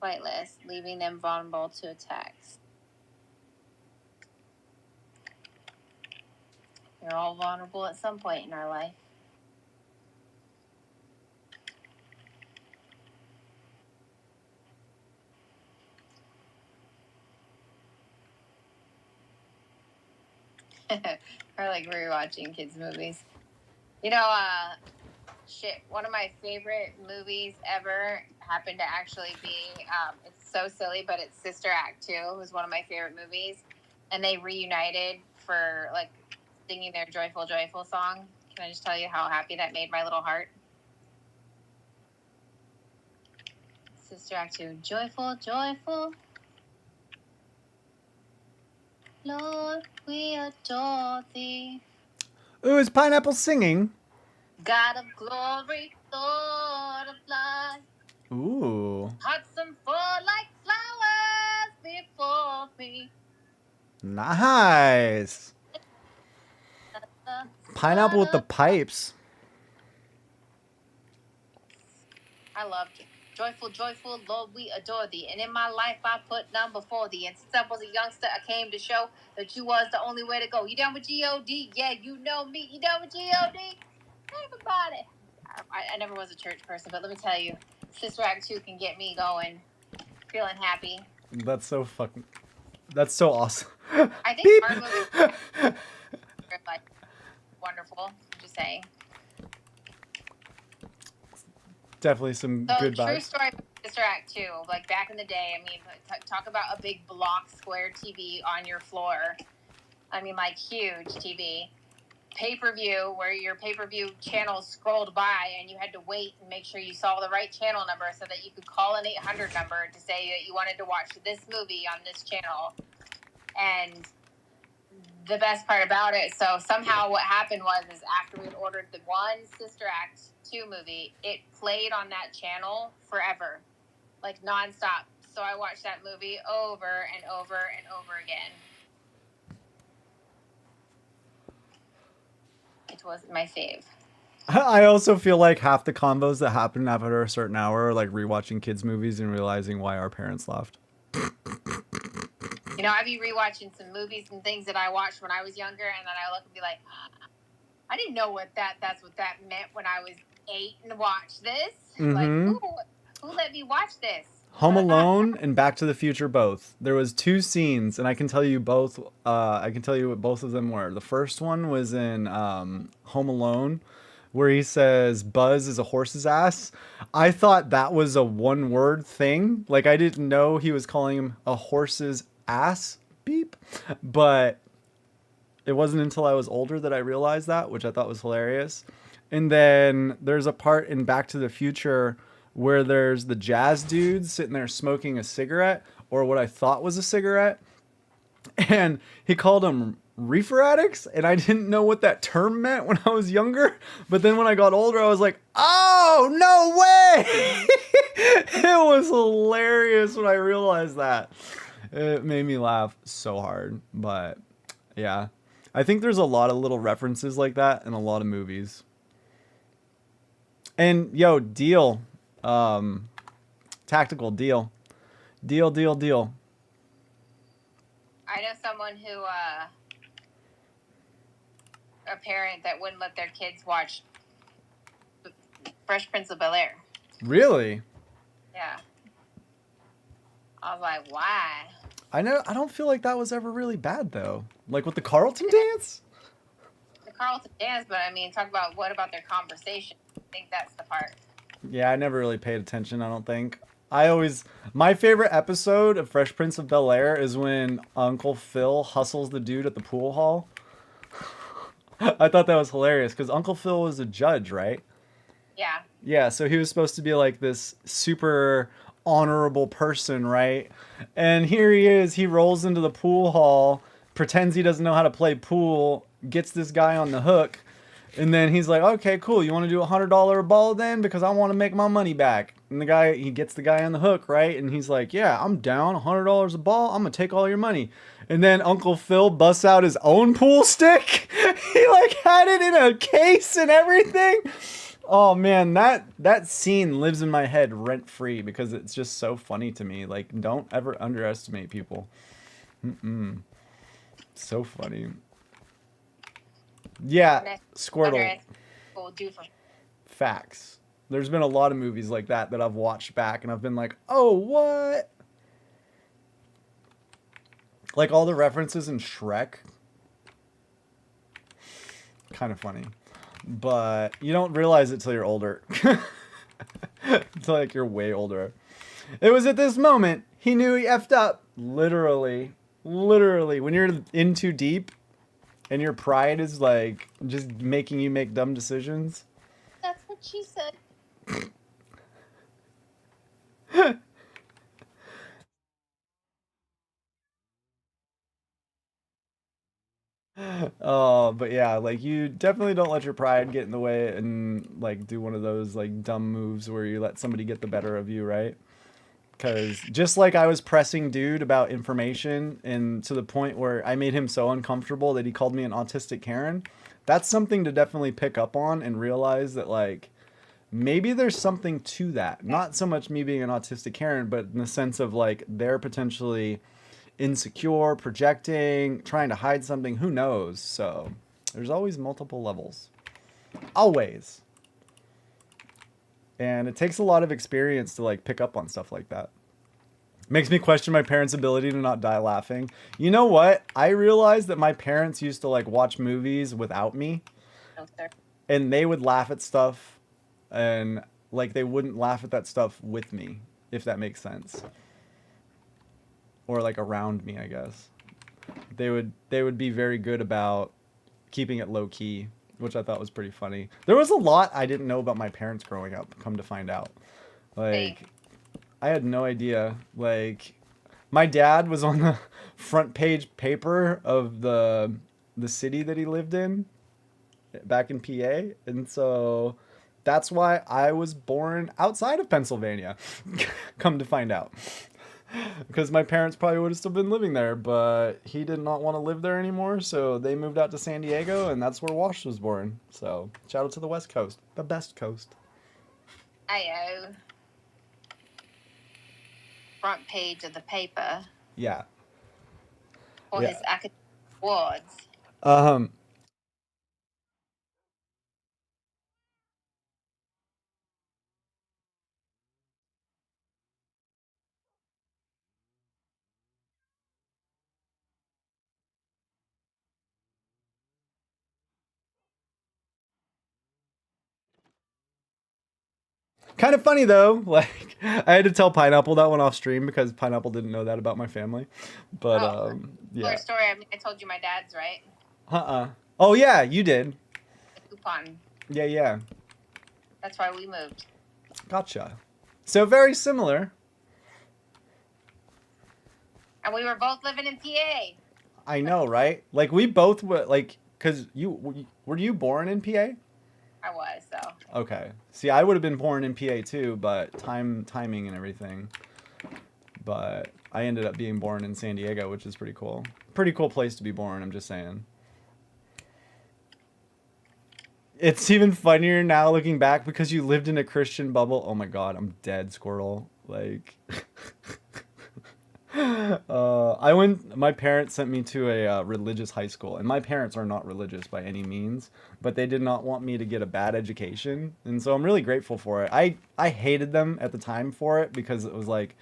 flightless, leaving them vulnerable to attacks. We're all vulnerable at some point in our life. Or like rewatching kids' movies. You know, one of my favorite movies ever happened to actually be, it's so silly, but it's Sister Act 2. It was one of my favorite movies. And they reunited for, like, singing their Joyful, Joyful song. Can I just tell you how happy that made my little heart? Sister Act 2. Joyful, joyful. Lord, we adore thee. Ooh, is Pineapple singing? God of glory, Lord of light. Ooh. Hearts and fall like flowers before me. Nice. Pineapple with the pipes. I loved it. Joyful, joyful, Lord, we adore thee. And in my life, I put none before thee. And since I was a youngster, I came to show that you was the only way to go. You down with G.O.D.? Yeah, you know me. You down with G.O.D.? Everybody. I never was a church person, but let me tell you, Sister Act 2 can get me going, feeling happy. That's so fucking... That's so awesome. I think our movies are like wonderful. I'm just saying. Definitely some good vibes. True story of Sister Act 2. Like back in the day, I mean, talk about a big block square TV on your floor. I mean, like huge TV. Pay-per-view, where your pay-per-view channels scrolled by and you had to wait and make sure you saw the right channel number so that you could call an 800 number to say that you wanted to watch this movie on this channel. And the best part about it, so somehow what happened was is after we'd ordered the one Sister Act 2 movie, it played on that channel forever. Like nonstop. so I watched that movie over and over and over again. It was my fave. I also feel like half the combos that happen after a certain hour are like rewatching kids' movies and realizing why our parents left. You know, I'd be rewatching some movies and things that I watched when I was younger, and then I look and be like, I didn't know that's what that meant when I was 8 and watched this. Like, who let me watch this? Home Alone and Back to the Future both. There was 2 scenes, and I can tell you both. I can tell you what both of them were. The first one was in Home Alone, where he says Buzz is a horse's ass. I thought that was a one-word thing. Like, I didn't know he was calling him a horse's ass. Beep. But it wasn't until I was older that I realized that, which I thought was hilarious. And then there's a part in Back to the Future where there's the jazz dudes sitting there smoking a cigarette, or what I thought was a cigarette. And he called them reefer addicts, and I didn't know what that term meant when I was younger. But then when I got older, I was like, oh, no way! It was hilarious when I realized that. It made me laugh so hard. But yeah, I think there's a lot of little references like that in a lot of movies. And yo, deal. Tactical deal. Deal. I know someone who, a parent that wouldn't let their kids watch Fresh Prince of Bel-Air. Really? Yeah. I was like, why? I don't feel like that was ever really bad though. Like with the Carlton dance? The Carlton dance, but I mean, talk about what about their conversation? I think that's the part. Yeah, I never really paid attention, I don't think. My favorite episode of Fresh Prince of Bel-Air is when Uncle Phil hustles the dude at the pool hall. I thought that was hilarious because Uncle Phil was a judge, right? Yeah. Yeah, so he was supposed to be like this super honorable person, right? And here he is, he rolls into the pool hall, pretends he doesn't know how to play pool, gets this guy on the hook, and then he's like, okay, cool, you want to do $100 a ball then? Because I want to make my money back. And he gets the guy on the hook, right? And he's like, yeah, I'm down, $100 a ball, I'm going to take all your money. And then Uncle Phil busts out his own pool stick. He like had it in a case and everything. Oh man, that scene lives in my head rent free because it's just so funny to me. Like, don't ever underestimate people. So funny. Yeah, Squirtle. Facts. There's been a lot of movies like that I've watched back and I've been like, oh, what? Like all the references in Shrek. Kind of funny. But you don't realize it till you're older. Until like you're way older. It was at this moment he knew he effed up. Literally. When you're in too deep and your pride is like just making you make dumb decisions. That's what she said. Oh, but yeah, like you definitely don't let your pride get in the way and like do one of those like dumb moves where you let somebody get the better of you, right? Because just like I was pressing dude about information and to the point where I made him so uncomfortable that he called me an autistic Karen, that's something to definitely pick up on and realize that like maybe there's something to that. Not so much me being an autistic Karen, but in the sense of like they're potentially insecure, projecting, trying to hide something, who knows? So there's always multiple levels. Always. And it takes a lot of experience to like pick up on stuff like that. Makes me question my parents' ability to not die laughing. You know what? I realized that my parents used to like watch movies without me. Okay. And they would laugh at stuff and like they wouldn't laugh at that stuff with me, if that makes sense. Or like around me, I guess. They would be very good about keeping it low key, which I thought was pretty funny. There was a lot I didn't know about my parents growing up, come to find out. Like, I had no idea. Like, my dad was on the front page paper of the city that he lived in back in PA, and so that's why I was born outside of Pennsylvania, come to find out. Because my parents probably would have still been living there, but he did not want to live there anymore, so they moved out to San Diego, and that's where Wash was born. So, shout out to the West Coast, the best coast. Ayo. Front page of the paper. Yeah. For his academic awards. Kind of funny though, like I had to tell Pineapple that one off stream because Pineapple didn't know that about my family. But yeah. Story. I mean, I told you my dad's, right? Oh yeah, you did. The coupon. Yeah. That's why we moved. Gotcha. So very similar. And we were both living in PA. I know, right? Like we both were like, cause were you born in PA? I was, so. Okay. See, I would have been born in PA too, but timing and everything. But I ended up being born in San Diego, which is pretty cool. Pretty cool place to be born, I'm just saying. It's even funnier now looking back because you lived in a Christian bubble. Oh my god, I'm dead, Squirtle. Like... my parents sent me to a religious high school, and my parents are not religious by any means, but they did not want me to get a bad education, and so I'm really grateful for it. I hated them at the time for it because it was like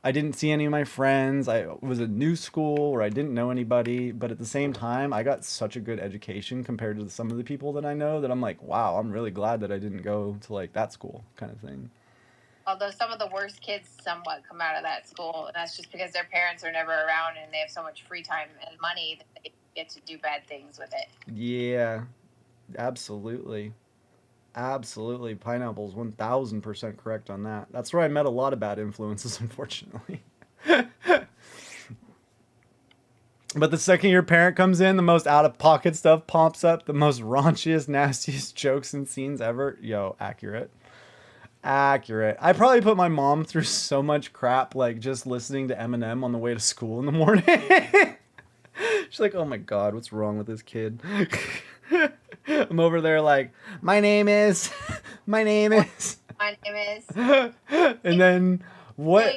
I didn't see any of my friends. It was a new school where I didn't know anybody, but at the same time, I got such a good education compared to some of the people that I know that I'm like, wow, I'm really glad that I didn't go to like that school kind of thing. Although some of the worst kids somewhat come out of that school, and that's just because their parents are never around and they have so much free time and money that they get to do bad things with it. Yeah, absolutely. Absolutely. Pineapple's 1000% correct on that. That's where I met a lot of bad influences, unfortunately. But the second your parent comes in, the most out-of-pocket stuff pops up, the most raunchiest, nastiest jokes and scenes ever. Yo, accurate. Accurate. I probably put my mom through so much crap, like just listening to Eminem on the way to school in the morning. She's like, oh my god, what's wrong with this kid? I'm over there like, my name is. And then what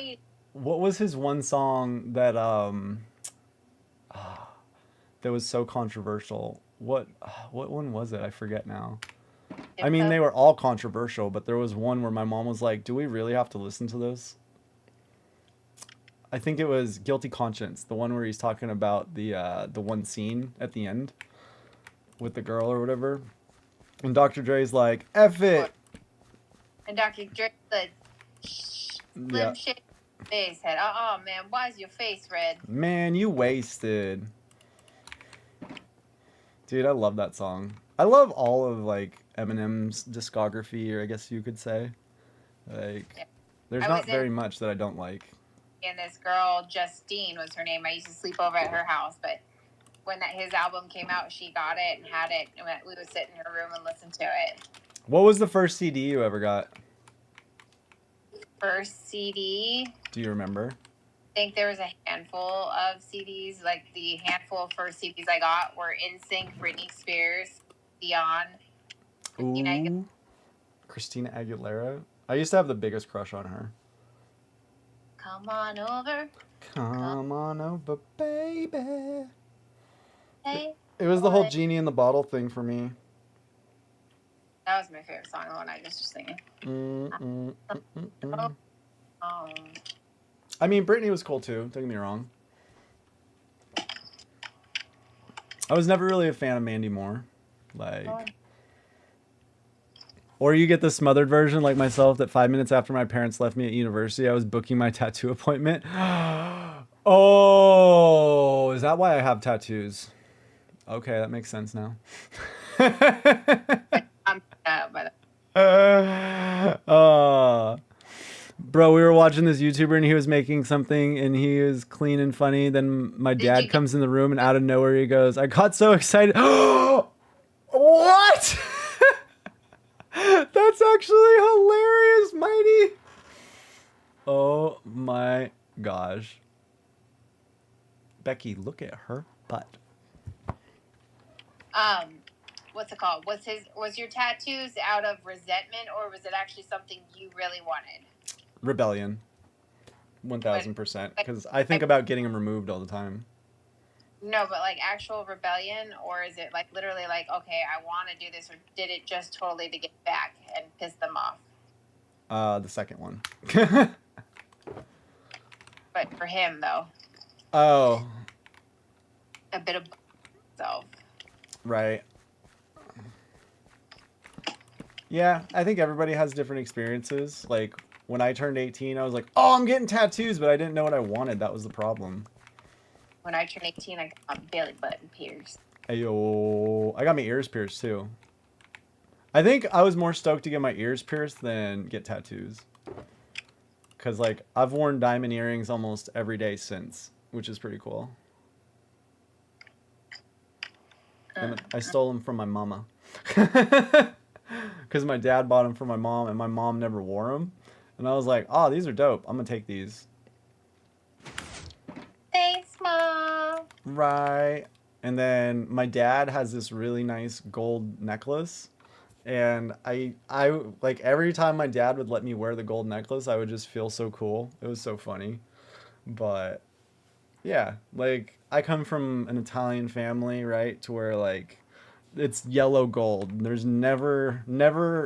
was his one song that that was so controversial? What one was it? I forget now. I mean, they were all controversial, but there was one where my mom was like, do we really have to listen to this? I think it was Guilty Conscience, the one where he's talking about the one scene at the end with the girl or whatever. And Dr. Dre's like, F it! And Dr. Dre said, slim shit face head. Man, why is your face red? Man, you wasted. Dude, I love that song. I love all of, like, Eminem's discography, or I guess you could say. Like, there's not very much that I don't like. And this girl, Justine was her name. I used to sleep over at her house, but when his album came out, she got it and had it, and we would sit in her room and listen to it. What was the first CD you ever got? First CD? Do you remember? I think there was a handful of CDs. Like, the handful of first CDs I got were NSYNC, Britney Spears, Beyond. Christina Aguilera. I used to have the biggest crush on her. Come on over. Come on over, baby. Hey. It was the whole genie in the bottle thing for me. That was my favorite song, the one I was just singing. I mean, Britney was cool too, don't get me wrong. I was never really a fan of Mandy Moore. Like... Or you get the smothered version like myself that 5 minutes after my parents left me at university, I was booking my tattoo appointment. Oh, is that why I have tattoos? Okay, that makes sense now. Bro, we were watching this YouTuber and he was making something and he was clean and funny. Then my dad comes in the room and out of nowhere he goes, I got so excited. What? That's actually hilarious, Mighty. Oh my gosh. Becky, look at her butt. What's it called? Was your tattoos out of resentment, or was it actually something you really wanted? Rebellion. 1000%. Because I think about getting them removed all the time. No, but like actual rebellion, or is it like literally like, okay, I want to do this, or did it just totally to get back and piss them off? The second one. But for him though. Oh. A bit of self. Right. Yeah, I think everybody has different experiences. Like, when I turned 18, I was like, oh, I'm getting tattoos, but I didn't know what I wanted. That was the problem. When I turned 18, I got my belly button pierced. Ayo. I got my ears pierced, too. I think I was more stoked to get my ears pierced than get tattoos. Because, like, I've worn diamond earrings almost every day since, which is pretty cool. And I stole them from my mama. Because my dad bought them for my mom, and my mom never wore them. And I was like, oh, these are dope. I'm going to take these. Thanks, Mom. Right. And then my dad has this really nice gold necklace. And I like, every time my dad would let me wear the gold necklace, I would just feel so cool. It was so funny. But, yeah, like, I come from an Italian family, right, to where, like, it's yellow gold. There's never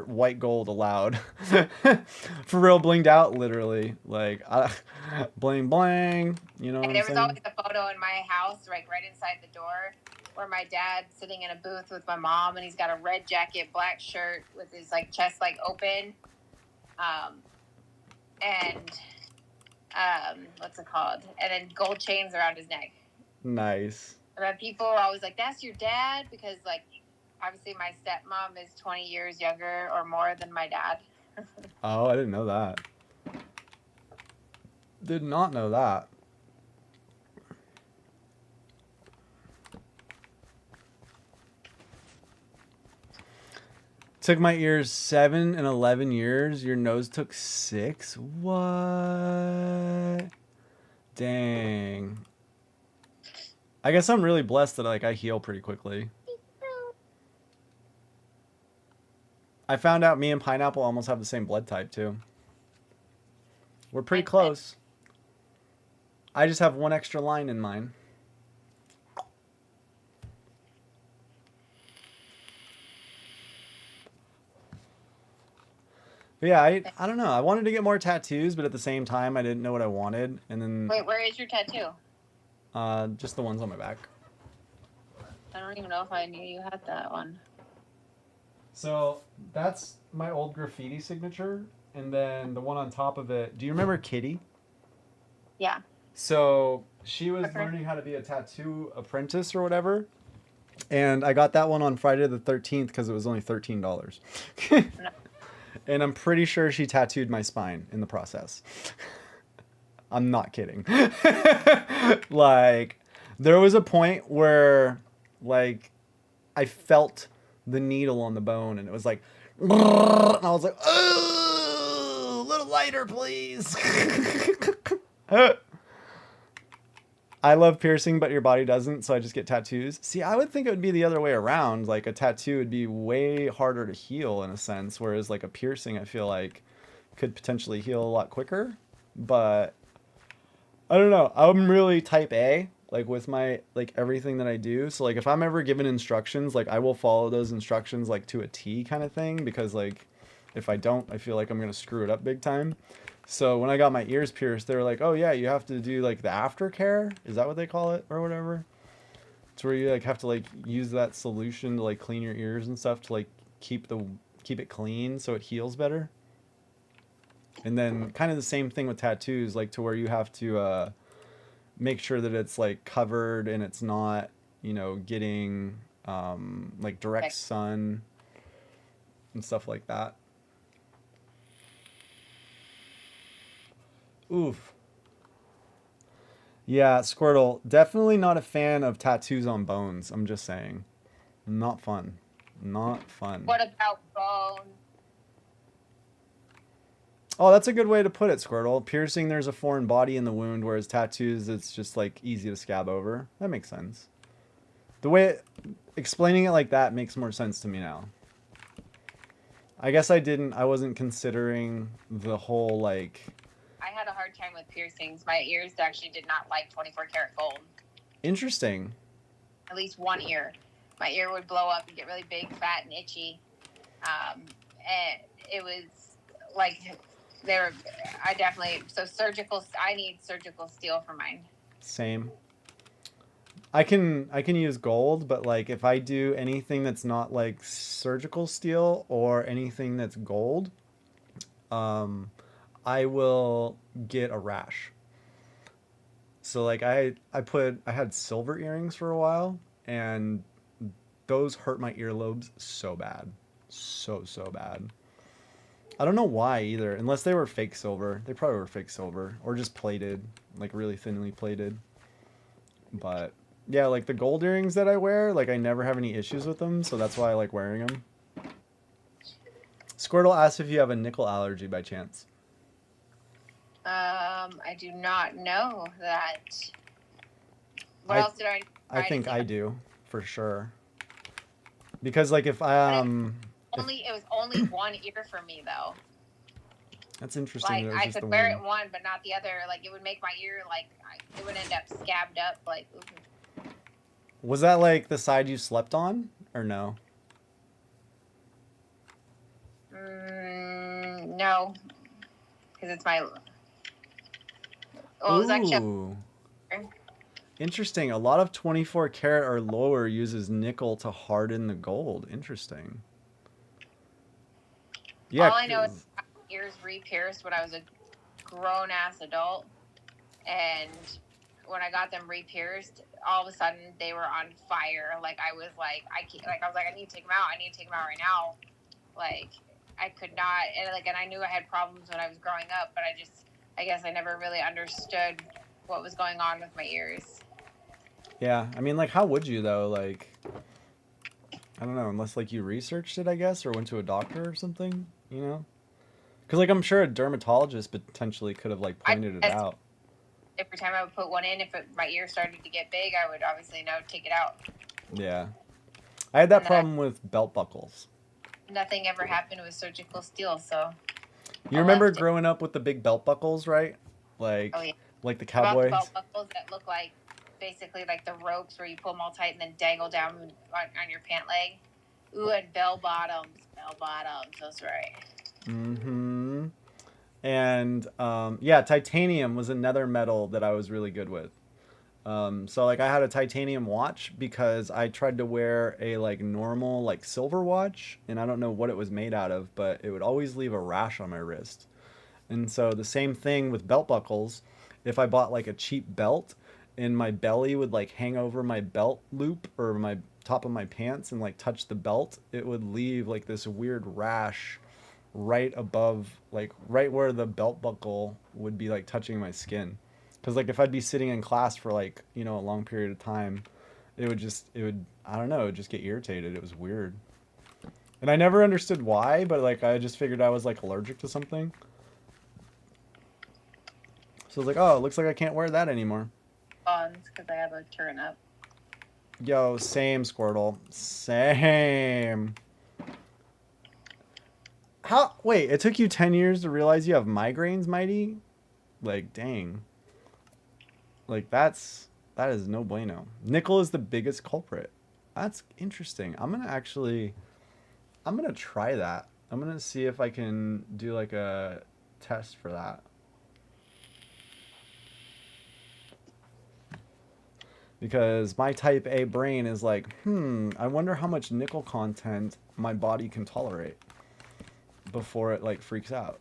white gold allowed. For real, blinged out, literally. Like, bling bling. You know what I'm saying? There was always a photo in my house, like right inside the door, where my dad's sitting in a booth with my mom, and he's got a red jacket, black shirt, with his like chest like open, and what's it called? And then gold chains around his neck. Nice. And then people are always like, "That's your dad," because like, obviously my stepmom is 20 years younger or more than my dad. Oh, I didn't know that. Did not know that. Took my ears 7 and 11 years. Your nose took 6? What? Dang. I guess I'm really blessed that like I heal pretty quickly. I found out me and Pineapple almost have the same blood type too. We're pretty close. I just have one extra line in mine. But yeah, I don't know. I wanted to get more tattoos, but at the same time, I didn't know what I wanted. And then Wait, where is your tattoo? just the ones on my back. I don't even know if I knew you had that one. So that's my old graffiti signature, and then the one on top of it. Do you remember Kitty? Yeah. So she was learning how to be a tattoo apprentice or whatever. And I got that one on Friday the 13th because it was only $13. No. And I'm pretty sure she tattooed my spine in the process. I'm not kidding. Like, there was a point where, like, I felt the needle on the bone, and it was like, and I was like, oh, a little lighter, please. I love piercing, but your body doesn't, so I just get tattoos. See, I would think it would be the other way around. Like, a tattoo would be way harder to heal in a sense, whereas like a piercing, I feel like could potentially heal a lot quicker. But I don't know. I'm really type A, like with my like everything that I do. So like if I'm ever given instructions, like I will follow those instructions like to a T kind of thing, because like if I don't, I feel like I'm gonna screw it up big time. So when I got my ears pierced, they were like, oh yeah, you have to do like the aftercare. Is that what they call it or whatever? It's where you like have to like use that solution to like clean your ears and stuff to like keep it clean so it heals better. And then kind of the same thing with tattoos, like to where you have to make sure that it's like covered and it's not, you know, getting like direct sun and stuff like that. Oof. Yeah, Squirtle, definitely not a fan of tattoos on bones. I'm just saying. Not fun. Not fun. What about bone? Oh, that's a good way to put it, Squirtle. Piercing, there's a foreign body in the wound, whereas tattoos, it's just like easy to scab over. That makes sense. The way explaining it like that makes more sense to me now. I guess I wasn't considering the whole like. I had a hard time with piercings. My ears actually did not like 24 karat gold. Interesting. At least one ear. My ear would blow up and get really big, fat, and itchy. And it was like I need surgical steel for mine. Same. I can use gold, but like if I do anything that's not like surgical steel or anything that's gold, I will get a rash. So like I had silver earrings for a while, and those hurt my earlobes so bad. So bad. I don't know why either, unless they were fake silver. They probably were fake silver or just plated, like really thinly plated. But yeah, like the gold earrings that I wear, like I never have any issues with them, so that's why I like wearing them. Squirtle asks if you have a nickel allergy by chance. I do not know that. What else did I? I think I do for sure. Because like if I it was only one ear for me though. That's interesting. Like I could wear it one, but not the other. Like it would make my ear it would end up scabbed up. Like. Was that like the side you slept on, or no? No, because it's my. Oh, it was actually. Interesting. A lot of 24 karat or lower uses nickel to harden the gold. Interesting. Yeah. All I know is my ears re-pierced when I was a grown-ass adult, and when I got them re-pierced, all of a sudden they were on fire. Like I was like, I need to take them out. I need to take them out right now. Like I could not, and I knew I had problems when I was growing up, but I guess I never really understood what was going on with my ears. Yeah, I mean, like, how would you though? Like, I don't know, unless like you researched it, I guess, or went to a doctor or something, you know? Because like I'm sure a dermatologist potentially could have like pointed it out. Every time I would put one in, if my ear started to get big, I would obviously take it out. Yeah, I had that problem with belt buckles. Nothing ever happened with surgical steel, so. You remember growing up with the big belt buckles, right? Like, oh, yeah. Like the cowboys. About the belt buckles that look like basically like the ropes where you pull them all tight and then dangle down on your pant leg. Ooh, and bell bottoms. That's right. Mm-hmm. And yeah, titanium was another metal that I was really good with. So like I had a titanium watch because I tried to wear a like normal like silver watch, and I don't know what it was made out of, but it would always leave a rash on my wrist. And so the same thing with belt buckles. If I bought like a cheap belt and my belly would like hang over my belt loop or my top of my pants and like touch the belt, it would leave like this weird rash right above, like right where the belt buckle would be like touching my skin. Because like if I'd be sitting in class for like, you know, a long period of time, it would I don't know, it would just get irritated. It was weird. And I never understood why, but like I just figured I was like allergic to something. So I was like, oh, it looks like I can't wear that anymore. Because I have a turn up. Yo, same, Squirtle. Same. Wait, it took you 10 years to realize you have migraines, Mighty? Like, dang. Like, that is no bueno. Nickel is the biggest culprit. That's interesting. I'm going to try that. I'm going to see if I can do like a test for that. Because my type A brain is like, I wonder how much nickel content my body can tolerate before it like freaks out.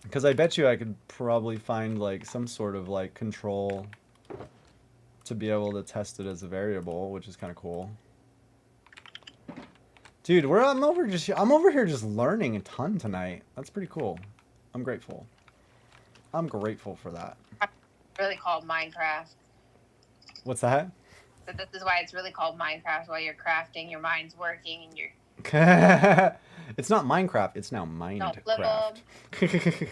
Because I bet you I could probably find like some sort of like control to be able to test it as a variable, which is kind of cool. Dude, I'm over here just learning a ton tonight. That's pretty cool. I'm grateful. I'm grateful for that. Really called Minecraft. What's that? So this is why it's really called Minecraft. While you're crafting, your mind's working and you're. It's not Minecraft. It's now No, flip 'em. Minecraft.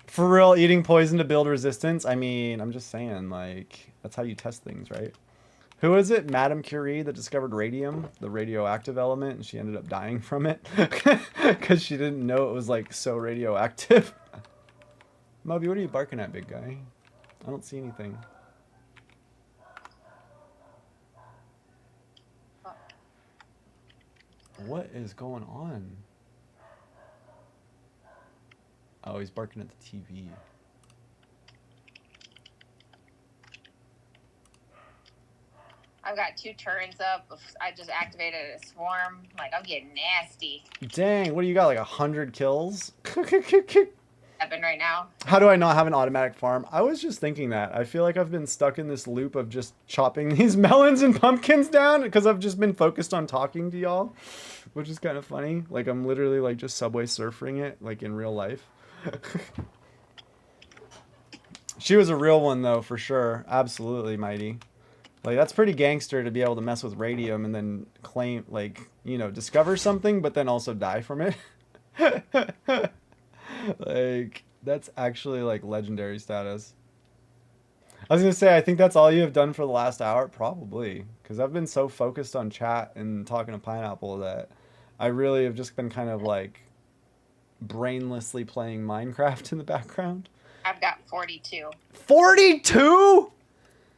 For real, eating poison to build resistance? I mean, I'm just saying, like, that's how you test things, right? Who is it? Madame Curie that discovered radium, the radioactive element, and she ended up dying from it because she didn't know it was, like, so radioactive. Moby, what are you barking at, big guy? I don't see anything. What is going on? Oh, he's barking at the TV. I've got 2 turrets up. I just activated a swarm. Like, I'm getting nasty. Dang, what do you got, like 100 kills? Happen right now. How do I not have an automatic farm? I was just thinking that. I feel like I've been stuck in this loop of just chopping these melons and pumpkins down because I've just been focused on talking to y'all, which is kind of funny. Like, I'm literally like just Subway surfing it, like in real life. She was a real one though, for sure. Absolutely, Mighty. Like, that's pretty gangster to be able to mess with radium and then claim, like, you know, discover something, but then also die from it. Like, that's actually, like, legendary status. I was going to say, I think that's all you have done for the last hour. Probably. Because I've been so focused on chat and talking to Pineapple that I really have just been kind of, like, brainlessly playing Minecraft in the background. I've got 42. 42?!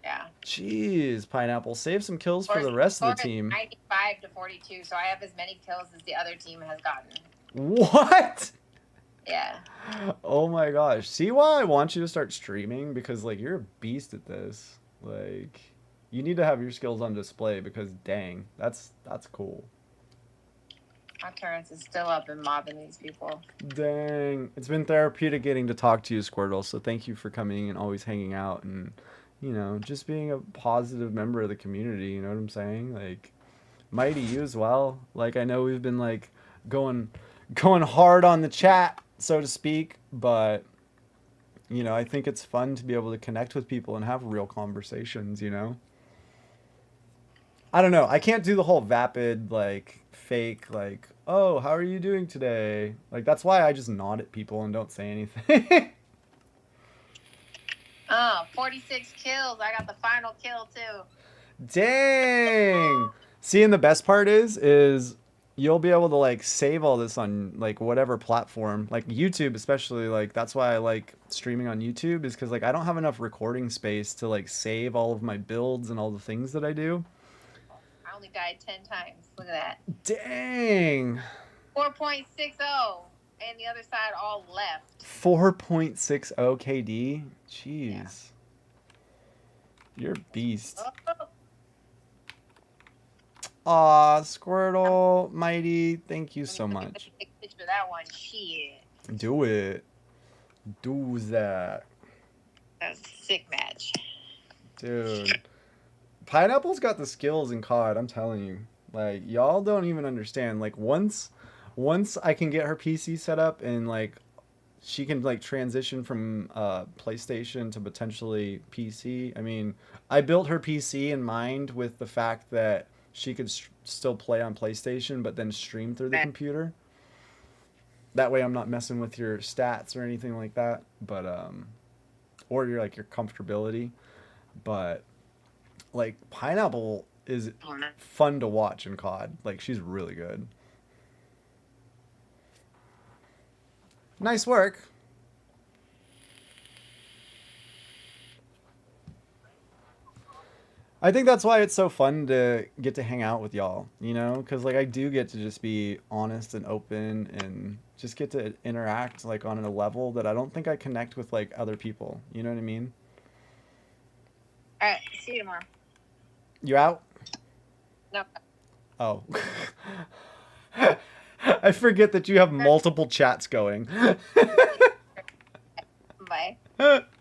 Yeah. Jeez, Pineapple. Save some kills for the rest of the team. 95 to 42, so I have as many kills as the other team has gotten. What? Yeah. Oh my gosh. See why I want you to start streaming? Because, like, you're a beast at this. Like, you need to have your skills on display because, dang, that's cool. My turrets is still up and mobbing these people. Dang. It's been therapeutic getting to talk to you, Squirtle, so thank you for coming and always hanging out and, you know, just being a positive member of the community, you know what I'm saying? Like, Mighty, you as well. Like, I know we've been, like, going hard on the chat, so to speak, but, you know, I think it's fun to be able to connect with people and have real conversations, you know? I don't know. I can't do the whole vapid, like, fake, like, oh, how are you doing today? Like, that's why I just nod at people and don't say anything. 46 kills. I got the final kill, too. Dang! See, and the best part is you'll be able to, like, save all this on, like, whatever platform. Like, YouTube especially, like, that's why I like streaming on YouTube, is because, like, I don't have enough recording space to, like, save all of my builds and all the things that I do. I only died 10 times. Look at that. Dang! 4.60. And the other side all left. 4.60 KD? Jeez. Yeah. You're a beast. Oh. Aw, Squirtle, Mighty, thank you so much. Take a picture of that one. Shit. Do it. Do that. That was a sick match. Dude. Pineapple's got the skills in COD, I'm telling you. Like, y'all don't even understand. Like, once I can get her PC set up and, like, she can, like, transition from PlayStation to potentially PC. I mean, I built her PC in mind with the fact that she could still play on PlayStation, but then stream through the computer. That way I'm not messing with your stats or anything like that. But, or your, like, your comfortability. But, like, Pineapple is fun to watch in COD. Like, she's really good. Nice work. I think that's why it's so fun to get to hang out with y'all, you know? Because, like, I do get to just be honest and open and just get to interact, like, on a level that I don't think I connect with, like, other people. You know what I mean? All right. See you tomorrow. You out? No. Oh. I forget that you have multiple chats going. Bye. That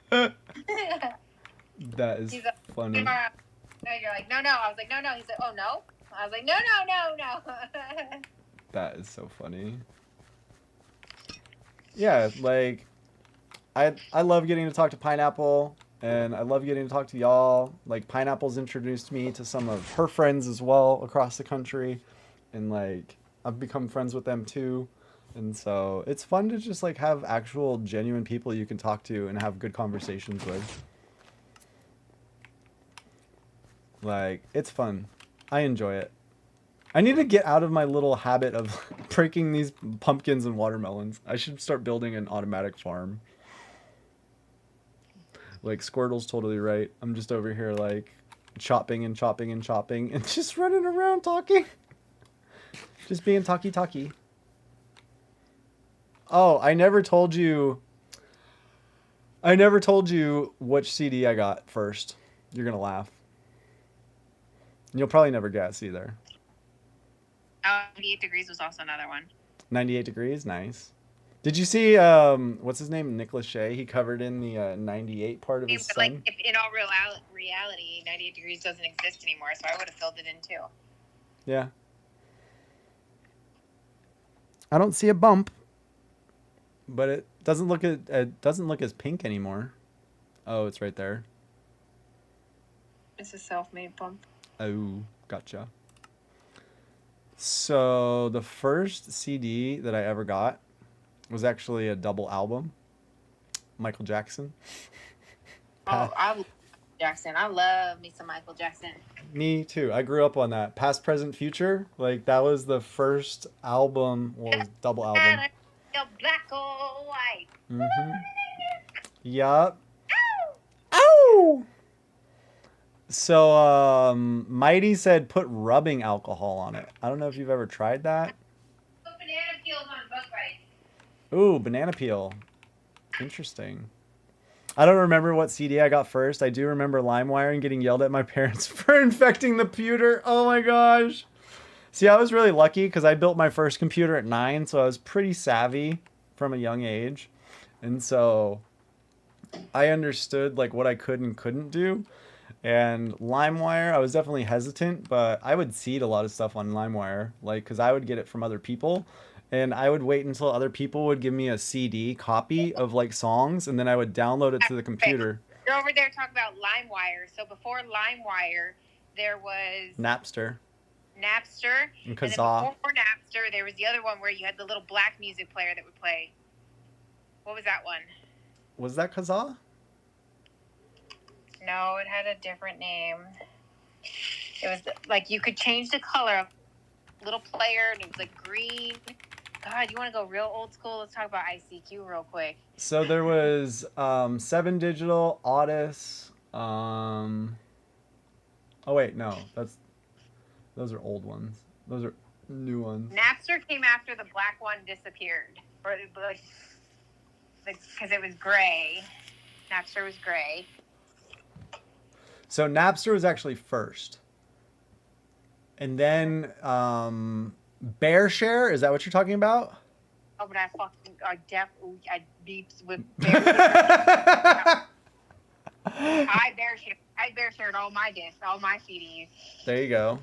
is funny. No, you're like, no. I was like, no. He said, oh, no? I was like, no. That is so funny. Yeah, like, I love getting to talk to Pineapple, and I love getting to talk to y'all. Like, Pineapple's introduced me to some of her friends as well across the country, and, like, I've become friends with them too. And so it's fun to just like have actual genuine people you can talk to and have good conversations with. Like, it's fun. I enjoy it. I need to get out of my little habit of breaking these pumpkins and watermelons. I should start building an automatic farm. Like, Squirtle's totally right. I'm just over here, like, chopping and chopping and chopping and just running around talking. Just being talky-talky. Oh, I never told you which CD I got first. You're gonna laugh. And you'll probably never guess either. 98 Degrees was also another one. 98 Degrees, nice. Did you see, what's his name? Nick Lachey. He covered in the 98 part of his But son. like, if in all reality, 98 Degrees doesn't exist anymore, so I would have filled it in too. Yeah. I don't see a bump, but it doesn't look as pink anymore. Oh, it's right there. It's a self-made bump. Oh, gotcha. So the first CD that I ever got was actually a double album. Michael Jackson. Oh, I love Jackson. I love me some Michael Jackson. Me too. I grew up on that. Past, Present, Future. Like, that was the first album. Well, double album. Black or white. Mm-hmm. Yup. Ow! So, Mighty said put rubbing alcohol on it. I don't know if you've ever tried that. Put banana peels on bug bites. Ooh, banana peel. Interesting. I don't remember what CD I got first. I do remember LimeWire and getting yelled at my parents for infecting the computer. Oh my gosh. See, I was really lucky because I built my first computer at 9, so I was pretty savvy from a young age. And so I understood like what I could and couldn't do. And LimeWire, I was definitely hesitant, but I would seed a lot of stuff on LimeWire, like, because I would get it from other people. And I would wait until other people would give me a CD copy of like songs, and then I would download it to the computer. You're over there talking about LimeWire. So before LimeWire, there was Napster. Napster. And And then Kazaa. before Napster, there was the other one where you had the little black music player that would play. What was that one? Was that Kazaa? No, it had a different name. It was like you could change the color of the little player, and it was like green. God, you want to go real old school? Let's talk about ICQ real quick. So there was 7 Digital, Aorus. Oh wait, no, those are old ones. Those are new ones. Napster came after the black one disappeared, or like because it was gray. Napster was gray. So Napster was actually first. And then BearShare, is that what you're talking about? Oh, but I beeps with I bear shared all my discs, all my CDs. There you go.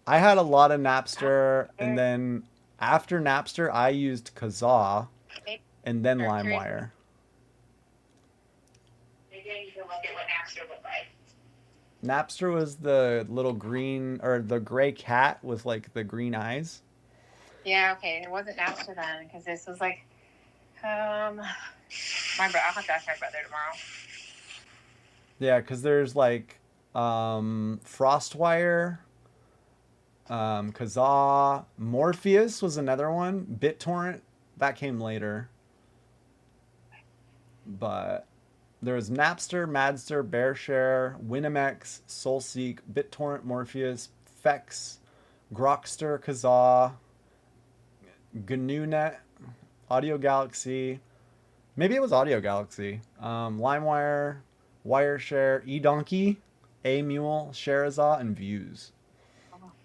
I had a lot of Napster, and then after Napster, I used Kazaa, and then LimeWire. Maybe I need to look at what Napster looked like. Napster was the little green, or the gray cat with like the green eyes. Yeah, okay. It wasn't Napster then, because this was like, I'll have to ask my brother tomorrow. Yeah, because there's like FrostWire, Kazaa, Morpheus was another one. BitTorrent, that came later. But there was Napster, Madster, BearShare, Winimex, SoulSeek, BitTorrent, Morpheus, Fex, Grokster, Kazaa, GNUnet, Audio Galaxy. Maybe it was Audio Galaxy. LimeWire, Wireshare, eDonkey, Amule, Shareaza, and Views.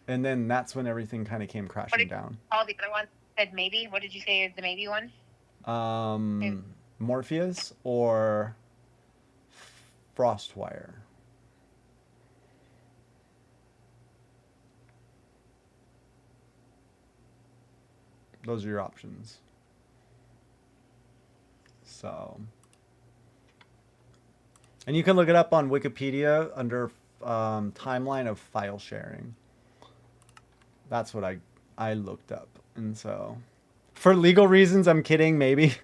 And then that's when everything kind of came crashing down. All the other ones said maybe. What did you say is the maybe one? Morpheus or FrostWire. Those are your options. So, and you can look it up on Wikipedia under timeline of file sharing. That's what I looked up. And so, for legal reasons, I'm kidding, maybe.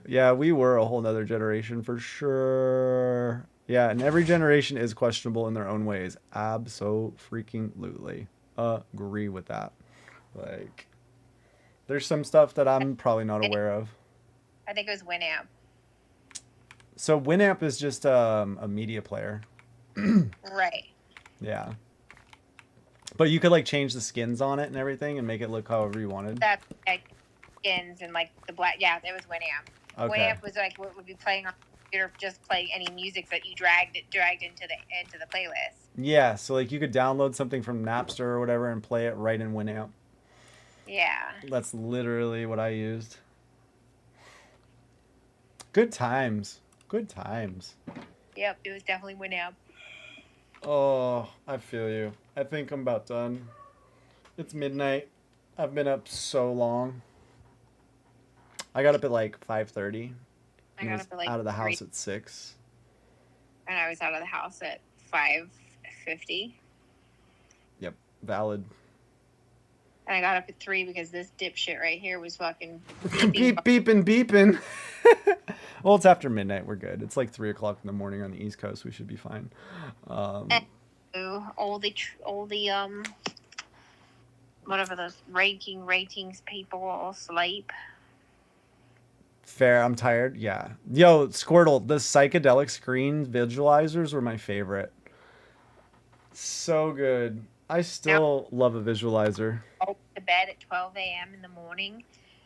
Yeah, we were a whole nother generation for sure. Yeah, and every generation is questionable in their own ways. Abso-freaking-lutely. Agree with that. Like, there's some stuff that I'm probably not aware of. I think it was Winamp. So Winamp is just a media player. Right. Yeah. But you could like change the skins on it and everything and make it look however you wanted. That's like skins and like the black. Yeah, it was Winamp. Okay. Winamp was like what would be playing on the computer, just playing any music that you dragged into the playlist. Yeah, so like you could download something from Napster or whatever and play it right in Winamp. Yeah. That's literally what I used. Good times. Good times. Yep, it was definitely Winamp. Oh, I feel you. I think I'm about done. It's midnight. I've been up so long. I got up at like 5:30. I got up at like out of the 3, house at 6. and I was out of the house at 5:50. Yep, valid. And I got up at 3 because this dipshit right here was fucking beeping. Well, it's after midnight. We're good. It's like 3 o'clock in the morning on the East Coast. We should be fine. All the whatever those ratings people all sleep. Fair. I'm tired. Yeah. Yo, Squirtle, the psychedelic screen visualizers were my favorite. So good. I still love a visualizer. Go to bed at 12 a.m. in the morning.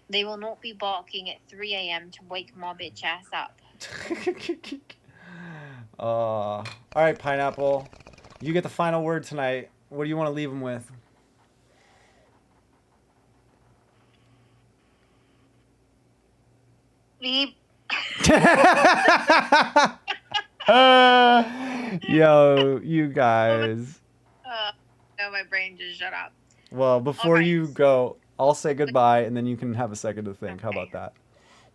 They will not be barking at 3 a.m. to wake my bitch ass up. All right, Pineapple. You get the final word tonight. What do you want to leave them with? Beep. Yo, you guys. No, my brain just shut up. Well, before Okay. you go, I'll say goodbye, and then you can have a second to think. How Okay. about that?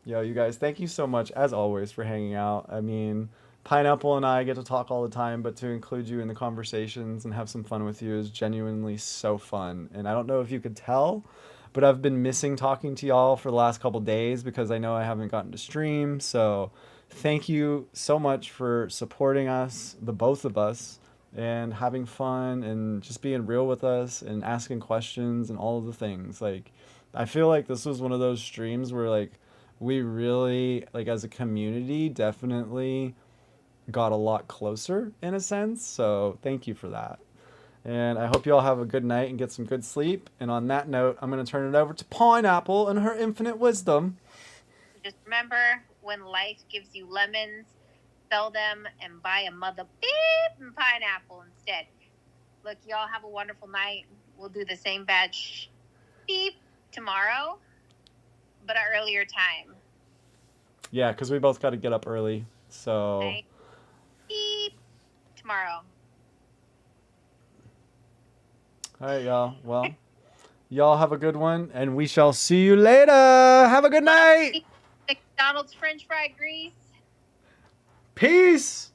Yo, you guys, thank you so much, as always, for hanging out. I mean, Pineapple and I get to talk all the time, but to include you in the conversations and have some fun with you is genuinely so fun. And I don't know if you could tell, but I've been missing talking to y'all for the last couple days because I know I haven't gotten to stream. So thank you so much for supporting us, the both of us, and having fun and just being real with us and asking questions and all of the things. Like, I feel like this was one of those streams where like we really, like as a community, definitely got a lot closer in a sense. So thank you for that. And I hope you all have a good night and get some good sleep. And on that note, I'm going to turn it over to Pineapple and her infinite wisdom. Just remember, when life gives you lemons, sell them and buy a mother beep and pineapple instead. Look, y'all have a wonderful night. We'll do the same batch beep tomorrow, but at earlier time. Yeah, because we both got to get up early. So, Okay? Beep tomorrow. all right, y'all. Well, y'all have a good one, and we shall see you later. Have a good night. McDonald's French fry grease. Peace.